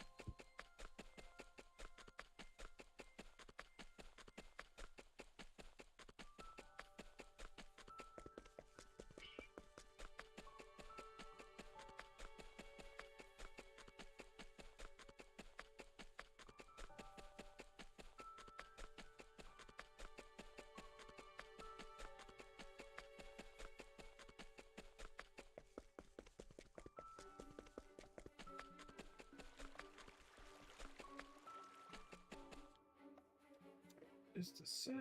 Just a sec.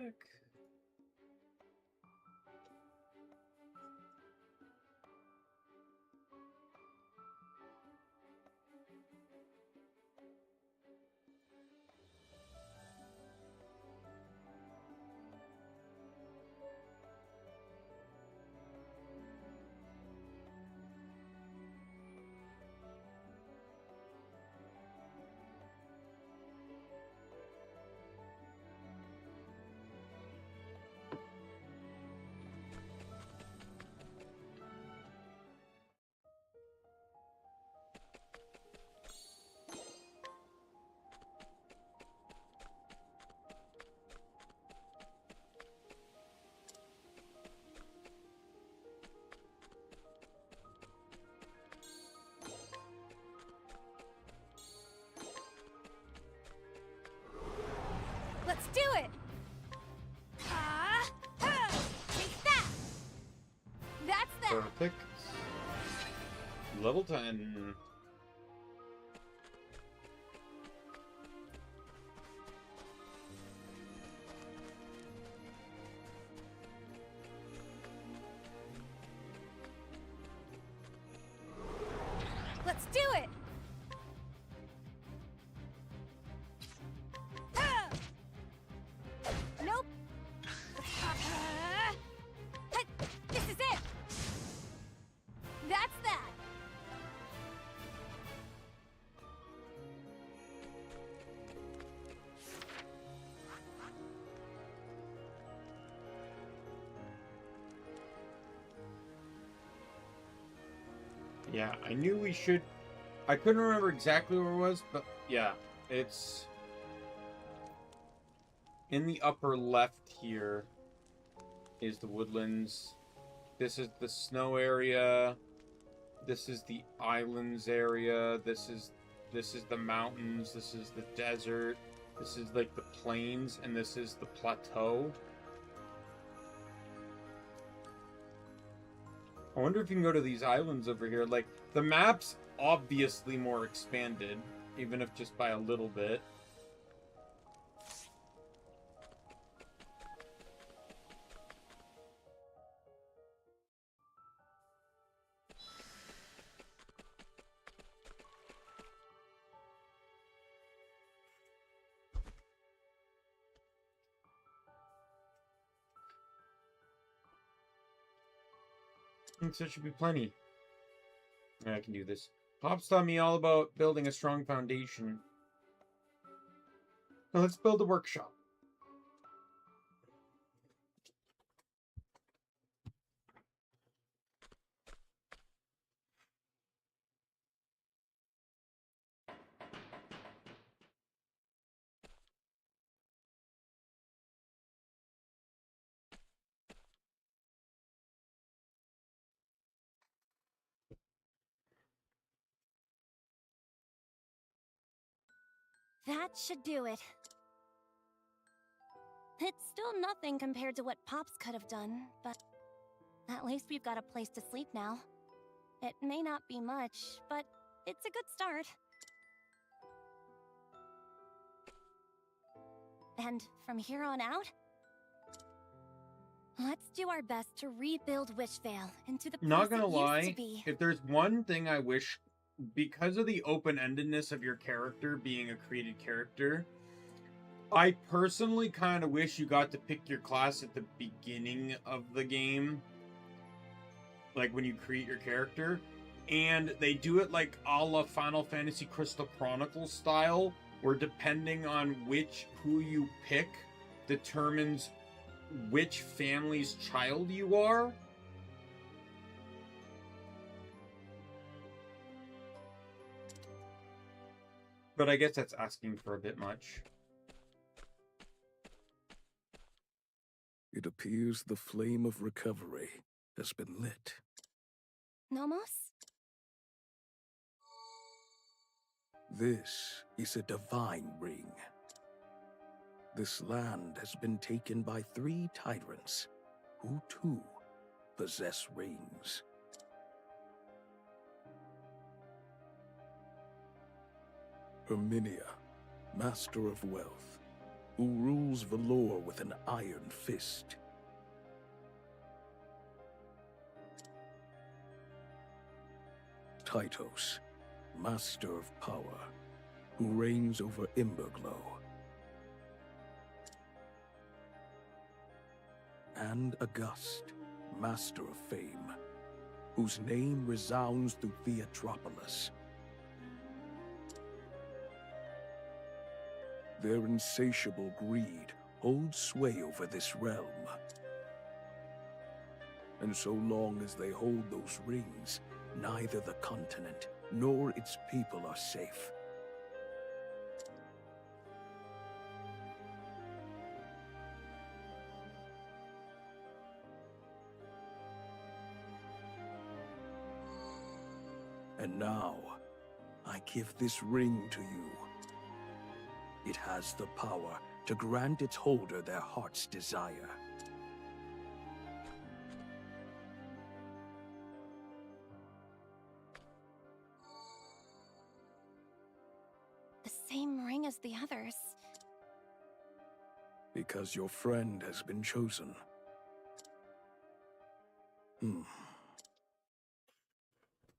Perfect. Level 10. Let's do it! Nope. This is it! That's that! Yeah, I knew we should... I couldn't remember exactly where it was, but yeah, it's... in the upper left here is the woodlands. This is the snow area. This is the islands area. This is the mountains. This is the desert. This is like the plains, and this is the plateau. I wonder if you can go to these islands over here. Like, the map's obviously more expanded, even if just by a little bit. I think there should be plenty. Yeah, I can do this. Pop's taught me all about building a strong foundation. Now let's build a workshop. That should do it. It's still nothing compared to what Pops could have done, but at least we've got a place to sleep now. It may not be much, but it's a good start. And from here on out, let's do our best to rebuild Wishvale into the place Not gonna it lie, used to be. if there's one thing I wish, because of the open-endedness of your character being a created character, I personally kind of wish you got to pick your class at the beginning of the game, like when you create your character, and they do it like a la Final Fantasy Crystal Chronicles style, where depending on who you pick determines which family's child you are. But I guess that's asking for a bit much. It appears the flame of recovery has been lit. Nomos? This is a divine ring. This land has been taken by 3 tyrants, who too possess rings. Herminia, Master of Wealth, who rules Valor with an iron fist. Tytos, Master of Power, who reigns over Emberglow. And August, Master of Fame, whose name resounds through Theatropolis. Their insatiable greed holds sway over this realm. And so long as they hold those rings, neither the continent nor its people are safe. And now, I give this ring to you. It has the power to grant its holder their heart's desire. as the others. Because your friend has been chosen.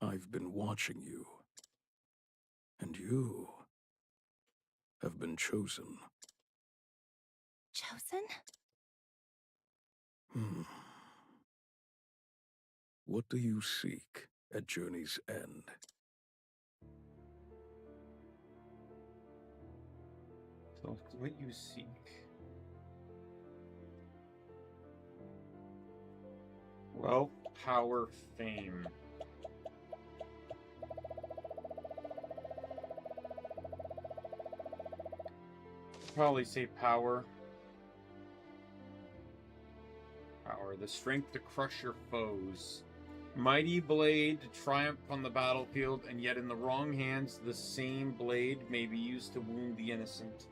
I've been watching you. And you have been chosen. Chosen? What do you seek at Journey's End? So, what you seek. Wealth, power, fame. Probably say power. Power, the strength to crush your foes. Mighty blade to triumph on the battlefield, and yet in the wrong hands, the same blade may be used to wound the innocent.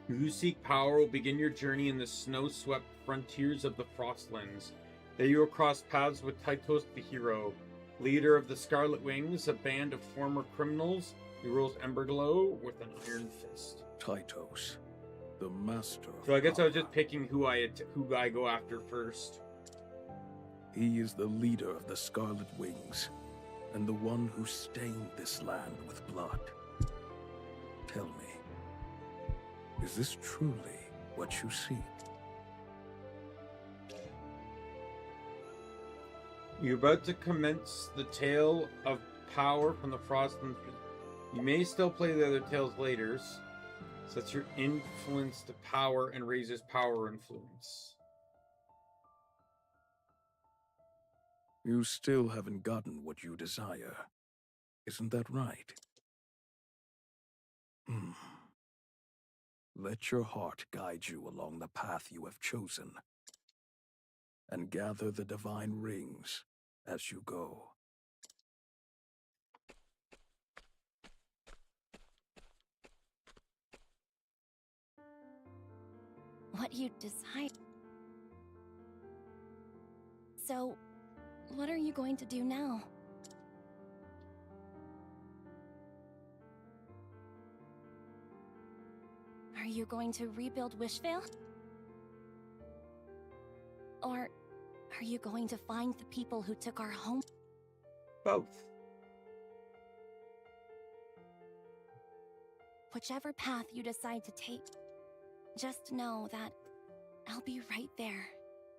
You seek power will begin your journey in the snow-swept frontiers of the Frostlands. There you will cross paths with Tytos the hero, leader of the Scarlet Wings, a band of former criminals who rules Emberglow with an iron fist. Tytos, the master. So I guess I was just picking who I go after first. He is the leader of the Scarlet Wings, and the one who stained this land with blood. Tell me, is this truly what you seek? You're about to commence the tale of power from the Frostlands. You may still play the other tales later, sets your influence to power and raises power influence. You still haven't gotten what you desire. Isn't that right? Let your heart guide you along the path you have chosen, and gather the divine rings as you go. What you desire. So, what are you going to do now? Are you going to rebuild Wishvale? Or are you going to find the people who took our home? Both. Whichever path you decide to take, just know that I'll be right there,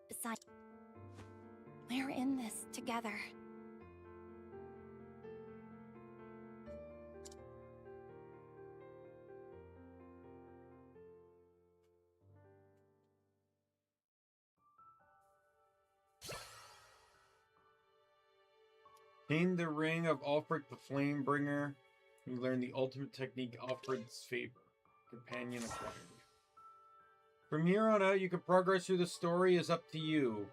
beside. We're in this together. Gain the ring of Ulfric the Flamebringer. You learn the ultimate technique, Ulfric's favor. Companion acquired. From here on out, you can progress through the story. Is up to you.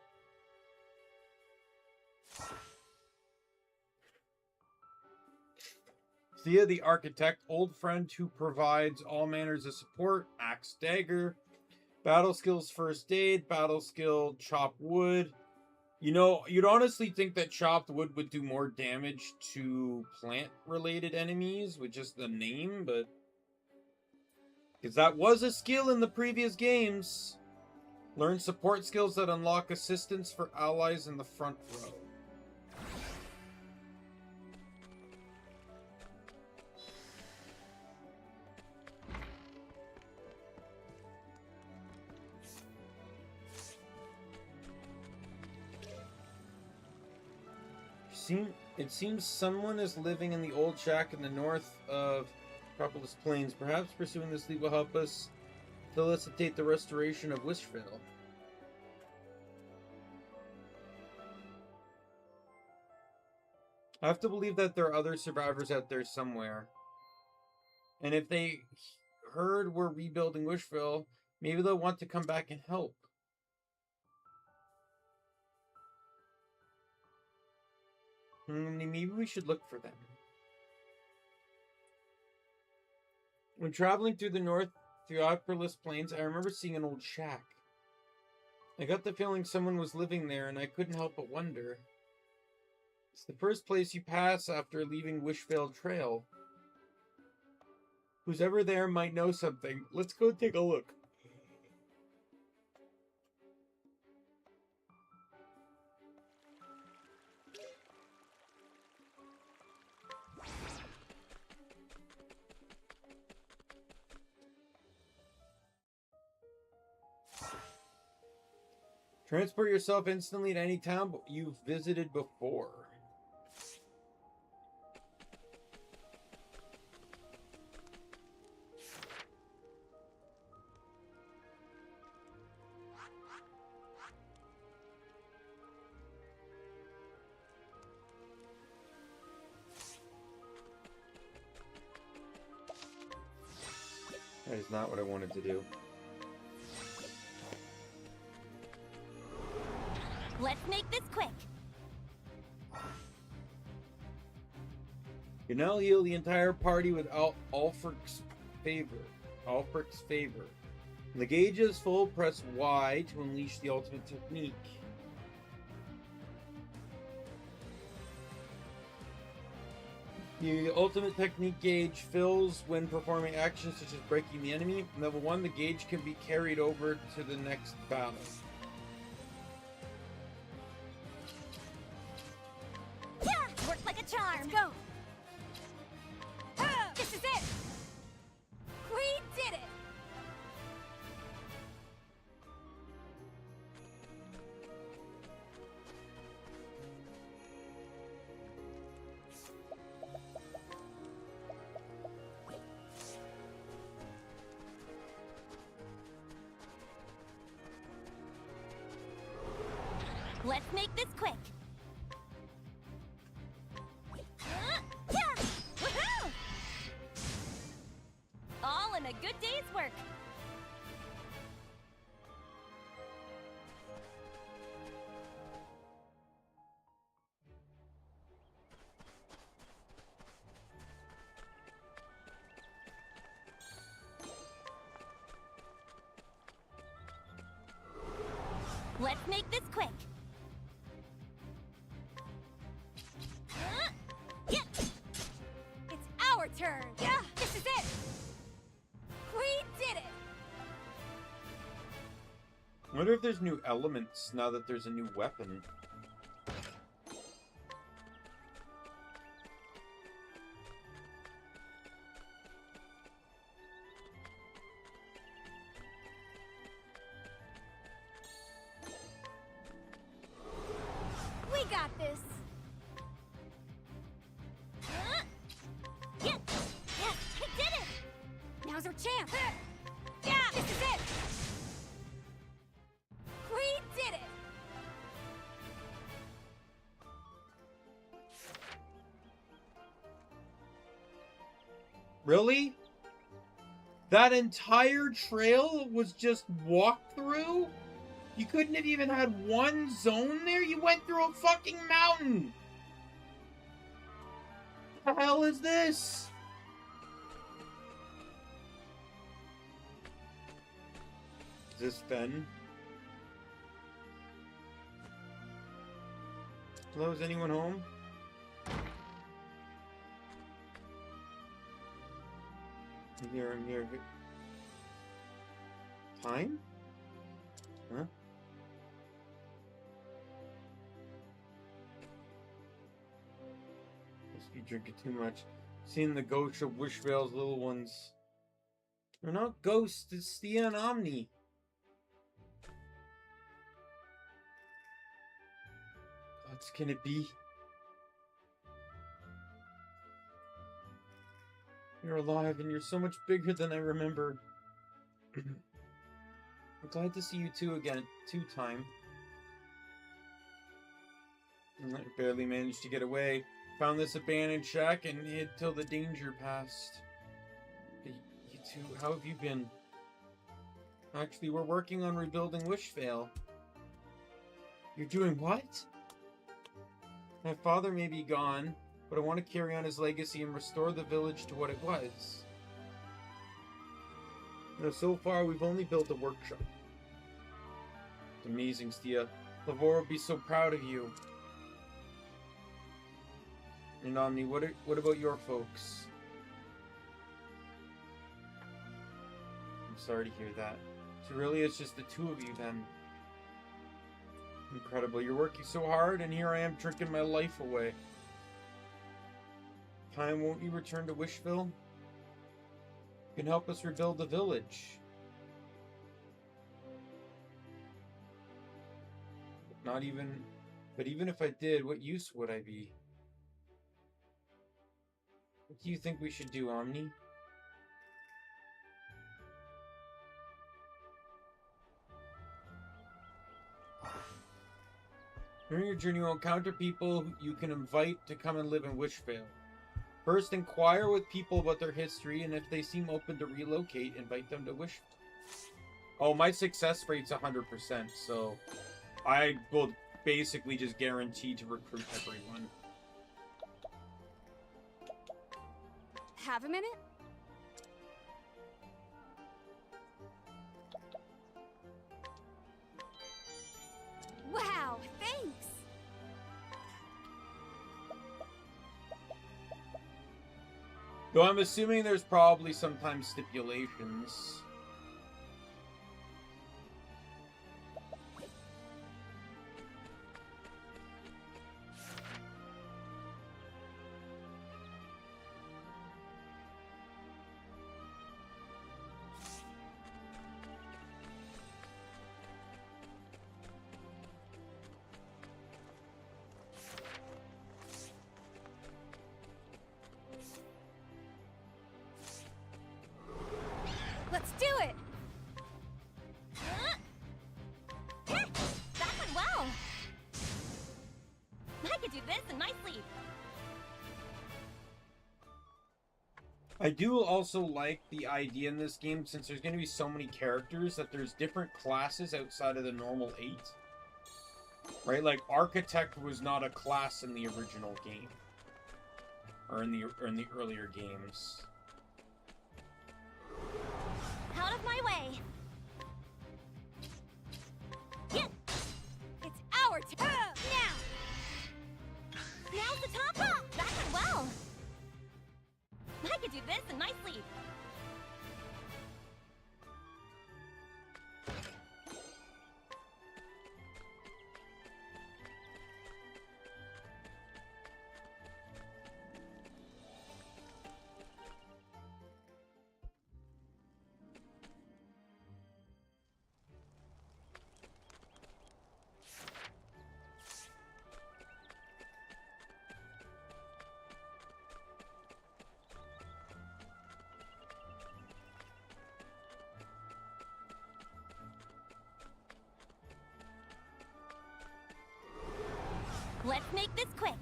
Thea the Architect, old friend who provides all manners of support. Axe Dagger. Battle skills First Aid. Battle skill Chop Wood. You know, you'd honestly think that chopped wood would do more damage to plant-related enemies with just the name, but... because that was a skill in the previous games. Learn support skills that unlock assistance for allies in the front row. It seems someone is living in the old shack in the north of Metropolis Plains. Perhaps pursuing this lead will help us facilitate the restoration of Wishvale. I have to believe that there are other survivors out there somewhere. And if they heard we're rebuilding Wishvale, maybe they'll want to come back and help. Maybe we should look for them. When traveling through the north, through Metropolis Plains, I remember seeing an old shack. I got the feeling someone was living there, and I couldn't help but wonder. It's the first place you pass after leaving Wishvale Trail. Who's ever there might know something. Let's go take a look. Transport yourself instantly to any town you've visited before. That is not what I wanted to do. Let's make this quick. You now heal the entire party with Ulfric's favor. When the gauge is full, press Y to unleash the ultimate technique. The ultimate technique gauge fills when performing actions such as breaking the enemy. Level 1, the gauge can be carried over to the next battle. Work like a charm. Let's go. This is it. We did it. Let's make this quick. All in a good day's work. Let's make this quick. It's our turn. Yeah, this is it. We did it. I wonder if there's new elements now that there's a new weapon. We got this. Yes, I did it. Now's our chance. Yeah, this is it. We did it. Really? That entire trail was just walked through? You couldn't have even had one zone there? You went through a fucking mountain! What the hell is this? Is this Fen? Hello, is anyone home? I'm here. Time? Huh? Must be drinking too much. Seeing the ghosts of Wishvale's little ones. They're not ghosts, it's Thea and Omni. What can it be? You're alive and you're so much bigger than I remember. I'm glad to see you two again. Time. I barely managed to get away. Found this abandoned shack and hid till the danger passed. Hey, you two, how have you been? Actually, we're working on rebuilding Wishvale. You're doing what? My father may be gone, but I want to carry on his legacy and restore the village to what it was. You know, so far we've only built a workshop. Amazing, Stia. Lavora would be so proud of you. And Omni, what about your folks? I'm sorry to hear that. So really it's just the two of you then. Incredible. You're working so hard and here I am drinking my life away. Time, won't you return to Wishville? You can help us rebuild the village. But even if I did, what use would I be? What do you think we should do, Omni? During your journey, you'll encounter people you can invite to come and live in Wishvale. First, inquire with people about their history, and if they seem open to relocate, invite them to Wishvale. Oh, my success rate's 100%, so I will basically just guarantee to recruit everyone. Have a minute? Wow, thanks! Though I'm assuming there's probably sometimes stipulations. Let's do it! That went well! I could do this in my sleep. I do also like the idea in this game, since there's going to be so many characters, that there's different classes outside of the normal 8. Right? Like, Architect was not a class in the original game. Or in the earlier games. Out of my way! Yeah. It's our turn! Now! Now's the time! That went well! I could do this in my sleep. Let's make this quick.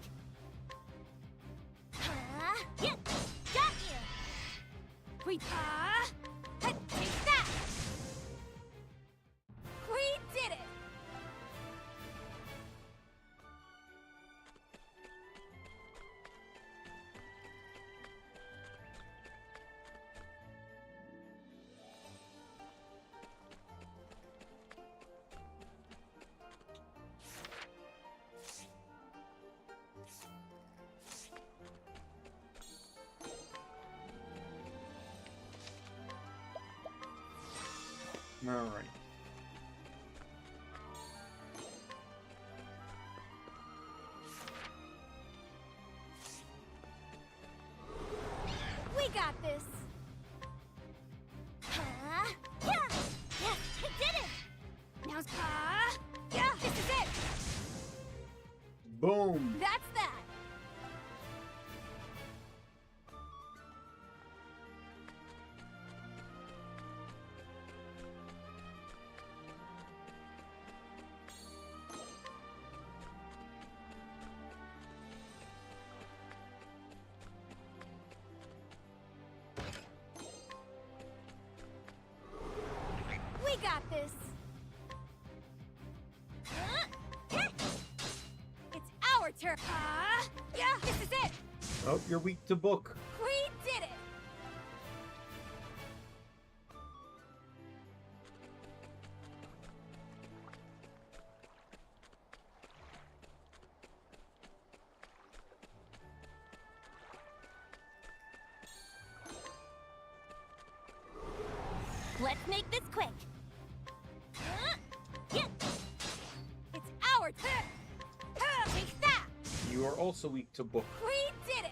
Yeah, got you. We take that. We did it. All right. We got this. Yeah, yes, I did it. Now's yeah, this is it. Boom. That's that. We got this. It's our turn. Yeah, this is it. Oh, you're weak to book. We did it. Let's make this quick. Yeah. It's our turn. Take that. You are also weak to book. We did it.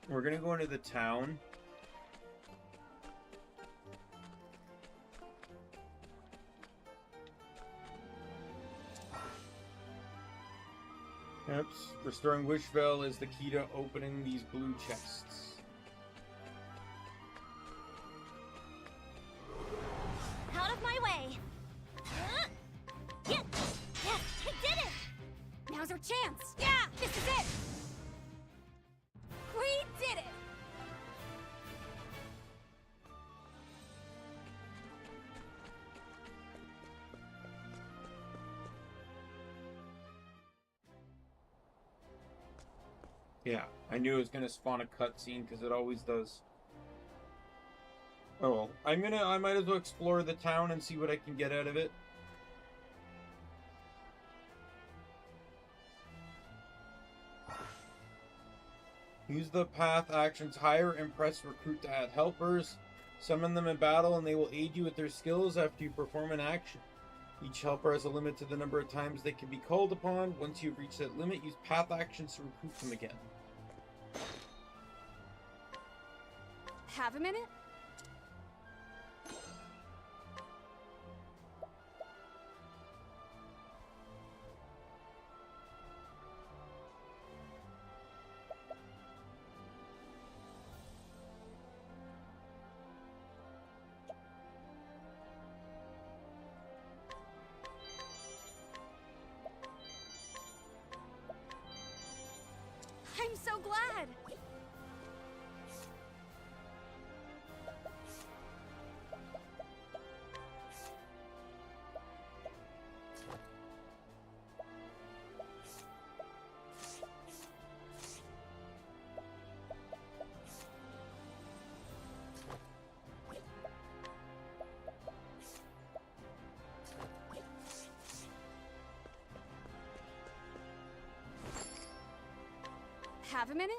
We're gonna go into the town. Yep, restoring Wishville is the key to opening these blue chests. Out of my way. Yes, I did it. Now's our chance. Yeah, this is it. We did it. Yeah, I knew it was gonna spawn a cutscene because it always does. Oh well, I might as well explore the town and see what I can get out of it. Use the path actions: hire, impress, recruit to add helpers. Summon them in battle and they will aid you with their skills after you perform an action. Each helper has a limit to the number of times they can be called upon. Once you've reached that limit, use path actions to recruit them again. Have a minute? I'm so glad! Have a minute?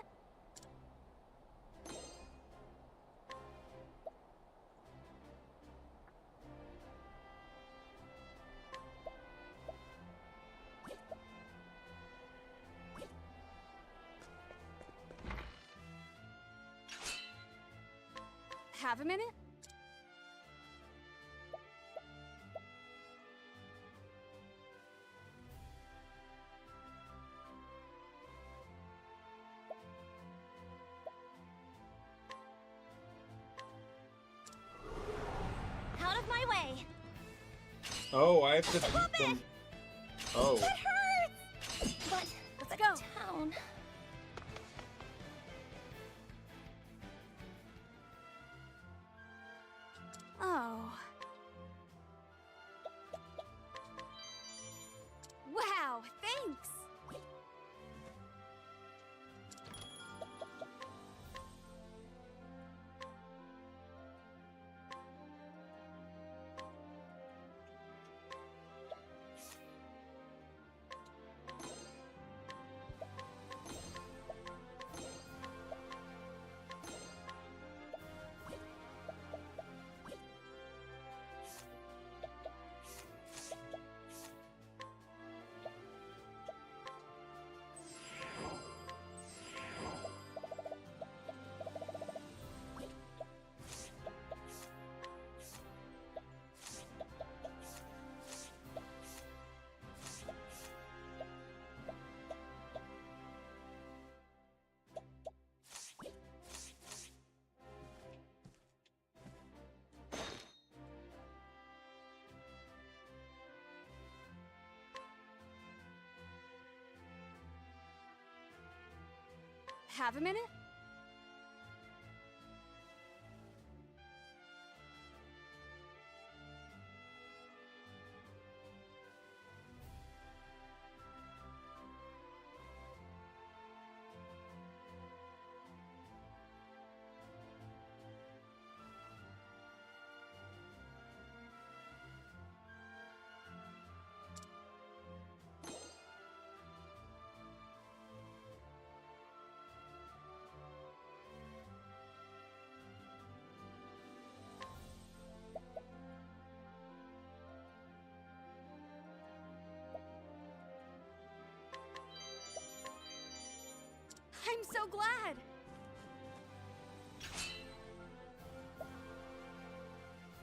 Have a minute? Out of my way. Oh, I have to beat them. Oh. That hurts! But let's go. Town. Oh. Wow, thanks! Have a minute? I'm so glad!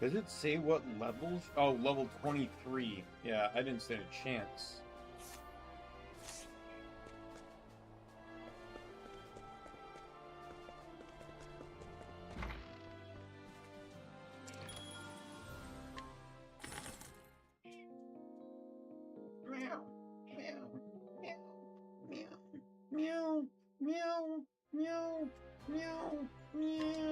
Does it say what levels? Oh, level 23. Yeah, I didn't stand a chance. Meow, meow, meow, meow, meow, meow, meow, meow.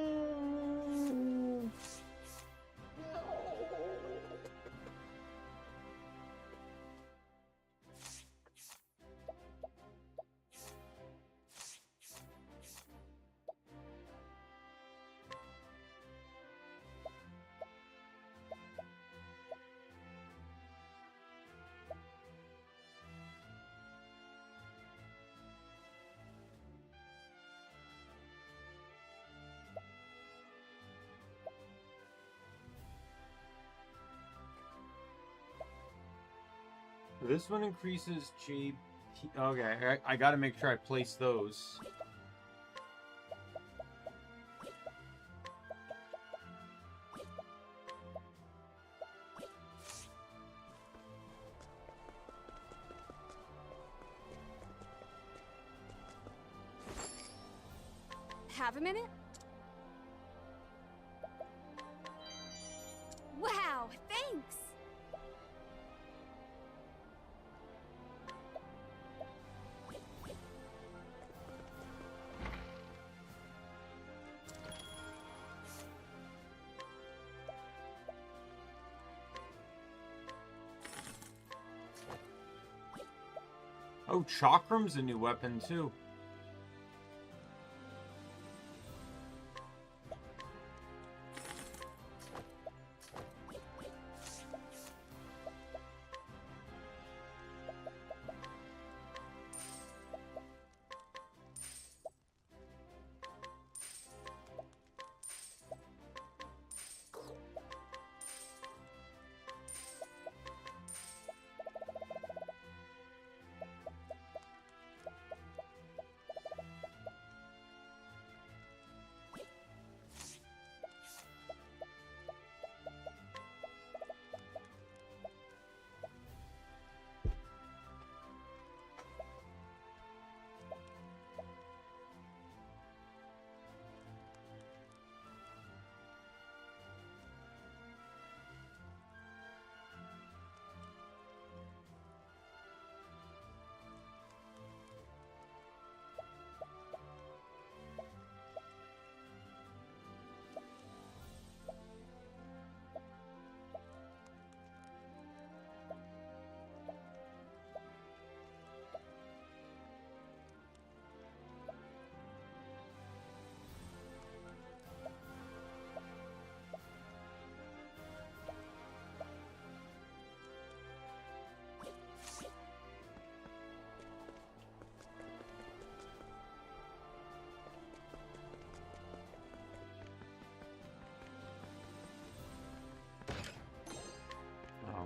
This one increases JP. Okay, I gotta make sure I place those. Have a minute? Wow, thanks! Oh, Chakram's a new weapon too.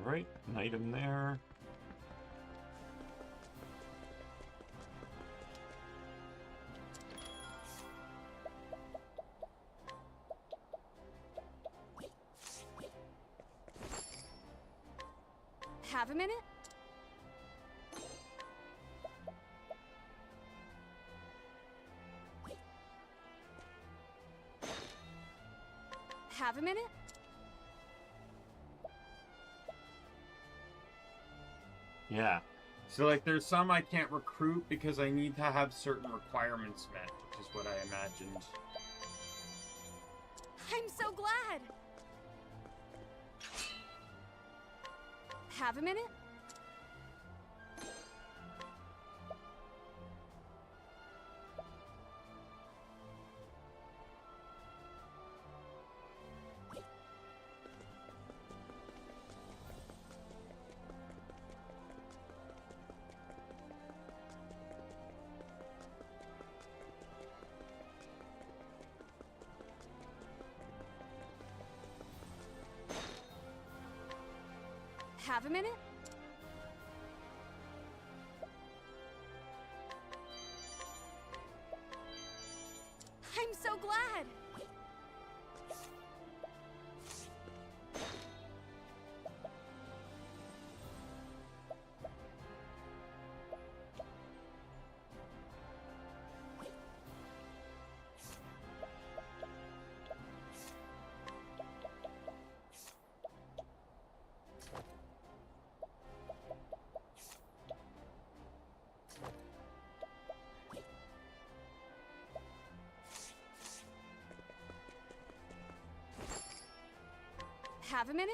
Alright, an item there. Have a minute? Have a minute? Yeah. So, like, there's some I can't recruit because I need to have certain requirements met, which is what I imagined. I'm so glad! Have a minute? Have a minute? Have a minute?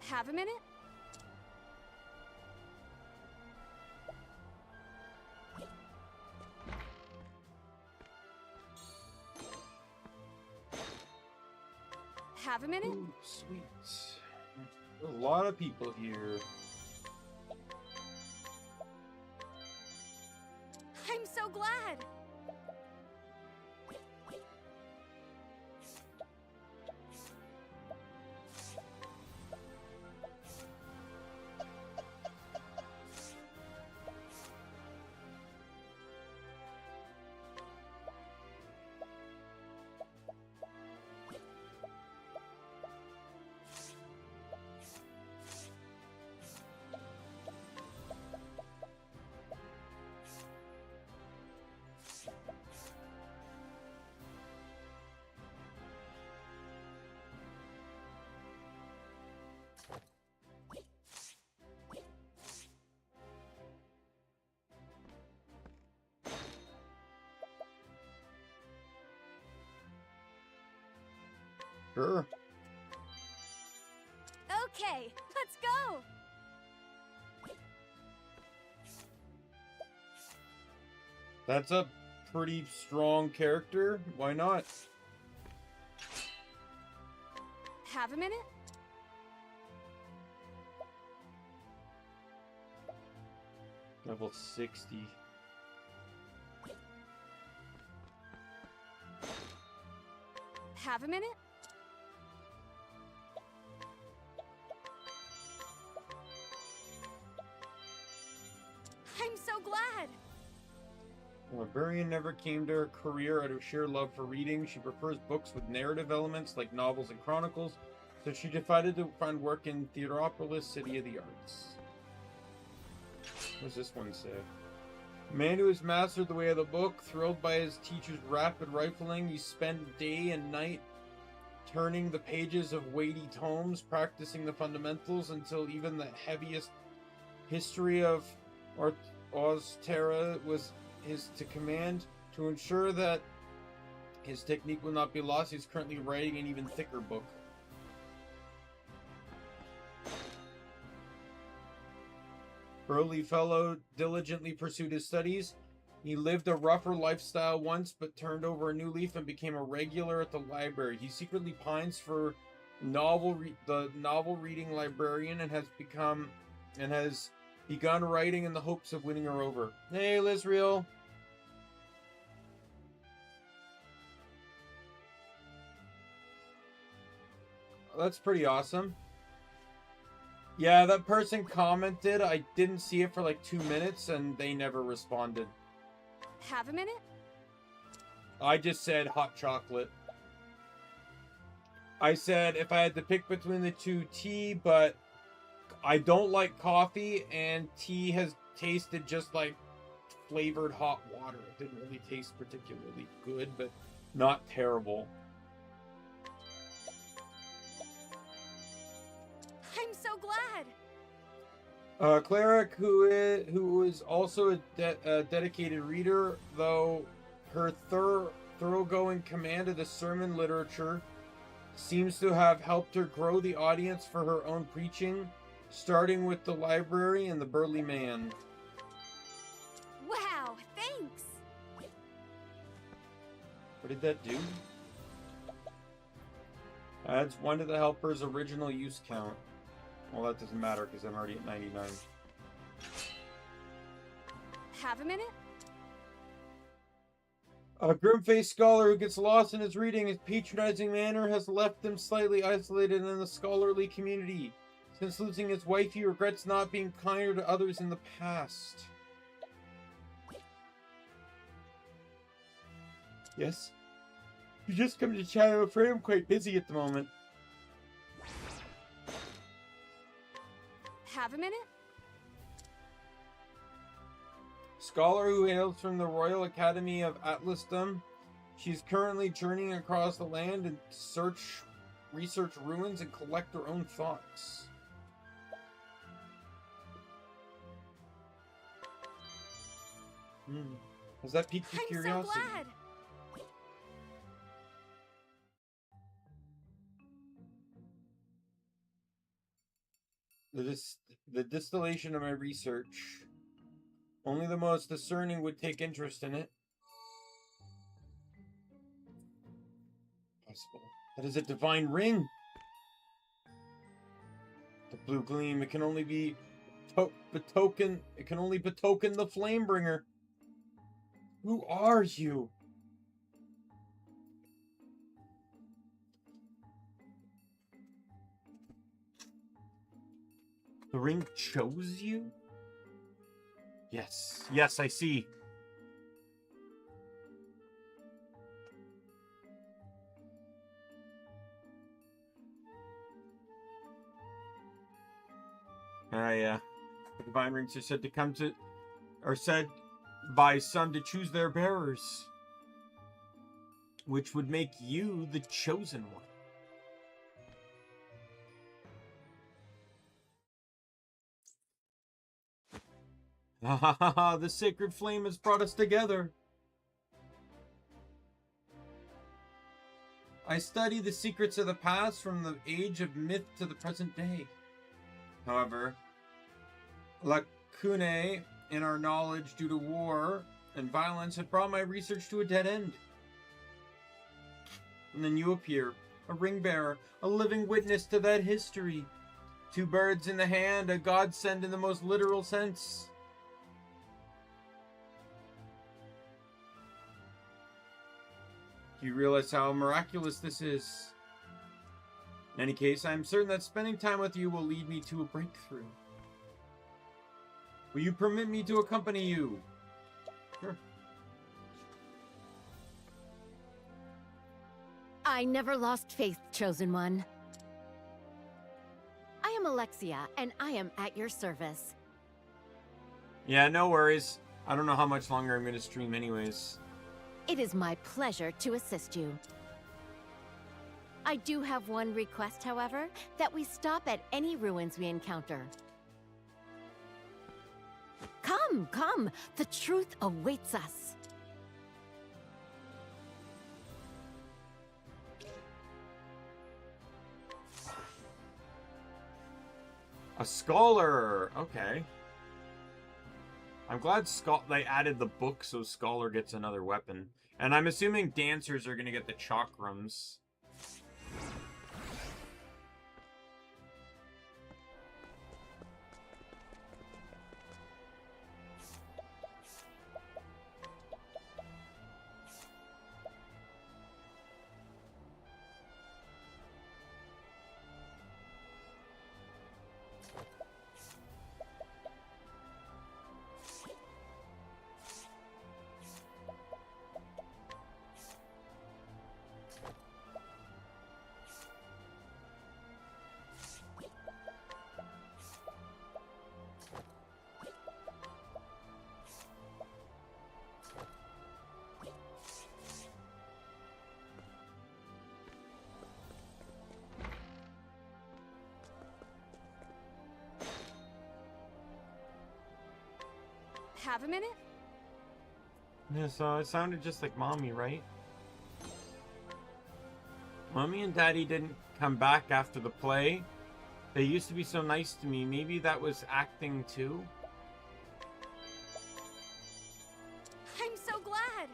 Have a minute? Have a minute? Ooh, sweet. There's a lot of people here. I'm so glad! Sure. Okay, let's go! That's a pretty strong character. Why not? Have a minute? Level 60. Have a minute? I'm so glad! The librarian never came to her career out of sheer love for reading. She prefers books with narrative elements like novels and chronicles, so she decided to find work in Theatropolis, City of the Arts. What does this one say? A man who has mastered the way of the book, thrilled by his teacher's rapid rifling, he spent day and night turning the pages of weighty tomes, practicing the fundamentals until even the heaviest history of Ozterra was his to command. To ensure that his technique will not be lost, he's currently writing an even thicker book. Burly fellow diligently pursued his studies. He lived a rougher lifestyle once, but turned over a new leaf and became a regular at the library. He secretly pines for the novel reading librarian and has begun writing in the hopes of winning her over. Hey, Lizriel. That's pretty awesome. Yeah, that person commented. I didn't see it for like 2 minutes and they never responded. Have a minute? I just said hot chocolate. I said if I had to pick between the two, tea, but I don't like coffee, and tea has tasted just like flavored hot water. It didn't really taste particularly good, but not terrible. I'm so glad! Cleric, who is also a dedicated reader, though her thoroughgoing command of the sermon literature seems to have helped her grow the audience for her own preaching, starting with the library and the burly man. Wow, thanks! What did that do? Adds 1 to the helper's original use count. Well, that doesn't matter because I'm already at 99. Have a minute? A grim-faced scholar who gets lost in his reading. His patronizing manner has left him slightly isolated in the scholarly community. Since losing his wife, he regrets not being kinder to others in the past. Yes? You just come to chat. I'm afraid I'm quite busy at the moment. Have a minute? Scholar who hails from the Royal Academy of Atlasdom. She's currently journeying across the land and research ruins, and collect her own thoughts. Has that piqued your curiosity? So glad. The distillation of my research. Only the most discerning would take interest in it. Possible. That is a divine ring. The blue gleam. It can only be betoken. It can only betoken the Flamebringer. Who are you? The ring chose you? Yes. Yes, I see. The divine rings are said to are said by some to choose their bearers, which would make you the chosen one. The sacred flame has brought us together. I study the secrets of the past from the age of myth to the present day. However, lacunae in our knowledge due to war and violence had brought my research to a dead end. And then you appear, a ring bearer, a living witness to that history. Two birds in the hand, a godsend in the most literal sense. Do you realize how miraculous this is? In any case, I am certain that spending time with you will lead me to a breakthrough. Will you permit me to accompany you? Sure. I never lost faith, Chosen One. I am Alexia, and I am at your service. Yeah, no worries. I don't know how much longer I'm going to stream anyways. It is my pleasure to assist you. I do have one request, however, that we stop at any ruins we encounter. Come, come! The truth awaits us! A scholar! Okay. I'm glad they added the book so Scholar gets another weapon. And I'm assuming dancers are going to get the chakrams. Have a minute? Yeah, so it sounded just like Mommy, right? Mommy and Daddy didn't come back after the play. They used to be so nice to me. Maybe that was acting too? I'm so glad!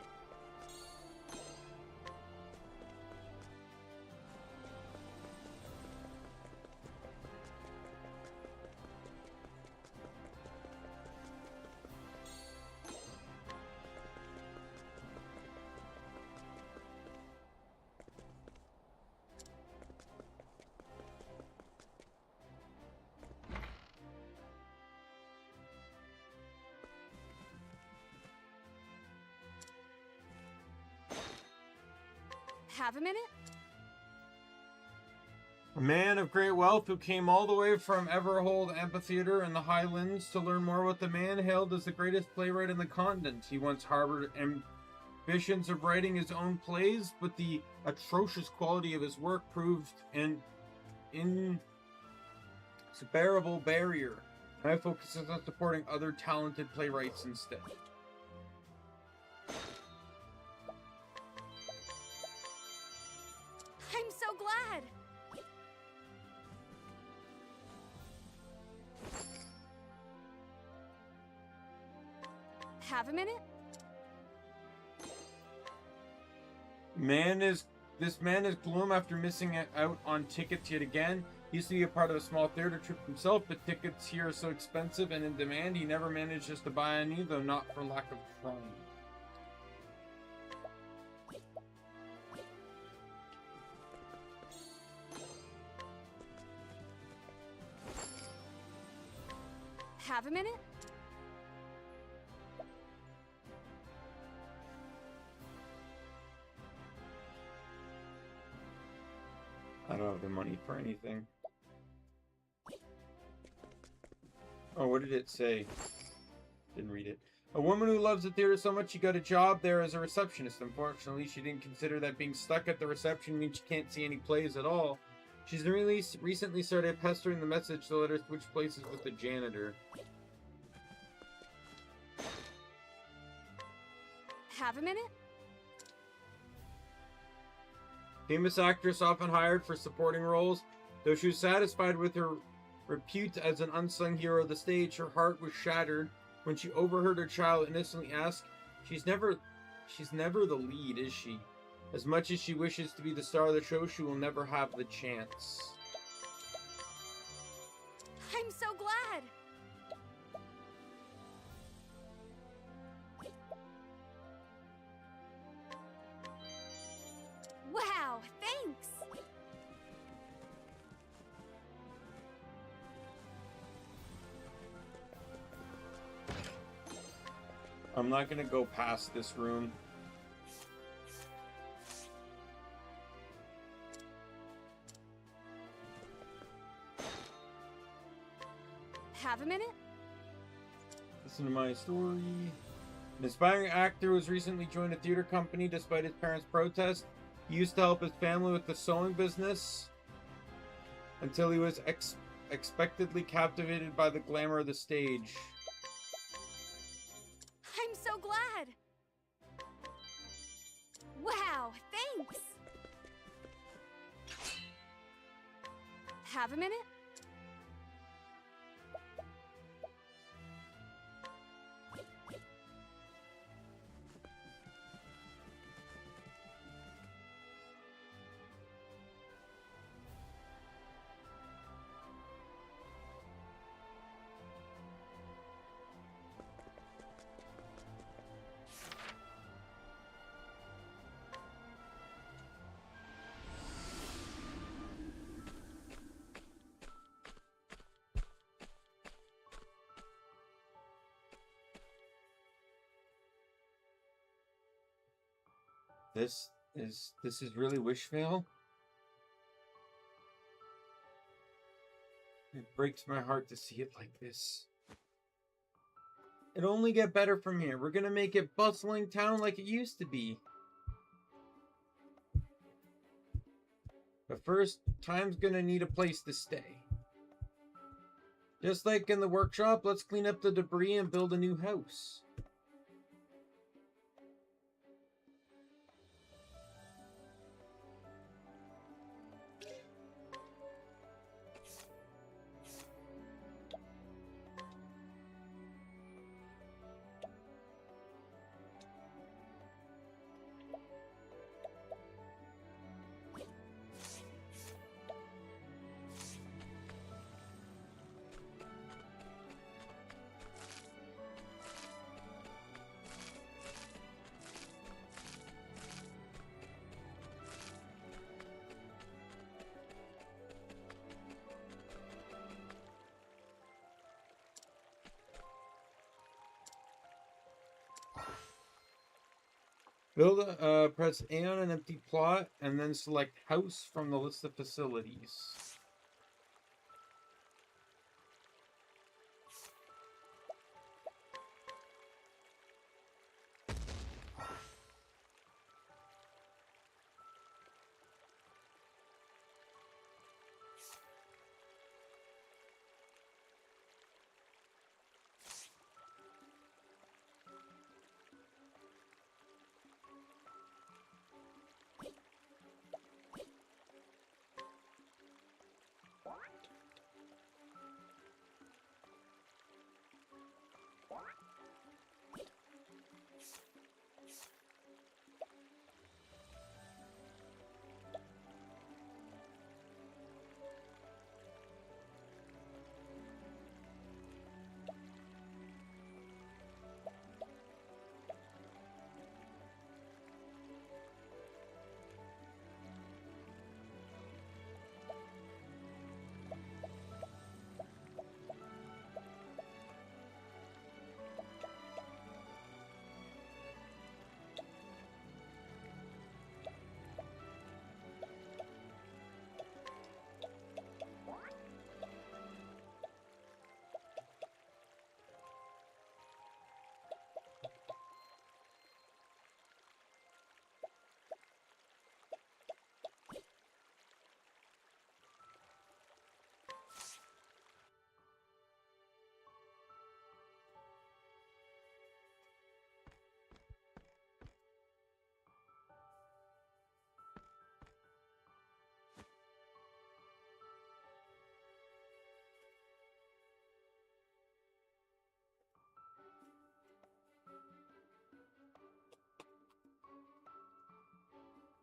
Have a minute? A man of great wealth who came all the way from Everhold Amphitheater in the Highlands to learn more about the man hailed as the greatest playwright in the continent. He once harbored ambitions of writing his own plays, but the atrocious quality of his work proved an insuperable barrier. And I focus on supporting other talented playwrights instead. I'm so glad! Have a minute? This man is gloom after missing out on tickets yet again. He used to be a part of a small theater troupe himself, but tickets here are so expensive and in demand, he never manages to buy any, though not for lack of trying. Have a minute? I don't have the money for anything. Oh, what did it say? Didn't read it. A woman who loves the theater so much she got a job there as a receptionist. Unfortunately, she didn't consider that being stuck at the reception means she can't see any plays at all. She's really recently started pestering the message to let her switch places with the janitor. Have a minute? Famous actress often hired for supporting roles. Though she was satisfied with her repute as an unsung hero of the stage, her heart was shattered when she overheard her child innocently ask, she's never the lead, is she? As much as she wishes to be the star of the show, she will never have the chance. I'm so glad! Wow, thanks! I'm not gonna go past this room. Have a minute? Listen to my story. An aspiring actor who's recently joined a theater company despite his parents' protest. He used to help his family with the sewing business until he was expectedly captivated by the glamour of the stage. I'm so glad! Wow, thanks! Have a minute? This is really Wishvale? It breaks my heart to see it like this. It'll only get better from here. We're gonna make it bustling town like it used to be. But first, Time's gonna need a place to stay. Just like in the workshop, let's clean up the debris and build a new house. Press A on an empty plot, and then select House from the list of facilities.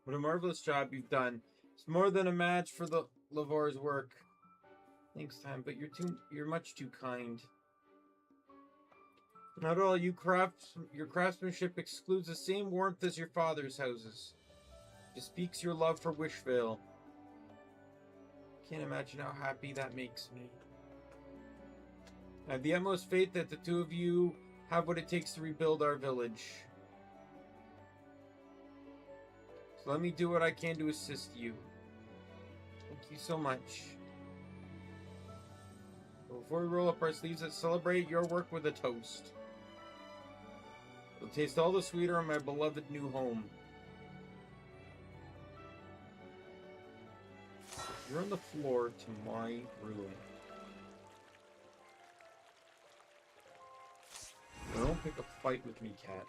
What a marvelous job you've done. It's more than a match for the Lavor's work. Thanks, Time, but you're much too kind. Not all your craftsmanship excludes the same warmth as your father's houses. It speaks your love for Wishvale. Can't imagine how happy that makes me. I have the utmost faith that the two of you have what it takes to rebuild our village. So let me do what I can to assist you. Thank you so much. Before we roll up our sleeves, let's celebrate your work with a toast. It'll taste all the sweeter in my beloved new home. You're on the floor to my room. Don't pick a fight with me, cat.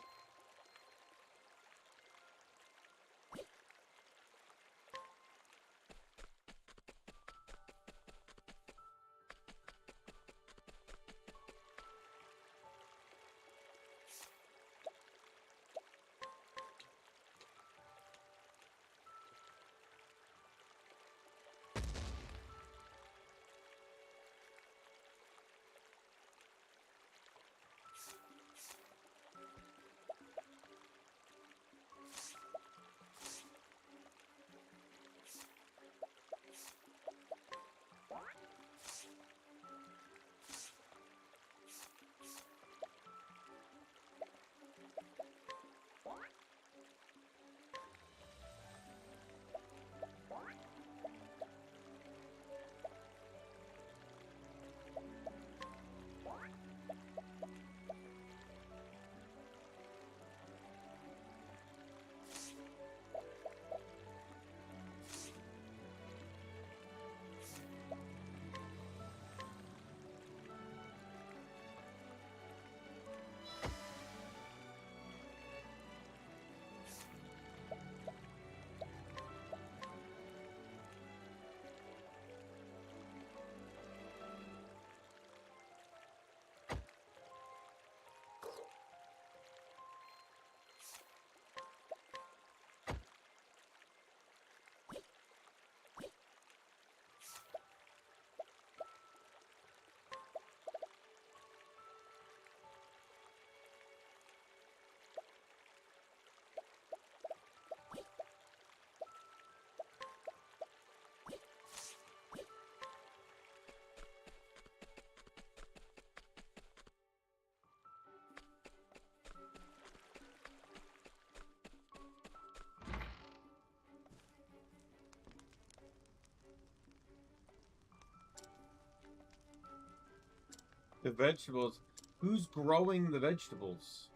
The vegetables. Who's growing the vegetables?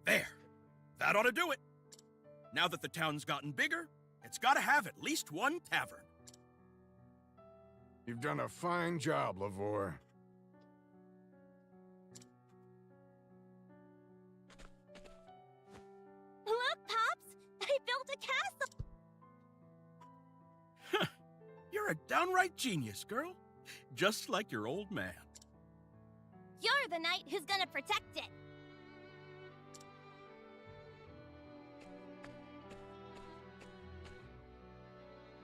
There! That ought to do it! Now that the town's gotten bigger, it's gotta have at least one tavern. You've done a fine job, Lavore. Look, Pops! I built a castle! You're a downright genius, girl. Just like your old man. You're the knight who's gonna protect it!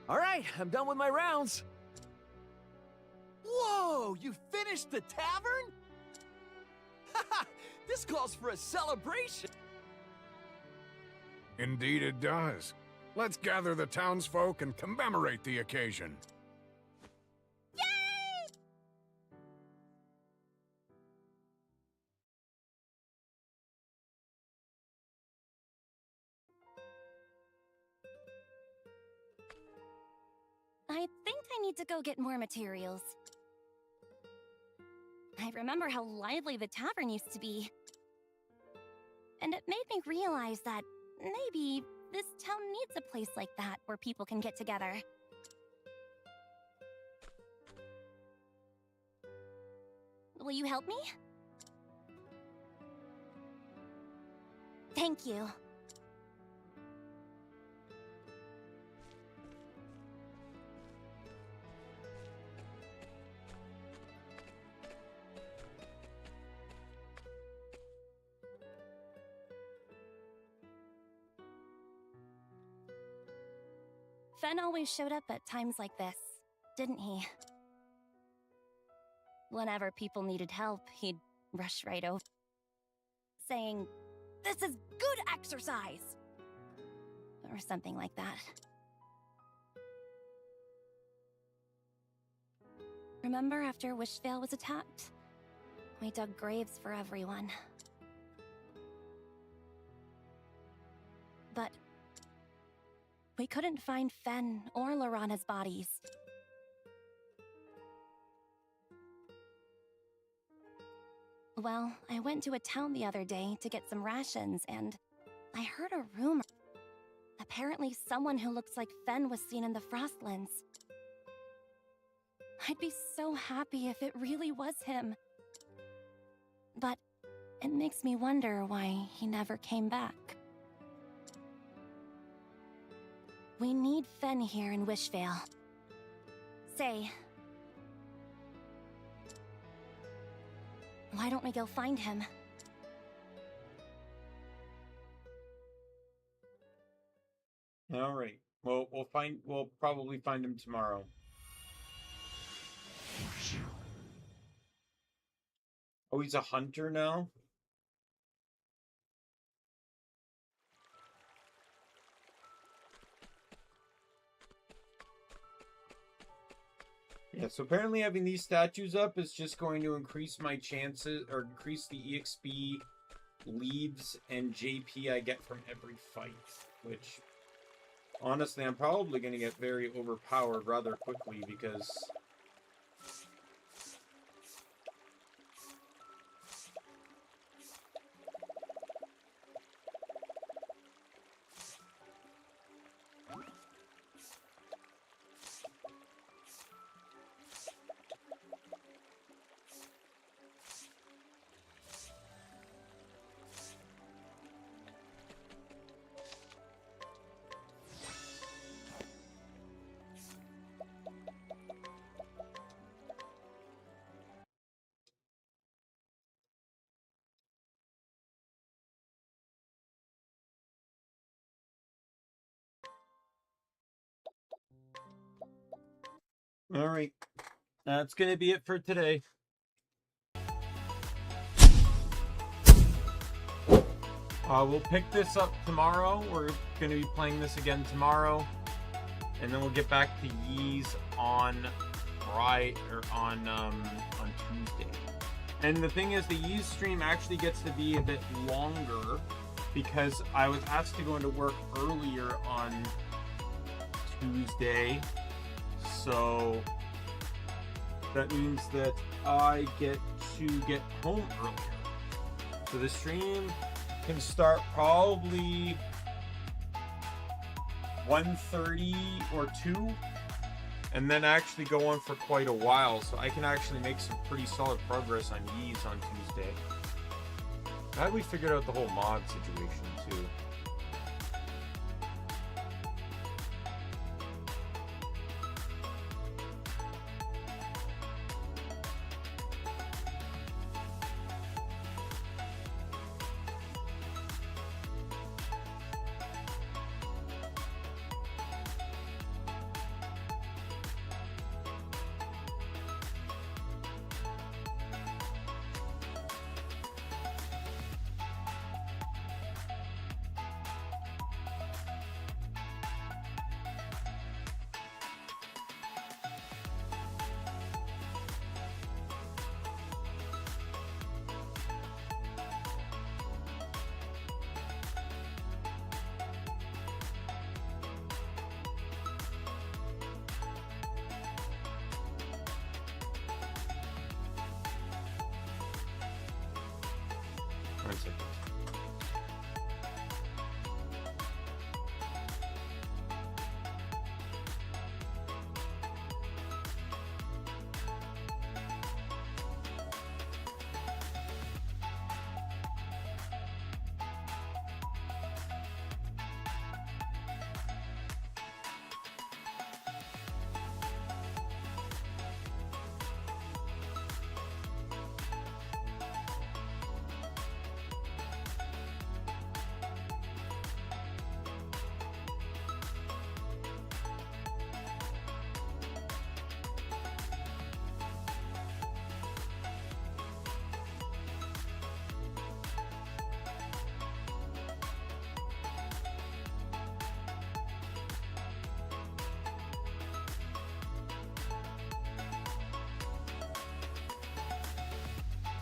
All right, I'm done with my rounds. Whoa, you finished the tavern? This calls for a celebration. Indeed it does. Let's gather the townsfolk and commemorate the occasion. Yay! I think I need to go get more materials. I remember how lively the tavern used to be. And it made me realize that maybe this town needs a place like that where people can get together. Will you help me? Thank you. Fen always showed up at times like this, didn't he? Whenever people needed help, he'd rush right over, saying, "This is good exercise!" Or something like that. Remember after Wishvale was attacked? We dug graves for everyone. But we couldn't find Fen or Lorana's bodies. Well, I went to a town the other day to get some rations, and I heard a rumor. Apparently someone who looks like Fen was seen in the Frostlands. I'd be so happy if it really was him. But it makes me wonder why he never came back. We need Fen here in Wishvale. Say, why don't we go find him? All right. Well, we'll probably find him tomorrow. Oh, he's a hunter now? Yeah, so apparently having these statues up is just going to increase my chances, or increase the EXP leads and JP I get from every fight, which, honestly, I'm probably going to get very overpowered rather quickly because... All right. That's going to be it for today. We'll pick this up tomorrow. We're going to be playing this again tomorrow. And then we'll get back to Yeez on Tuesday. And the thing is, the Yeez stream actually gets to be a bit longer because I was asked to go into work earlier on Tuesday. So that means that I get to get home earlier. So the stream can start probably 1:30 or 2, and then actually go on for quite a while. So I can actually make some pretty solid progress on Yeez on Tuesday. Glad we figured out the whole mod situation too.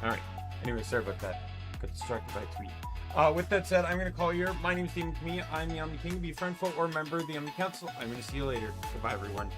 Alright. Anyway, sorry about that. Got distracted by a tweet. With that said, I'm going to call here. My name is Daimien Kamiya. I'm the Omni King. Be a friend, foe, or member of the Omni Council. I'm going to see you later. Goodbye, everyone.